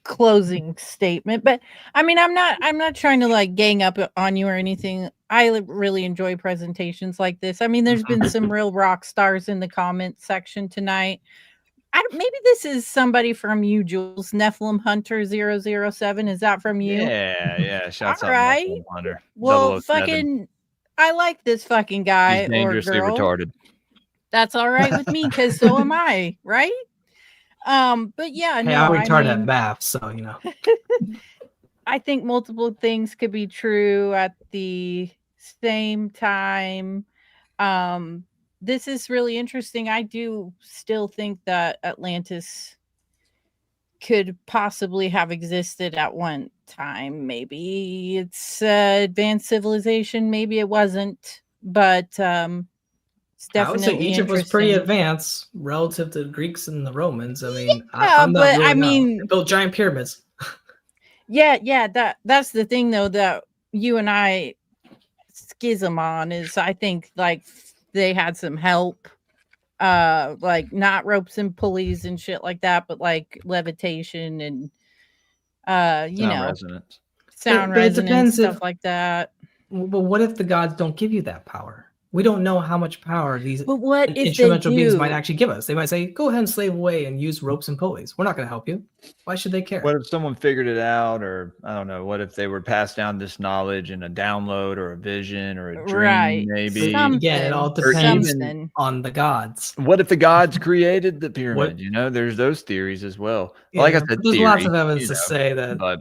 Speaker 5: closing statement. But I mean, I'm not trying to like gang up on you or anything. I really enjoy presentations like this. I mean, there's been some real rock stars in the comment section tonight. Maybe this is somebody from you, Jules. Nephilim Hunter 007. Is that from you?
Speaker 2: Yeah. Shouts
Speaker 5: All
Speaker 2: out
Speaker 5: right.
Speaker 2: Nephilim Hunter.
Speaker 5: Well,
Speaker 2: 007.
Speaker 5: I like this fucking guy.
Speaker 2: He's dangerously
Speaker 5: or girl.
Speaker 2: retarded.
Speaker 5: That's all right with me, because so am I, right? But yeah,
Speaker 3: hey, I'm retarded at math, so
Speaker 5: I think multiple things could be true at the same time. This is really interesting. I do still think that Atlantis could possibly have existed at one time. Maybe it's advanced civilization, maybe it wasn't, but it's
Speaker 3: I would say
Speaker 5: definitely
Speaker 3: Egypt was pretty
Speaker 5: interesting.
Speaker 3: advanced relative to the Greeks and the Romans. I mean,
Speaker 5: Yeah,
Speaker 3: I'm not
Speaker 5: but
Speaker 3: really
Speaker 5: I
Speaker 3: no.
Speaker 5: mean,
Speaker 3: They built giant pyramids.
Speaker 5: yeah, that's the thing though that you and I schism on is I think like they had some help, like not ropes and pulleys and shit like that, but like levitation and
Speaker 2: Sound resonance.
Speaker 5: sound
Speaker 3: But it
Speaker 5: resonance,
Speaker 3: depends
Speaker 5: stuff
Speaker 3: if-
Speaker 5: like that.
Speaker 3: But what if the gods don't give you that power? We don't know how much power these
Speaker 5: But what if they
Speaker 3: instrumental beings
Speaker 5: do?
Speaker 3: might actually give us. They might say, "Go ahead and slave away and use ropes and pulleys. We're not going to help you." Why should they care?
Speaker 2: What if someone figured it out, or I don't know, what if they were passed down this knowledge in a download or a vision or a dream,
Speaker 5: Right.
Speaker 2: maybe?
Speaker 3: Again, it all
Speaker 5: Something,
Speaker 3: depends
Speaker 5: something.
Speaker 3: on the gods.
Speaker 2: What if the gods created the pyramid?
Speaker 3: What-
Speaker 2: You know, there's those theories as well.
Speaker 3: Yeah,
Speaker 2: Like I said,
Speaker 3: there's lots of
Speaker 2: theory,
Speaker 3: evidence
Speaker 2: you
Speaker 3: to
Speaker 2: know,
Speaker 3: say that.
Speaker 2: but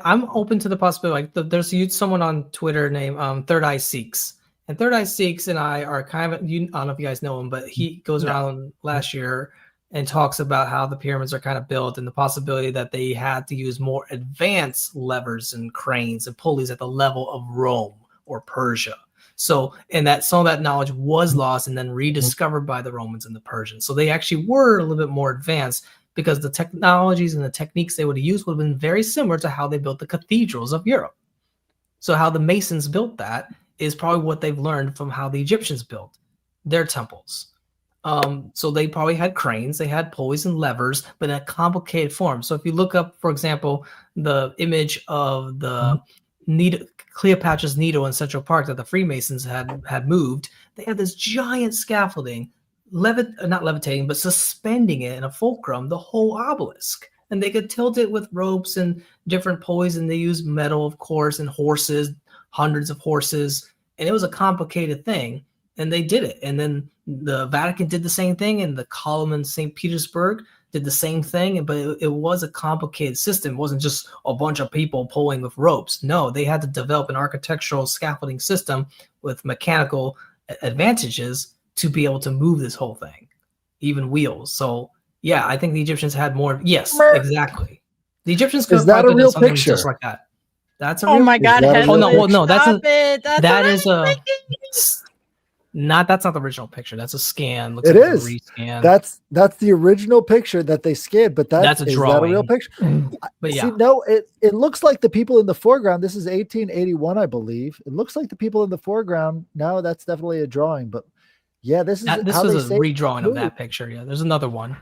Speaker 3: I'm open to the possibility. Like there's someone on Twitter named Third Eye Seeks, and Third Eye Seeks and I are kind of. I don't know if you guys know him, but he goes around last year and talks about how the pyramids are kind of built and the possibility that they had to use more advanced levers and cranes and pulleys at the level of Rome or Persia. So, and that some of that knowledge was lost and then rediscovered by the Romans and the Persians. So they actually were a little bit more advanced because the technologies and the techniques they would have used would have been very similar to how they built the cathedrals of Europe. So how the Masons built that is probably what they've learned from how the Egyptians built their temples. So they probably had cranes, they had pulleys and levers, but in a complicated form. So if you look up, for example, the image of the Cleopatra's Needle in Central Park that the Freemasons had moved, they had this giant scaffolding, not levitating, but suspending it in a fulcrum, the whole obelisk. And they could tilt it with ropes and different pulleys, and they used metal, of course, and horses, hundreds of horses. And it was a complicated thing. And they did it. And then the Vatican did the same thing, and the column in St. Petersburg did the same thing. But it was a complicated system. It wasn't just a bunch of people pulling with ropes. No, they had to develop an architectural scaffolding system with mechanical advantages to be able to move this whole thing, even wheels. So, yeah, I think the Egyptians had more. Yes, exactly. The Egyptians could
Speaker 4: Is that a real picture?
Speaker 3: Just like that. That's a
Speaker 5: Oh
Speaker 3: real
Speaker 5: my God!
Speaker 4: that a
Speaker 3: Oh no,
Speaker 4: real
Speaker 3: well, no, that's
Speaker 5: Stop it. That's
Speaker 3: that
Speaker 5: what
Speaker 3: is
Speaker 5: I'm
Speaker 3: a
Speaker 5: thinking.
Speaker 3: that's not the original picture. That's a scan. Looks
Speaker 4: It
Speaker 3: like
Speaker 4: is.
Speaker 3: a rescan.
Speaker 4: That's the original picture that they scanned, but
Speaker 3: That's a
Speaker 4: is that a real
Speaker 3: drawing.
Speaker 4: picture?
Speaker 3: But yeah,
Speaker 4: See, no, it looks like the people in the foreground. This is 1881, I believe. It looks like the people in the foreground. No, that's definitely a drawing, but yeah, this is
Speaker 3: this
Speaker 4: how
Speaker 3: was
Speaker 4: they
Speaker 3: a
Speaker 4: say
Speaker 3: redrawing of that
Speaker 4: moved.
Speaker 3: picture. Yeah, there's another one.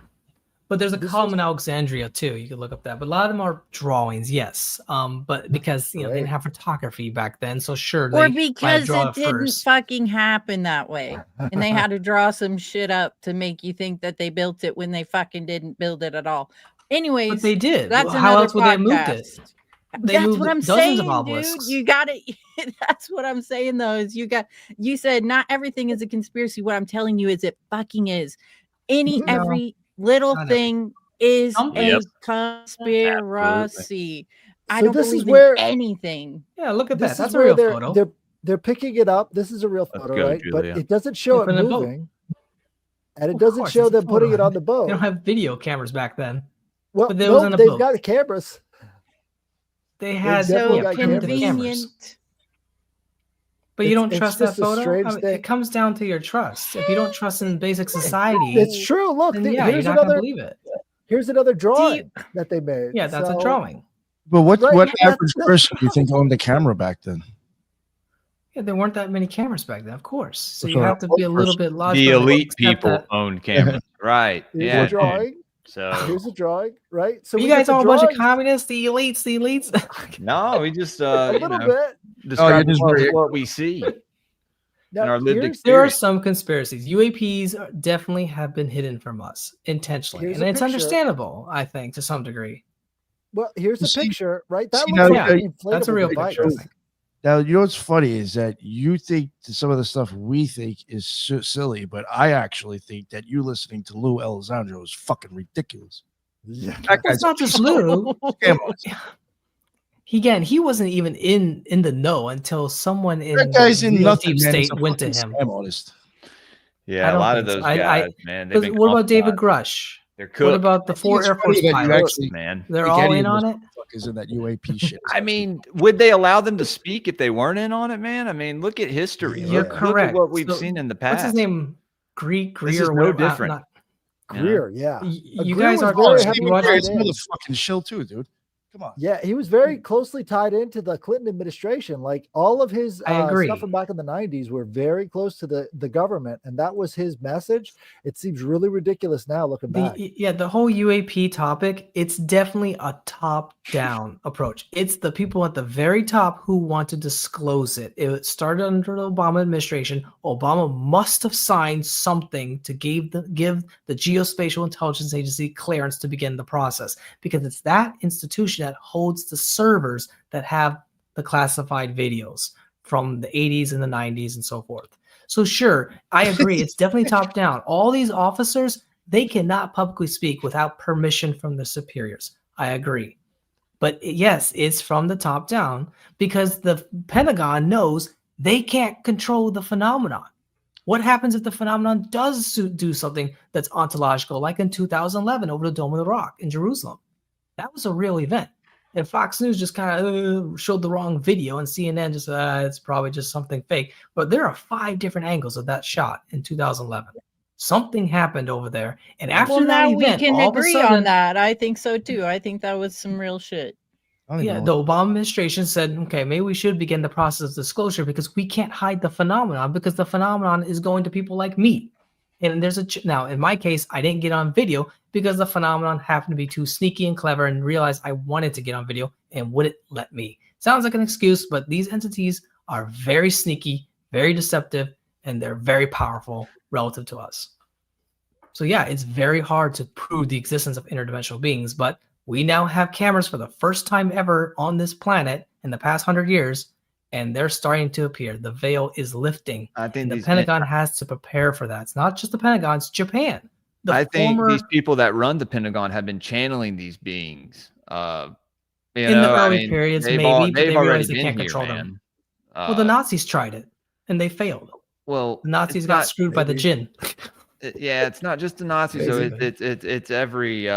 Speaker 3: But there's a
Speaker 4: This
Speaker 3: column
Speaker 4: was-
Speaker 3: in Alexandria too. You could look up that. But a lot of them are drawings, yes. But because they
Speaker 4: Right.
Speaker 3: didn't have photography back then, so sure.
Speaker 5: Or
Speaker 3: they might
Speaker 5: because
Speaker 3: draw
Speaker 5: it didn't
Speaker 3: first.
Speaker 5: fucking happen that way. And they had to draw some shit up to make you think that they built it when they fucking didn't build it at all. Anyways,
Speaker 3: But they did.
Speaker 5: that's
Speaker 3: How
Speaker 5: another
Speaker 3: else would they have moved
Speaker 5: podcast.
Speaker 3: it? They
Speaker 5: That's
Speaker 3: moved
Speaker 5: what I'm
Speaker 3: dozens
Speaker 5: saying,
Speaker 3: of
Speaker 5: dude.
Speaker 3: obelisks.
Speaker 5: You got it. That's what I'm saying, though. Is you said not everything is a conspiracy. What I'm telling you is it fucking is.
Speaker 3: No,
Speaker 5: Every little
Speaker 3: not
Speaker 5: thing is
Speaker 3: Something.
Speaker 5: a
Speaker 2: Yep.
Speaker 5: conspiracy. I
Speaker 4: So
Speaker 5: don't
Speaker 4: this is
Speaker 5: believe
Speaker 4: where-
Speaker 5: in anything.
Speaker 3: Yeah, look at
Speaker 4: This
Speaker 3: that.
Speaker 4: is
Speaker 3: That's a
Speaker 4: where
Speaker 3: real photo.
Speaker 4: they're picking it up. This is a real
Speaker 2: Let's
Speaker 4: photo,
Speaker 2: go,
Speaker 4: right?
Speaker 2: Julia.
Speaker 4: But it doesn't show
Speaker 3: From
Speaker 4: it
Speaker 3: the boat.
Speaker 4: moving, and it
Speaker 3: Of
Speaker 4: doesn't
Speaker 3: course,
Speaker 4: show
Speaker 3: it's a
Speaker 4: them putting it
Speaker 3: photo.
Speaker 4: on the boat.
Speaker 3: They don't have video cameras back then.
Speaker 4: Well,
Speaker 3: but there was
Speaker 4: no,
Speaker 3: on a
Speaker 4: they've
Speaker 3: boat.
Speaker 4: got cameras.
Speaker 3: They had
Speaker 4: definitely
Speaker 5: So
Speaker 4: got
Speaker 3: primitive
Speaker 4: cameras.
Speaker 5: convenient.
Speaker 3: But you
Speaker 4: It's-
Speaker 3: don't
Speaker 4: it's
Speaker 3: trust that
Speaker 4: just a
Speaker 3: photo?
Speaker 4: strange
Speaker 3: I mean,
Speaker 4: thing.
Speaker 3: it comes down to your trust. If you don't trust in basic society,
Speaker 4: It's true. Look,
Speaker 3: then yeah, you're
Speaker 4: here's
Speaker 3: not going to
Speaker 4: another.
Speaker 3: believe it.
Speaker 4: Here's another drawing that they made.
Speaker 3: Yeah, that's a
Speaker 4: So-
Speaker 3: drawing.
Speaker 1: But what
Speaker 4: Right,
Speaker 1: what
Speaker 4: that's
Speaker 1: average
Speaker 4: the-
Speaker 1: person do you think owned the camera back then?
Speaker 3: Yeah, there weren't that many cameras back then, of course. So
Speaker 1: That's
Speaker 3: you
Speaker 1: what
Speaker 3: have to be a little bit logical.
Speaker 2: The
Speaker 3: and
Speaker 2: elite
Speaker 3: accept
Speaker 2: people
Speaker 3: that.
Speaker 2: owned cameras, right?
Speaker 4: Here's
Speaker 2: Yeah.
Speaker 4: a drawing.
Speaker 2: So
Speaker 4: Here's a drawing, right? So
Speaker 3: You
Speaker 4: we get
Speaker 3: guys
Speaker 4: the
Speaker 3: all a bunch of
Speaker 4: drawings
Speaker 3: communists, the elites.
Speaker 2: no, we just
Speaker 4: a
Speaker 2: you
Speaker 4: little
Speaker 2: know,
Speaker 4: bit.
Speaker 2: describe
Speaker 1: just
Speaker 2: what,
Speaker 1: very-
Speaker 2: what we see
Speaker 4: Now,
Speaker 2: in our lived
Speaker 4: here's-
Speaker 3: There are
Speaker 2: experience.
Speaker 3: some conspiracies. UAPs definitely have been hidden from us intentionally.
Speaker 4: Here's
Speaker 3: And
Speaker 4: a
Speaker 3: it's
Speaker 4: picture.
Speaker 3: understandable, I think, to some degree.
Speaker 4: Well, here's a
Speaker 1: See-
Speaker 4: picture, right? That
Speaker 1: see,
Speaker 4: looks
Speaker 1: now-
Speaker 4: like an
Speaker 3: Yeah,
Speaker 4: inflatable
Speaker 3: that's a real
Speaker 4: device.
Speaker 3: picture, I think.
Speaker 1: Now, you know what's funny is that you think that some of the stuff we think is silly, but I actually think that you listening to Lou Elizondo is fucking ridiculous.
Speaker 4: Yeah.
Speaker 1: That
Speaker 3: It's
Speaker 1: guy's
Speaker 3: not just Lou.
Speaker 1: scam artist.
Speaker 3: He wasn't even in the know until someone in
Speaker 1: That guy's in
Speaker 3: the
Speaker 1: nothing,
Speaker 3: deep
Speaker 1: man. He's
Speaker 3: state
Speaker 1: a
Speaker 3: went to
Speaker 1: fucking
Speaker 3: him.
Speaker 1: scam artist.
Speaker 3: I
Speaker 2: Yeah, a
Speaker 3: don't
Speaker 2: lot of
Speaker 3: think so.
Speaker 2: those guys, man. they've been
Speaker 3: What about David
Speaker 2: compromised.
Speaker 3: Grush?
Speaker 2: They're cooked.
Speaker 3: What about the
Speaker 1: I think
Speaker 3: 4
Speaker 1: it's
Speaker 3: Air
Speaker 1: funny
Speaker 3: Force
Speaker 1: that you
Speaker 3: pilots?
Speaker 1: actually
Speaker 2: man.
Speaker 3: They're
Speaker 1: think
Speaker 3: all
Speaker 1: any
Speaker 3: in
Speaker 1: of
Speaker 3: on
Speaker 1: those
Speaker 3: it.
Speaker 1: motherfuckers in that UAP shit.
Speaker 2: I mean, would they allow them to speak if they weren't in on it, man? I mean, look at history.
Speaker 1: You're
Speaker 2: Look at
Speaker 3: correct.
Speaker 2: what we've
Speaker 3: So,
Speaker 2: seen in the
Speaker 3: What's his
Speaker 2: past.
Speaker 3: name? Greer
Speaker 2: This is
Speaker 3: or
Speaker 2: no
Speaker 3: whatever.
Speaker 2: different.
Speaker 3: Not,
Speaker 2: You know?
Speaker 4: Greer, yeah.
Speaker 3: you
Speaker 4: Greer
Speaker 3: guys
Speaker 4: was
Speaker 3: are
Speaker 4: very
Speaker 3: close.
Speaker 4: heavily
Speaker 3: You watch
Speaker 4: tied
Speaker 1: It's
Speaker 4: in.
Speaker 1: another fucking shill too, dude. Come on.
Speaker 4: Yeah, he was very closely tied into the Clinton administration. Like all of his
Speaker 3: I agree.
Speaker 4: stuff from back in the 90s were very close to the government, and that was his message. It seems really ridiculous now looking back.
Speaker 3: The whole UAP topic, it's definitely a top-down approach. It's the people at the very top who want to disclose it. It started under the Obama administration. Obama must have signed something to give the Geospatial Intelligence Agency clearance to begin the process, because it's that institution that holds the servers that have the classified videos from the 80s and the 90s and so forth. So sure, I agree. It's definitely top down. All these officers, they cannot publicly speak without permission from their superiors. I agree. But yes, it's from the top down because the Pentagon knows they can't control the phenomenon. What happens if the phenomenon does do something that's ontological, like in 2011 over the Dome of the Rock in Jerusalem? That was a real event. And Fox News just kind of showed the wrong video, and CNN just, it's probably just something fake. But there are 5 different angles of that shot in 2011. Something happened over there. And after that
Speaker 5: now
Speaker 3: event,
Speaker 5: we can
Speaker 3: all of a
Speaker 5: agree
Speaker 3: sudden,
Speaker 5: on that. I think so too. I think that was some real shit.
Speaker 3: yeah, the Obama administration said, okay, maybe we should begin the process of disclosure because we can't hide the phenomenon, because the phenomenon is going to people like me. And there's now, in my case, I didn't get on video because the phenomenon happened to be too sneaky and clever and realized I wanted to get on video and wouldn't let me. Sounds like an excuse, but these entities are very sneaky, very deceptive, and they're very powerful relative to us. So yeah, it's very hard to prove the existence of interdimensional beings, but we now have cameras for the first time ever on this planet in the past 100 years, and they're starting to appear. The veil is lifting.
Speaker 2: I think
Speaker 3: the Pentagon has to prepare for that. It's not just the Pentagon, it's Japan.
Speaker 2: I think these people that run the Pentagon have been channeling these beings. In
Speaker 3: the early periods, maybe, but they realize they can't control them. Well, the Nazis tried it, and they failed.
Speaker 2: Well,
Speaker 3: the Nazis got screwed by the jinn.
Speaker 2: Yeah, it's not just the Nazis. So it's every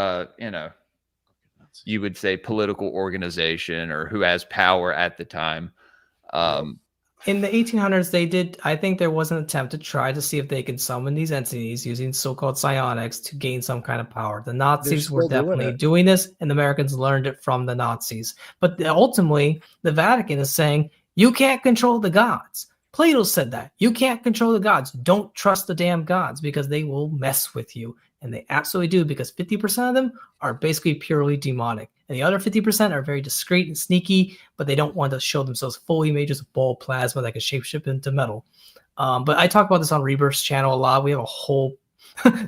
Speaker 2: you would say political organization or who has power at the time.
Speaker 3: In the 1800s, they did. I think there was an attempt to try to see if they could summon these entities using so-called psionics to gain some kind of power. The Nazis were definitely doing this, and the Americans learned it from the Nazis. But ultimately, the Vatican is saying, you can't control the gods. Plato said that. You can't control the gods. Don't trust the damn gods because they will mess with you. And they absolutely do, because 50% of them are basically purely demonic. And the other 50% are very discreet and sneaky, but they don't want to show themselves fully made of ball plasma that can shapeshift into metal. But I talk about this on Rebirth's channel a lot. We have a whole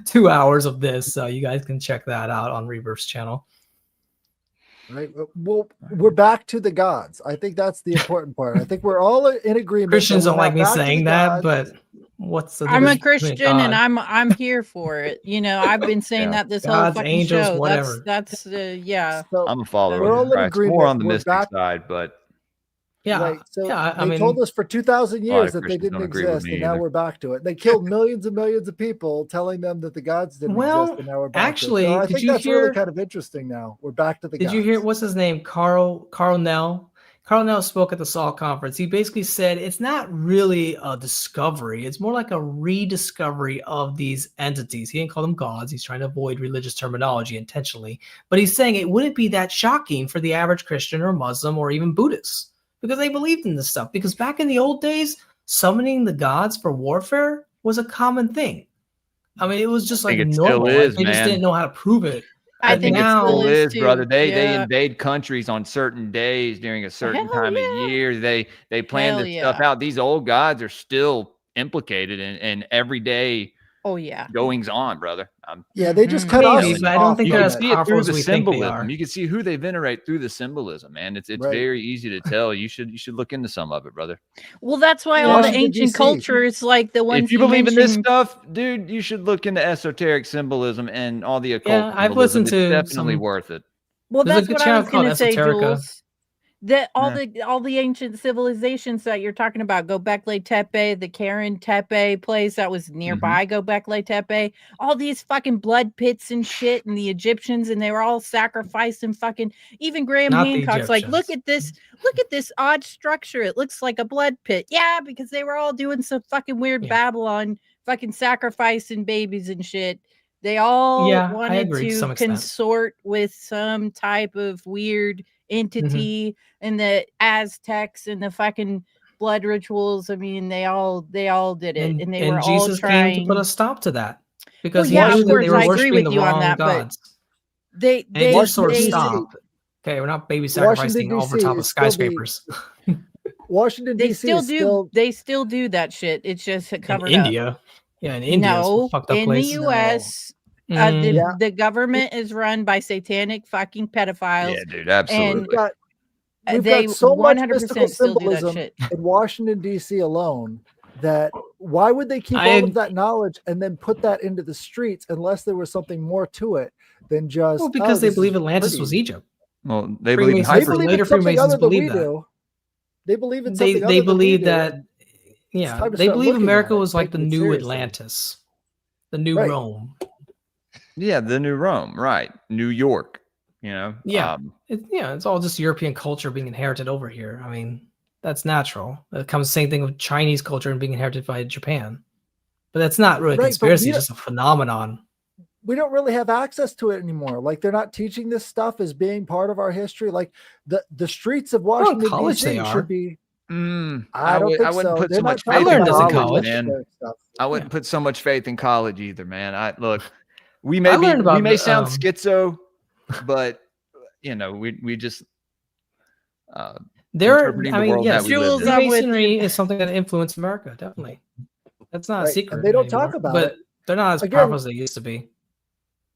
Speaker 3: 2 hours of this, so you guys can check that out on Rebirth's channel.
Speaker 4: Right. Well, we're back to the gods. I think that's the important part. I think we're all in agreement.
Speaker 3: Christians don't like me saying that, but what's the
Speaker 5: I'm a Christian and I'm here for it. You know, I've been saying that this whole fucking
Speaker 3: angels,
Speaker 5: show.
Speaker 3: Whatever.
Speaker 5: That's yeah.
Speaker 4: So
Speaker 2: I'm a follower
Speaker 4: we're all
Speaker 2: of
Speaker 4: in
Speaker 2: Christ.
Speaker 4: agreement.
Speaker 2: More on the
Speaker 4: We're
Speaker 2: mystic
Speaker 4: back-
Speaker 2: side, but
Speaker 3: yeah.
Speaker 4: Right. So
Speaker 3: yeah, I
Speaker 4: they
Speaker 3: mean,
Speaker 4: told us for 2,000 years that they
Speaker 2: Christians
Speaker 4: didn't
Speaker 2: don't agree with
Speaker 4: exist,
Speaker 2: me
Speaker 4: and now
Speaker 2: either.
Speaker 4: we're back to it. They killed millions and millions of people, telling them that the gods didn't exist, and now we're back
Speaker 3: actually,
Speaker 4: to it. So I
Speaker 3: did
Speaker 4: think
Speaker 3: you
Speaker 4: that's
Speaker 3: hear?
Speaker 4: really kind of interesting. Now we're back to the gods.
Speaker 3: Did you hear? What's his name? Carl Nell. Carl Nell spoke at the Salt Conference. He basically said it's not really a discovery. It's more like a rediscovery of these entities. He didn't call them gods. He's trying to avoid religious terminology intentionally. But he's saying it wouldn't be that shocking for the average Christian or Muslim or even Buddhist, because they believed in this stuff. Because back in the old days, summoning the gods for warfare was a common thing. I mean, it was just like normal. They just didn't know how to prove it.
Speaker 5: I think
Speaker 3: now,
Speaker 5: it still is too.
Speaker 2: brother. They invade countries on certain days during a certain time of year. They plan this stuff out. These old gods are still implicated in everyday goings on, brother.
Speaker 4: They just cut us.
Speaker 3: But I don't think they're as
Speaker 2: see it
Speaker 3: powerful
Speaker 2: through
Speaker 3: as
Speaker 2: the
Speaker 3: we think they
Speaker 2: symbolism.
Speaker 3: are.
Speaker 2: You can see who they venerate through the symbolism, man. It's very easy to tell. You should look into some of it, brother.
Speaker 5: Well, that's why all the ancient cultures, like the ones
Speaker 2: if you believe in this stuff, dude, you should look into esoteric symbolism and all the occult.
Speaker 3: Yeah, I've listened to
Speaker 2: definitely worth it.
Speaker 5: Well, that's what I was going to say, Jules. all the ancient civilizations that you're talking about, Göbekli Tepe, the Karen Tepe place that was nearby Göbekli Tepe, all these fucking blood pits and shit, and the Egyptians, and they were all sacrificed and fucking. Even Graham
Speaker 3: Not the
Speaker 5: Hancock's like, look
Speaker 3: Egyptians.
Speaker 5: at this odd structure. It looks like a blood pit. Yeah, because they were all doing some fucking weird Babylon, fucking sacrificing babies and shit. They all wanted to consort with some type of weird entity and the Aztecs and the fucking blood rituals. I mean, they all did it, and they were
Speaker 3: Jesus
Speaker 5: all trying
Speaker 3: came to put a stop to that because
Speaker 5: of
Speaker 3: they
Speaker 5: course,
Speaker 3: were
Speaker 5: I agree
Speaker 3: worshiping
Speaker 5: with
Speaker 3: the
Speaker 5: you on
Speaker 3: wrong
Speaker 5: that,
Speaker 3: gods.
Speaker 5: but they
Speaker 3: just sort of
Speaker 4: DC.
Speaker 3: stopped. Okay, we're not baby sacrificing over top of skyscrapers.
Speaker 4: Washington
Speaker 5: they
Speaker 4: D.C.
Speaker 5: still do that shit. It's just covered
Speaker 3: in India.
Speaker 5: up.
Speaker 3: Yeah, in India,
Speaker 5: no,
Speaker 3: fucked up
Speaker 5: in
Speaker 3: place.
Speaker 5: the U.S. The government is run by satanic fucking pedophiles.
Speaker 2: Yeah, dude, absolutely.
Speaker 4: We've got so much mystical symbolism in Washington, D.C. alone that why would they keep all of that knowledge and then put that into the streets unless there was something more to it than just...
Speaker 3: Well, because they believe Atlantis was Egypt.
Speaker 2: Well, they believe in
Speaker 3: later Freemasons believe that.
Speaker 4: They believe in something
Speaker 3: they believe that...
Speaker 4: Yeah,
Speaker 3: they believe America was like the new Atlantis. The new Rome.
Speaker 2: Yeah, the new Rome, right. New York, you know?
Speaker 3: Yeah. It's all just European culture being inherited over here. I mean, that's natural. It comes the same thing with Chinese culture and being inherited by Japan. But that's not really a conspiracy, it's just a phenomenon.
Speaker 4: We don't really have access to it anymore. Like, they're not teaching this stuff as being part of our history. Like, the streets of Washington, D.C. should be... I
Speaker 2: wouldn't put so much faith in college, man. I wouldn't put so much faith in college either, man. We may sound schizo, but you know, we just
Speaker 3: Freemasonry is something that influenced America, definitely. That's not a secret.
Speaker 4: And they don't talk about it,
Speaker 3: but they're not as powerful as they used to be.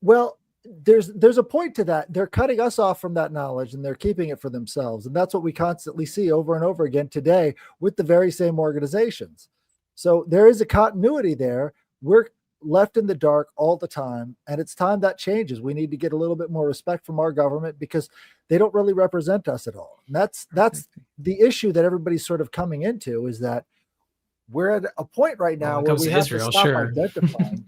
Speaker 4: Well, there's a point to that. They're cutting us off from that knowledge and they're keeping it for themselves. And that's what we constantly see over and over again today with the very same organizations. So there is a continuity there. We're left in the dark all the time. And it's time that changes. We need to get a little bit more respect from our government because they don't really represent us at all. And that's the issue that everybody's sort of coming into, is that we're at a point right now where we have to stop identifying.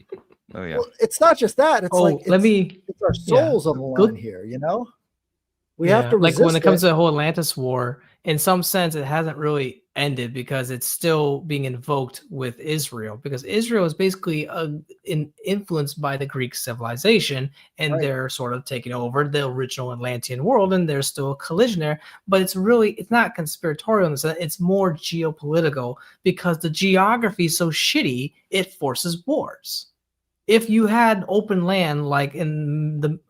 Speaker 2: Oh yeah.
Speaker 4: Well, it's not just that. It's it's our souls on the line here, you know? We have to resist
Speaker 3: when it comes to the whole Atlantis war, in some sense, it hasn't really ended because it's still being invoked with Israel, because Israel is basically influenced by the Greek civilization, and they're sort of taking over the original Atlantean world, and there's still a collision there. But it's not conspiratorial in the sense, it's more geopolitical, because the geography is so shitty, it forces wars. If you had open land like in the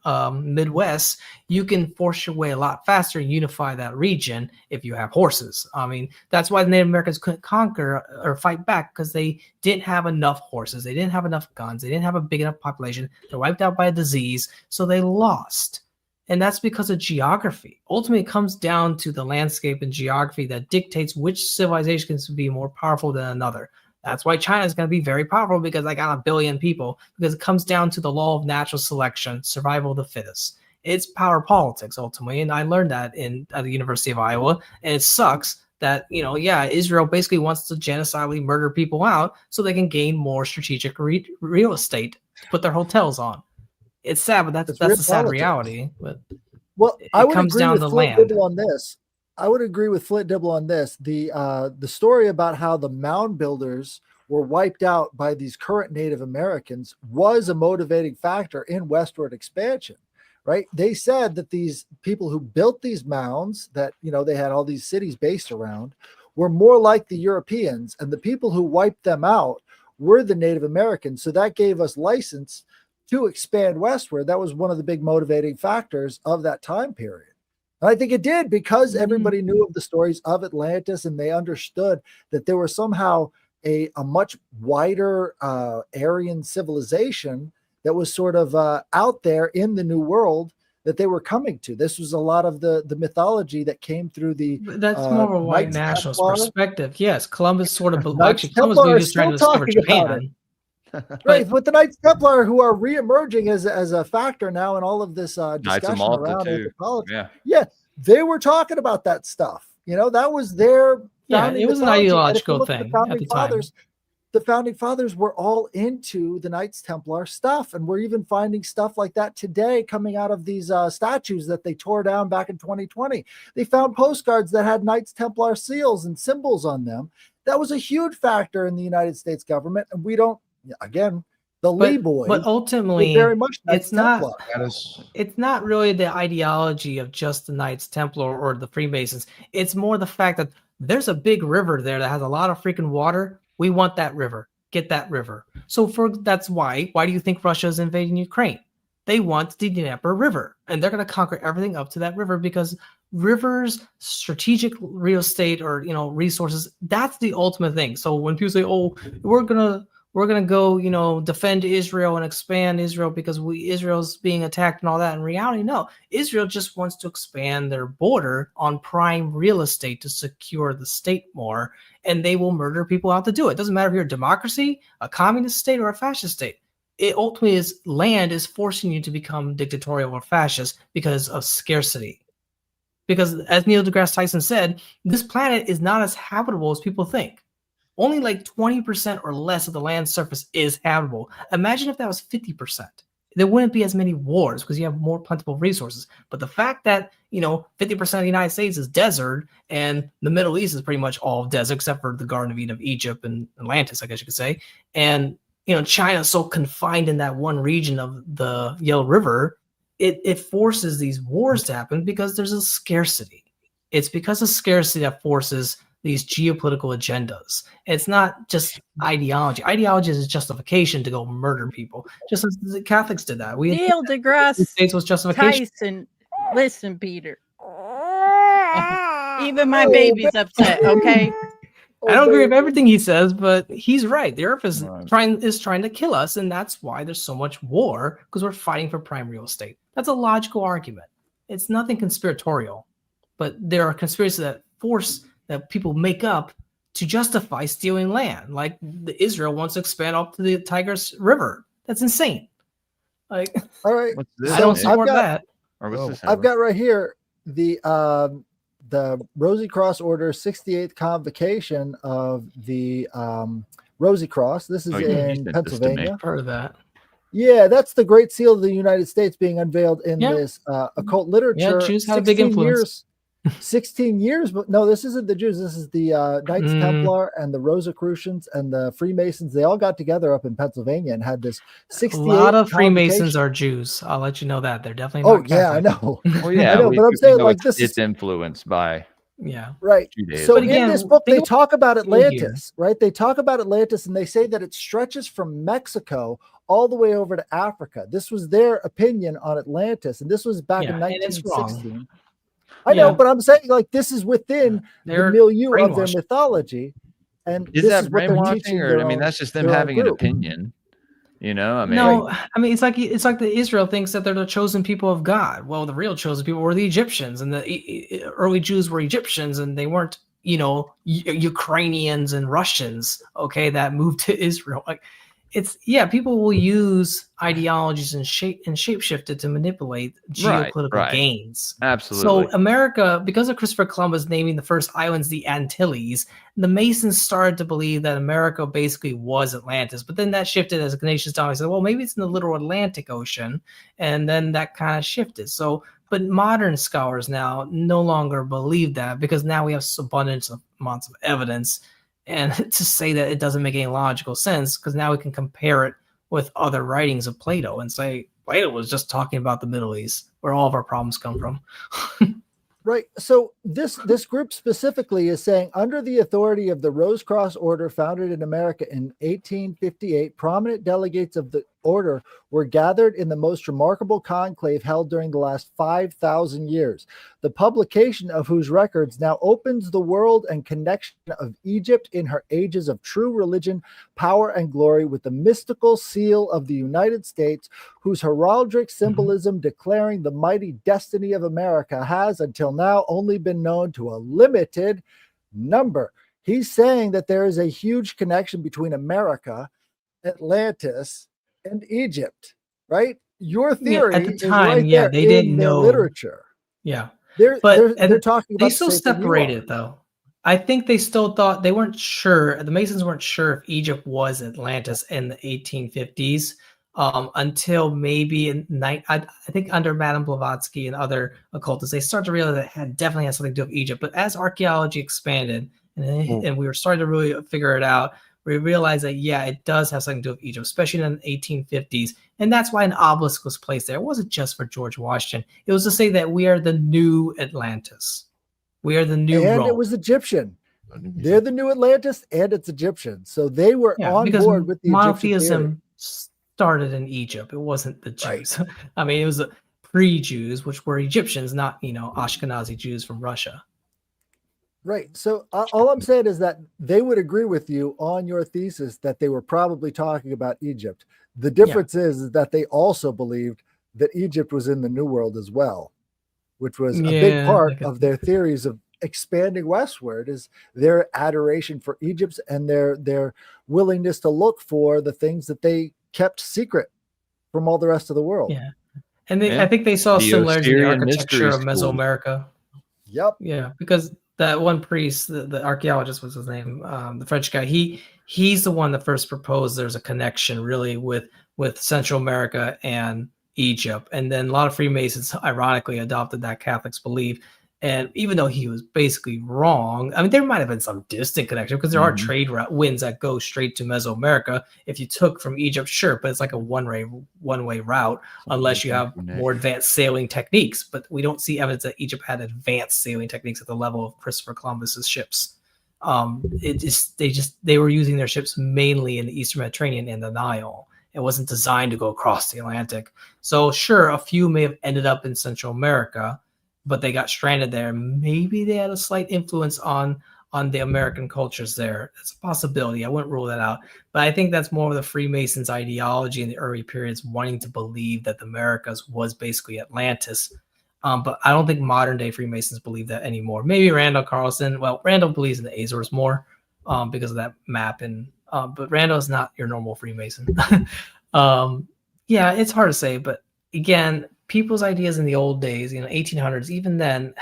Speaker 3: Midwest, you can force your way a lot faster and unify that region if you have horses. I mean, that's why the Native Americans couldn't conquer or fight back, because they didn't have enough horses. They didn't have enough guns. They didn't have a big enough population. They're wiped out by a disease, so they lost. And that's because of geography. Ultimately, it comes down to the landscape and geography that dictates which civilization can be more powerful than another. That's why China is going to be very powerful, because they got 1 billion people, because it comes down to the law of natural selection, survival of the fittest. It's power politics ultimately. And I learned that at the University of Iowa. And it sucks that, Israel basically wants to genocidally murder people out so they can gain more strategic real estate to put their hotels on. It's sad, but that's the sad reality. But it comes down to land.
Speaker 4: I would agree with Flint Dibble on this. The story about how the mound builders were wiped out by these current Native Americans was a motivating factor in westward expansion, right? They said that these people who built these mounds that, they had all these cities based around, were more like the Europeans, and the people who wiped them out were the Native Americans. So that gave us license to expand westward. That was one of the big motivating factors of that time period. And I think it did, because everybody knew of the stories of Atlantis, and they understood that there was somehow a much wider Aryan civilization that was sort of out there in the New World that they were coming to. This was a lot of the mythology that came through the...
Speaker 3: That's more of a white nationalist perspective. Yes, Columbus sort of... Columbus was just trying to discover Japan.
Speaker 4: Right, with the Knights Templar, who are re-emerging as a factor now in all of this discussion around anthropology. they were talking about that stuff. That was their founding
Speaker 3: it was an
Speaker 4: mythology. And if you
Speaker 3: ideological
Speaker 4: look at
Speaker 3: thing
Speaker 4: the
Speaker 3: at the time.
Speaker 4: The founding fathers were all into the Knights Templar stuff, and we're even finding stuff like that today coming out of these statues that they tore down back in 2020. They found postcards that had Knights Templar seals and symbols on them. That was a huge factor in the United States government, and we don't. Again, the Lee boys,
Speaker 3: but ultimately,
Speaker 4: very much Knights Templar.
Speaker 3: It's not really the ideology of just the Knights Templar or the Freemasons. It's more the fact that there's a big river there that has a lot of freaking water. We want that river. Get that river. So that's why do you think Russia is invading Ukraine? They want the Dnieper River, and they're going to conquer everything up to that river because rivers, strategic real estate, or resources. That's the ultimate thing. So when people say, "Oh, we're gonna go, defend Israel and expand Israel because Israel's being attacked and all that," in reality, no. Israel just wants to expand their border on prime real estate to secure the state more, and they will murder people out to do it. It doesn't matter if you're a democracy, a communist state, or a fascist state. It ultimately is land is forcing you to become dictatorial or fascist because of scarcity. Because as Neil deGrasse Tyson said, this planet is not as habitable as people think. Only like 20% or less of the land surface is habitable. Imagine if that was 50%. There wouldn't be as many wars because you have more plentiful resources. But the fact that, 50% of the United States is desert and the Middle East is pretty much all desert except for the Garden of Eden of Egypt and Atlantis, I guess you could say. And, China is so confined in that one region of the Yellow River, it forces these wars to happen because there's a scarcity. It's because of scarcity that forces these geopolitical agendas. It's not just ideology. Ideology is a justification to go murder people, just as the Catholics did that.
Speaker 5: Neil deGrasse
Speaker 3: States was justification.
Speaker 5: Tyson, listen, Peter. Even my baby's upset. Okay.
Speaker 3: I don't agree with everything he says, but he's right. The Earth is trying to kill us, and that's why there's so much war because we're fighting for prime real estate. That's a logical argument. It's nothing conspiratorial, but there are conspiracies that people make up to justify stealing land. Like Israel wants to expand up to the Tigris River. That's insane. All right, I don't support that.
Speaker 4: I've got right here the Rosy Cross Order 68th convocation of the Rosy Cross. This is in Pennsylvania.
Speaker 3: Part of that.
Speaker 4: Yeah, that's the Great Seal of the United States being unveiled in this occult literature.
Speaker 3: Yeah, Jews had a big influence.
Speaker 4: 16 years, but no, this isn't the Jews. This is the Knights Templar and the Rosicrucians and the Freemasons. They all got together up in Pennsylvania and had this 68.
Speaker 3: A lot of Freemasons are Jews. I'll let you know that they're definitely.
Speaker 4: Not Catholic. I know.
Speaker 2: Well, yeah,
Speaker 4: I know, but I'm saying like this
Speaker 2: it's influenced by.
Speaker 3: Yeah.
Speaker 4: Right.
Speaker 2: Judaism.
Speaker 4: So again, in this book, they talk about Atlantis, right? They talk about Atlantis and they say that it stretches from Mexico all the way over to Africa. This was their opinion on Atlantis, and this was back in 1916. I know, but I'm saying like this is within the milieu of their mythology. And
Speaker 2: is
Speaker 4: this
Speaker 2: that
Speaker 4: is what they're teaching
Speaker 2: or that's just them having an opinion.
Speaker 3: No, it's like the Israel thinks that they're the chosen people of God. Well, the real chosen people were the Egyptians, and the early Jews were Egyptians, and they weren't, Ukrainians and Russians, that moved to Israel. Like, people will use ideologies and shapeshift it to manipulate geopolitical gains.
Speaker 2: Absolutely.
Speaker 3: So America, because of Christopher Columbus naming the first islands the Antilles, the Masons started to believe that America basically was Atlantis. But then that shifted as the nations down. They said, well, maybe it's in the little Atlantic Ocean. And then that kind of shifted. So, but modern scholars now no longer believe that because now we have abundance of amounts of evidence. And to say that it doesn't make any logical sense because now we can compare it with other writings of Plato and say Plato was just talking about the Middle East where all of our problems come from.
Speaker 4: Right. So this group specifically is saying under the authority of the Rose Cross Order founded in America in 1858, prominent delegates of the order were gathered in the most remarkable conclave held during the last 5,000 years, the publication of whose records now opens the world and connection of Egypt in her ages of true religion, power, and glory with the mystical seal of the United States, whose heraldic symbolism declaring the mighty destiny of America has until now only been known to a limited number. He's saying that there is a huge connection between America, Atlantis, and Egypt, right? Your theory
Speaker 3: at the
Speaker 4: is
Speaker 3: time,
Speaker 4: right there
Speaker 3: they
Speaker 4: in
Speaker 3: didn't
Speaker 4: the
Speaker 3: know
Speaker 4: literature.
Speaker 3: Yeah.
Speaker 4: They're
Speaker 3: And
Speaker 4: talking about
Speaker 3: they
Speaker 4: the
Speaker 3: still
Speaker 4: same thing you are.
Speaker 3: separated though. I think they still thought they weren't sure. The Masons weren't sure if Egypt was Atlantis in the 1850s until maybe I think under Madame Blavatsky and other occultists, they started to realize that it definitely had something to do with Egypt. But as archaeology expanded and we were starting to really figure it out, we realized that, yeah, it does have something to do with Egypt, especially in the 1850s. And that's why an obelisk was placed there. It wasn't just for George Washington. It was to say that we are the new Atlantis. We are the new
Speaker 4: And
Speaker 3: Rome.
Speaker 4: it was Egyptian. They're the new Atlantis, and it's Egyptian. So they were on board with the Egyptian theory.
Speaker 3: Monotheism started in Egypt. It wasn't the Jews. Right. I mean, it was the pre-Jews, which were Egyptians, not, Ashkenazi Jews from Russia.
Speaker 4: Right. So all I'm saying is that they would agree with you on your thesis that they were probably talking about Egypt. The difference is that they also believed that Egypt was in the New World as well, which was a big part of their theories of expanding westward, is their adoration for Egypt and their willingness to look for the things that they kept secret from all the rest of the world.
Speaker 3: Yeah. And I think they saw similarities in the architecture of Mesoamerica.
Speaker 4: Yep.
Speaker 3: Yeah, because that one priest, the archaeologist, was his name, the French guy, he's the one that first proposed there's a connection really with Central America and Egypt. And then a lot of Freemasons ironically adopted that Catholics believe. And even though he was basically wrong, I mean, there might have been some distant connection because there are trade winds that go straight to Mesoamerica. If you took from Egypt, sure, but it's like a one-way route unless you have more advanced sailing techniques. But we don't see evidence that Egypt had advanced sailing techniques at the level of Christopher Columbus's ships. They were using their ships mainly in the Eastern Mediterranean and the Nile. It wasn't designed to go across the Atlantic. So sure, a few may have ended up in Central America, but they got stranded there. Maybe they had a slight influence on the American cultures there. That's a possibility. I wouldn't rule that out. But I think that's more of the Freemasons' ideology in the early periods, wanting to believe that the Americas was basically Atlantis. But I don't think modern day Freemasons believe that anymore. Maybe Randall Carlson. Well, Randall believes in the Azores more because of that map. But Randall is not your normal Freemason. Yeah, it's hard to say. But again, people's ideas in the old days, 1800s, even then,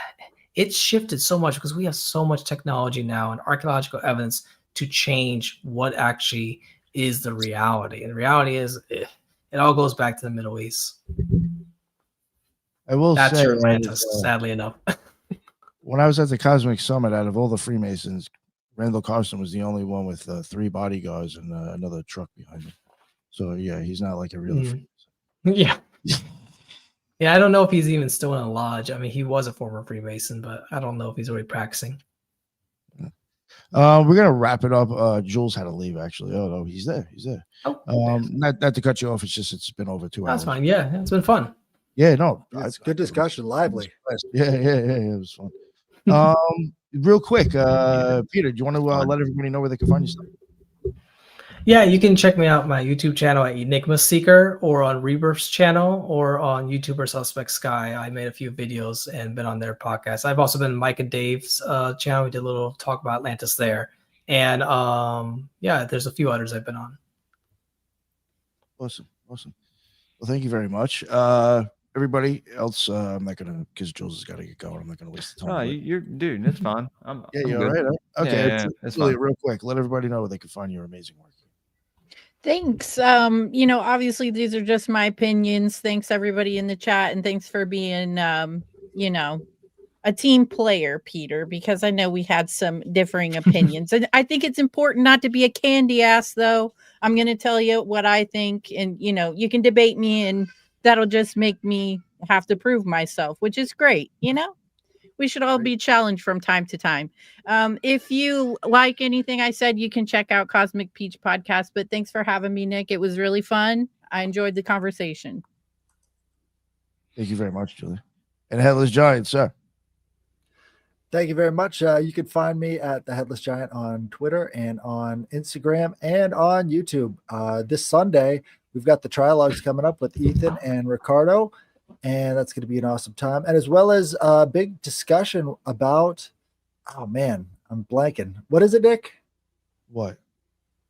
Speaker 3: it's shifted so much because we have so much technology now and archaeological evidence to change what actually is the reality. And the reality is it all goes back to the Middle East.
Speaker 1: I will
Speaker 3: That's
Speaker 1: say,
Speaker 3: your Atlantis, sadly enough.
Speaker 1: When I was at the Cosmic Summit, out of all the Freemasons, Randall Carlson was the only one with 3 bodyguards and another truck behind him. So yeah, he's not like a real Freemason.
Speaker 3: Yeah. Yeah, I don't know if he's even still in a lodge. I mean, he was a former Freemason, but I don't know if he's already practicing.
Speaker 1: We're gonna wrap it up. Jules had to leave actually. Oh no, he's there. He's there.
Speaker 3: Oh,
Speaker 1: not to cut you off. It's been over 2 hours.
Speaker 3: That's fine. Yeah, it's been fun.
Speaker 1: Yeah, no,
Speaker 4: it's good discussion, lively.
Speaker 1: Yeah, it was fun. Real quick, Peter, do you want to let everybody know where they can find you stuff?
Speaker 3: Yeah, you can check me out my YouTube channel at Enigma Seeker, or on Rebirth's channel, or on YouTuber Suspect Sky. I made a few videos and been on their podcast. I've also been Mike and Dave's channel. We did a little talk about Atlantis there. And yeah, there's a few others I've been on.
Speaker 1: Awesome. Well, thank you very much. Everybody else, I'm not gonna, because Jules has got to get going. I'm not gonna waste the time.
Speaker 2: Oh, you're dude. That's fine. I'm
Speaker 1: you're
Speaker 2: good.
Speaker 1: right. Okay,
Speaker 2: Yeah,
Speaker 1: it's really real quick. Let everybody know where they can find your amazing work.
Speaker 5: Thanks. Obviously these are just my opinions. Thanks everybody in the chat, and thanks for being a team player, Peter, because I know we had some differing opinions. And I think it's important not to be a candy ass, though. I'm going to tell you what I think, and you can debate me, and that'll just make me have to prove myself, which is great. We should all be challenged from time to time. If you like anything I said, you can check out Cosmic Peach Podcast. But thanks for having me, Nick. It was really fun. I enjoyed the conversation.
Speaker 1: Thank you very much, Julie. And Headless Giant, sir.
Speaker 4: Thank you very much. You can find me at the Headless Giant on Twitter and on Instagram and on YouTube. This Sunday, we've got the trialogues coming up with Ethan and Ricardo, and that's going to be an awesome time. And as well as a big discussion about, oh man, I'm blanking. What is it, Nick?
Speaker 1: What?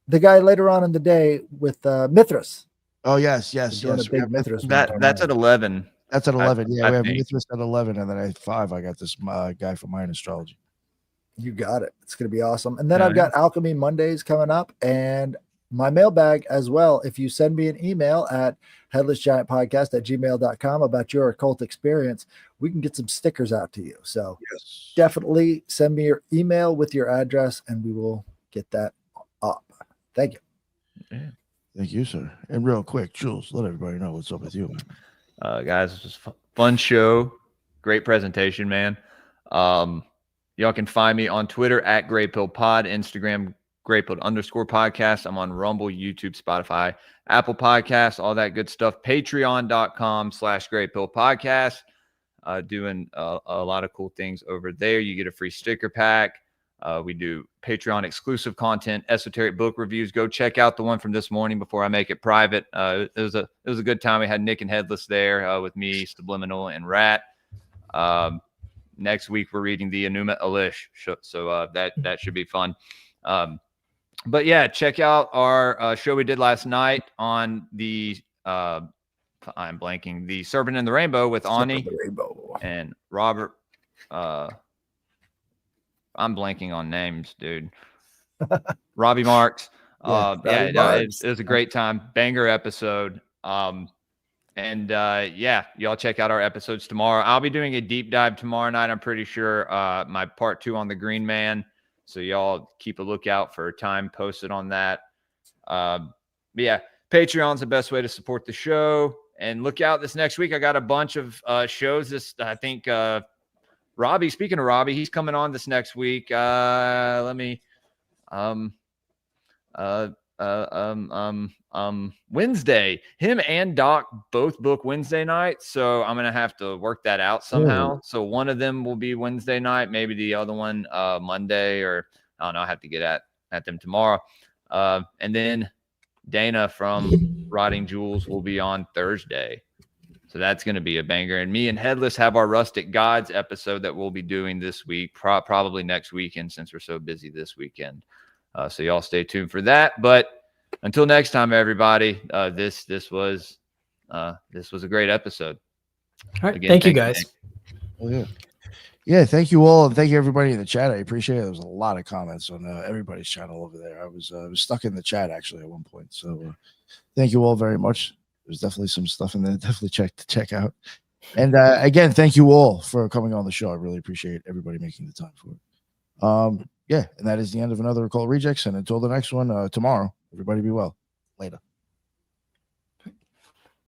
Speaker 4: The guy later on in the day with Mithras.
Speaker 1: Oh, yes.
Speaker 4: A big Mithras.
Speaker 2: That's at 11.
Speaker 1: That's at 11. Yeah,
Speaker 2: I
Speaker 1: we have
Speaker 2: think.
Speaker 1: Mithras at 11, and then at 5, I got this guy from Mayan Astrology.
Speaker 4: You got it. It's going to be awesome. And then
Speaker 2: Yeah,
Speaker 4: I've got Alchemy Mondays coming up and my mailbag as well. If you send me an email at headlessgiantpodcast@gmail.com about your occult experience, we can get some stickers out to you. So definitely send me your email with your address and we will get that up. Thank you.
Speaker 2: Yeah.
Speaker 1: Thank you, sir. And real quick, Jules, let everybody know what's up with you, man.
Speaker 2: Guys, it was a fun show. Great presentation, man. Y'all can find me on Twitter at GrayPillPod, Instagram GrayPill_podcast. I'm on Rumble, YouTube, Spotify, Apple Podcasts, all that good stuff. Patreon.com/GrayPillPodcast. Doing a lot of cool things over there. You get a free sticker pack. We do Patreon exclusive content, esoteric book reviews. Go check out the one from this morning before I make it private. It was a good time. We had Nick and Headless there with me, Subliminal, and Rat. Next week we're reading the Enigma Elish, so that should be fun. But yeah, check out our show we did last night on the I'm blanking, the Serpent in the Rainbow with Ani and Robert. I'm blanking on names, dude. Robbie Marks. It was a great time. Banger episode. Y'all check out our episodes tomorrow. I'll be doing a deep dive tomorrow night. I'm pretty sure my part 2 on the Green Man. So y'all keep a lookout for time posted on that. Patreon's the best way to support the show. And look out this next week. I got a bunch of shows. I think Robbie, speaking of Robbie, he's coming on this next week. Wednesday. Him and Doc both book Wednesday night, so I'm gonna have to work that out somehow. So one of them will be Wednesday night, maybe the other one Monday, or I don't know. I have to get at them tomorrow. And then Dana from Rotting Jewels will be on Thursday. So that's going to be a banger. And me and Headless have our Rustic Gods episode that we'll be doing this week, probably next weekend, since we're so busy this weekend. So y'all stay tuned for that. But until next time, everybody, this was a great episode.
Speaker 3: All right.
Speaker 2: Again,
Speaker 3: thank you guys.
Speaker 1: Oh, yeah. Yeah, thank you all, and thank you everybody in the chat. I appreciate it. There was a lot of comments on everybody's channel over there. I was stuck in the chat actually at one point. So thank you all very much. There's definitely some stuff in there. Definitely check out. And again, thank you all for coming on the show. I really appreciate everybody making the time for it. And that is the end of another Occult Rejects. And until the next one tomorrow, everybody be well. Later.